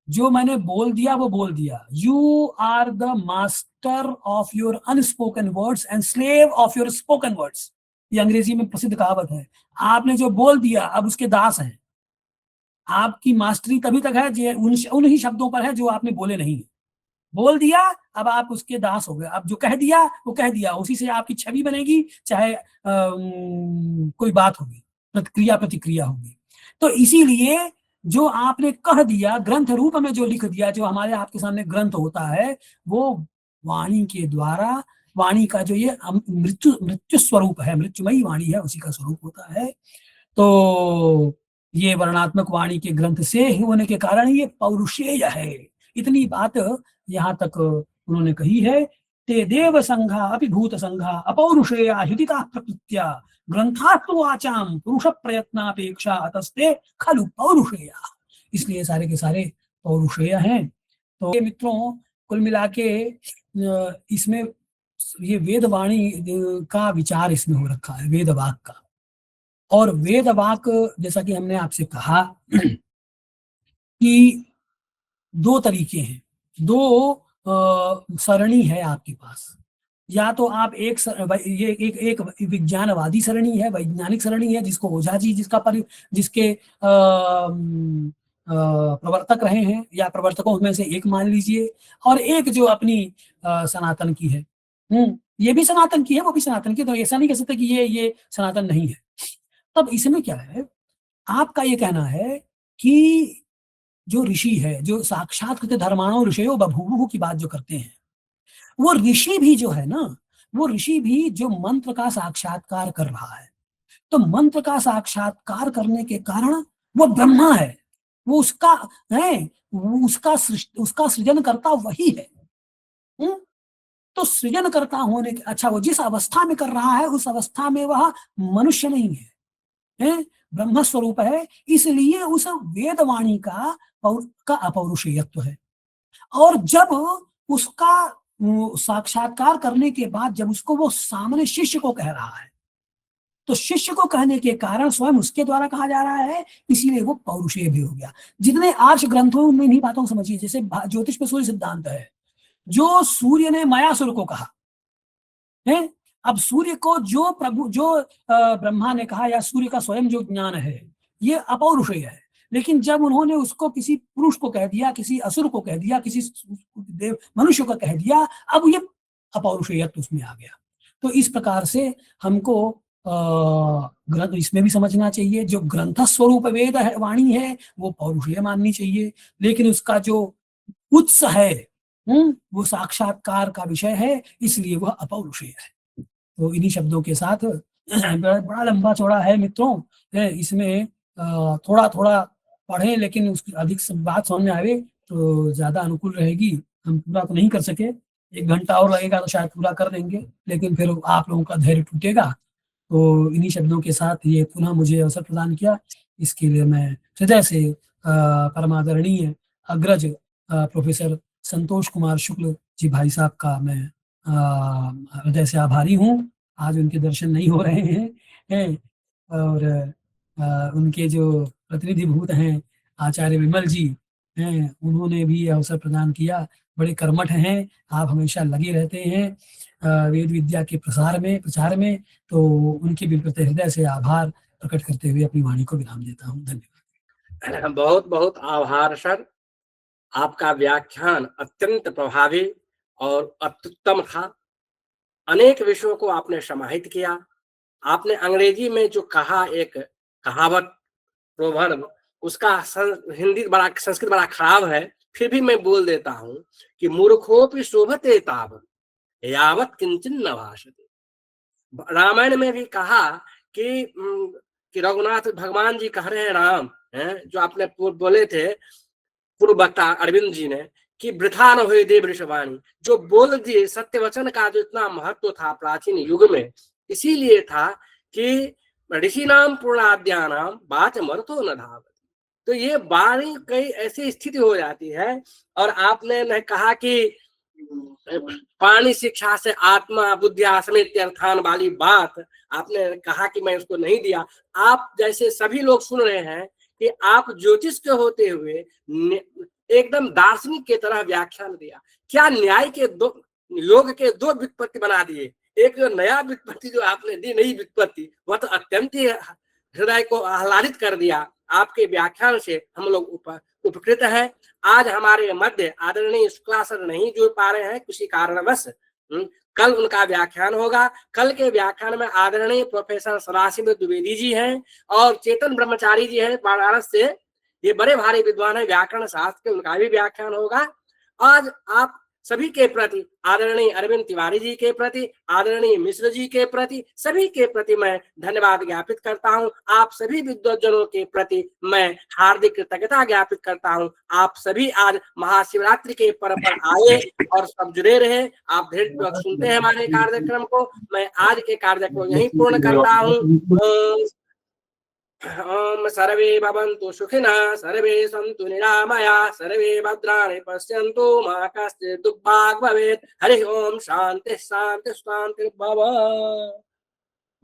जो मैंने बोल दिया वो बोल दिया। You are the master of your unspoken words and slave of your spoken words, ये अंग्रेजी में प्रसिद्ध कहावत है। आपने जो बोल दिया अब उसके दास हैं। आपकी मास्टरी तभी तक है उन्हीं शब्दों पर है जो आपने बोले नहीं। बोल दिया, अब आप उसके दास हो गए। अब जो कह दिया वो कह दिया, उसी से आपकी छवि बनेगी, चाहे कोई बात होगी, प्रतिक्रिया प्रतिक्रिया होगी। तो इसीलिए जो आपने कह दिया, ग्रंथ रूप में जो लिख दिया, जो हमारे आपके सामने ग्रंथ होता है, वो वाणी के द्वारा, वाणी का जो ये मृत्यु स्वरूप है, मृत्युमयी वाणी है, उसी का स्वरूप होता है। तो ये वर्णात्मक वाणी के ग्रंथ से ही होने के कारण ये पौरुषेय है। इतनी बात यहाँ तक उन्होंने कही है। ते देव संघा अपि भूत संघा अपौरुषेया हिदिता प्रकृत्या ग्रंथास्तु वाचाम पुरुष प्रयत्नापेक्षा अतस्ते खलु पौरुषेया। इसलिए सारे के सारे पौरुषेय हैं। तो मित्रों कुल मिला के इसमें ये वेदवाणी का विचार इसमें हो रखा है, वेदवाक का। और वेदवाक जैसा कि हमने आपसे कहा कि 2 तरीके हैं, 2 सरणी है आपके पास। या तो आप ये एक विज्ञानवादी सरणी है, वैज्ञानिक सरणी है, जिसको ओझा जी जिसके प्रवर्तक रहे हैं, या प्रवर्तकों में से एक मान लीजिए, और एक जो अपनी सनातन की है। ये भी सनातन की है, वो भी सनातन की, तो ऐसा नहीं कह सकते कि ये सनातन नहीं है। तब इसमें क्या है, आपका ये कहना है कि जो ऋषि है, जो साक्षात कृत धर्माणो ऋषयो बभूवुः की बात जो करते हैं, वो ऋषि भी जो है ना, वो ऋषि भी जो मंत्र का साक्षात्कार कर रहा है, तो मंत्र का साक्षात्कार करने के कारण वो ब्रह्मा है, वो उसका है, वो उसका सृजन करता वही है। तो सृजन करता होने के, अच्छा वो जिस अवस्था में कर रहा है उस अवस्था में वह मनुष्य नहीं है, ब्रह्म स्वरूप है, इसलिए उस वेदवाणी का अपौरुषेयत्व है। और जब उसका साक्षात्कार करने के बाद जब उसको वो सामने शिष्य को कह रहा है, तो शिष्य को कहने के कारण स्वयं उसके द्वारा कहा जा रहा है, इसीलिए वो पौरुषेय भी हो गया। जितने आर्ष ग्रंथों में इन्हीं बातों को समझिए। जैसे ज्योतिष में सूर्य सिद्धांत है, जो सूर्य ने मायासुर को कहा है, अब सूर्य को जो ब्रह्मा ने कहा, या सूर्य का स्वयं जो ज्ञान है, ये अपौरुषेय है। लेकिन जब उन्होंने उसको किसी पुरुष को कह दिया, किसी असुर को कह दिया, किसी देव मनुष्य को कह दिया, अब ये अपौरुषेयत्व उसमें आ गया। तो इस प्रकार से हमको ग्रंथ इसमें भी समझना चाहिए, जो ग्रंथ स्वरूप वेद है, वाणी है, वो पौरुषेय माननी चाहिए। लेकिन उसका जो उत्स है, वो साक्षात्कार का विषय है, इसलिए वह अपौरुषेय है। तो इन्हीं शब्दों के साथ बड़ा लंबा चौड़ा है मित्रों, इसमें थोड़ा थोड़ा पढ़ें, लेकिन उसकी अधिक बात समझ में आवे तो ज्यादा अनुकूल रहेगी। हम पूरा तो नहीं कर सके, 1 घंटा और लगेगा तो शायद पूरा कर देंगे, लेकिन फिर आप लोगों का धैर्य टूटेगा। तो इन्हीं शब्दों के साथ ये पुनः मुझे अवसर प्रदान किया, इसके लिए मैं हृदय से परमादरणीय अग्रज प्रोफेसर संतोष कुमार शुक्ल जी भाई साहब का मैं हृदय से आभारी हूँ। आज उनके दर्शन नहीं हो रहे हैं, और उनके जो प्रतिनिधिभूत हैं आचार्य विमल जी हैं, उन्होंने भी अवसर प्रदान किया। बड़े कर्मठ हैं, आप हमेशा लगे रहते हैं वेद विद्या के प्रचार में। तो उनके भी प्रति हृदय से आभार प्रकट करते हुए अपनी वाणी को विराम देता हूँ। धन्यवाद। बहुत बहुत आभार सर, आपका व्याख्यान अत्यंत प्रभावी और अत्युत्तम था। अनेक विषयों को आपने समाहित किया। आपने अंग्रेजी में जो कहा, एक कहावत प्रोवर्ब, उसका हिंदी बड़ा, संस्कृत बड़ा खराब है, फिर भी मैं बोल देता हूं कि मूर्खोपि शोभते तावत् यावत् किंचिन न भाषते। रामायण में भी कहा कि रघुनाथ भगवान जी कह रहे हैं, राम हैं, जो आपने बोले थे पूर्व वक्ता अरविंद जी ने, कि वृथा न हुई देव ऋषवाणी। जो बोल दिए, सत्य वचन का जो इतना महत्व था प्राचीन युग में, इसीलिए था कि ऋषि नाम पूर्णाद्यानाम बाच मरतो न धावति। तो ये बारी कई ऐसी स्थिति हो जाती है। और आपने कहा कि पाणी शिक्षा से आत्मा बुद्धिया समेत अर्थान वाली बात आपने कहा कि मैं उसको नहीं दिया। आप जैसे सभी लोग सुन रहे हैं कि आप ज्योतिष के होते हुए एकदम दार्शनिक की तरह व्याख्यान दिया। क्या न्याय के योग के 2 व्युत्पत्ति बना दिए। एक जो नया व्युत्पत्ति जो आपने दी, नई व्युत्पत्ति, वह तो अत्यंत ही हृदय को आह्लादित कर दिया। आपके व्याख्यान से हम लोग उपकृत हैं। आज हमारे मध्य आदरणीय शुक्ला सर नहीं जुड़ पा रहे हैं किसी कारणवश, कल उनका व्याख्यान होगा। कल के व्याख्यान में आदरणीय प्रोफेसर सदाशिव द्विवेदी जी हैं और चेतन ब्रह्मचारी जी हैं बनारस से। ये बड़े भारी विद्वान है व्याकरण शास्त्र के, उनका भी व्याख्यान होगा। आज आप सभी के प्रति, आदरणीय अरविंद तिवारी जी के प्रति, आदरणीय मिश्र जी के प्रति, सभी के प्रति मैं धन्यवाद ज्ञापित करता हूं। आप सभी विद्वजनों के प्रति मैं हार्दिक कृतज्ञता ज्ञापित करता हूं। आप सभी आज महाशिवरात्रि के पर्व पर आए और सब जुड़े रहे। आप धैर्यपूर्वक सुनते हैं हमारे कार्यक्रम को। मैं आज के कार्यक्रम को यहीं पूर्ण करता हूँ। ओम सर्वे भवन्तु सुखिनः, सर्वे सन्तु निरामयाः, सर्वे भद्राणि पश्यन्तु, मा कश्चित् दुःखभाग् भवेत्। हरि ओम शांति शांति शांति भव।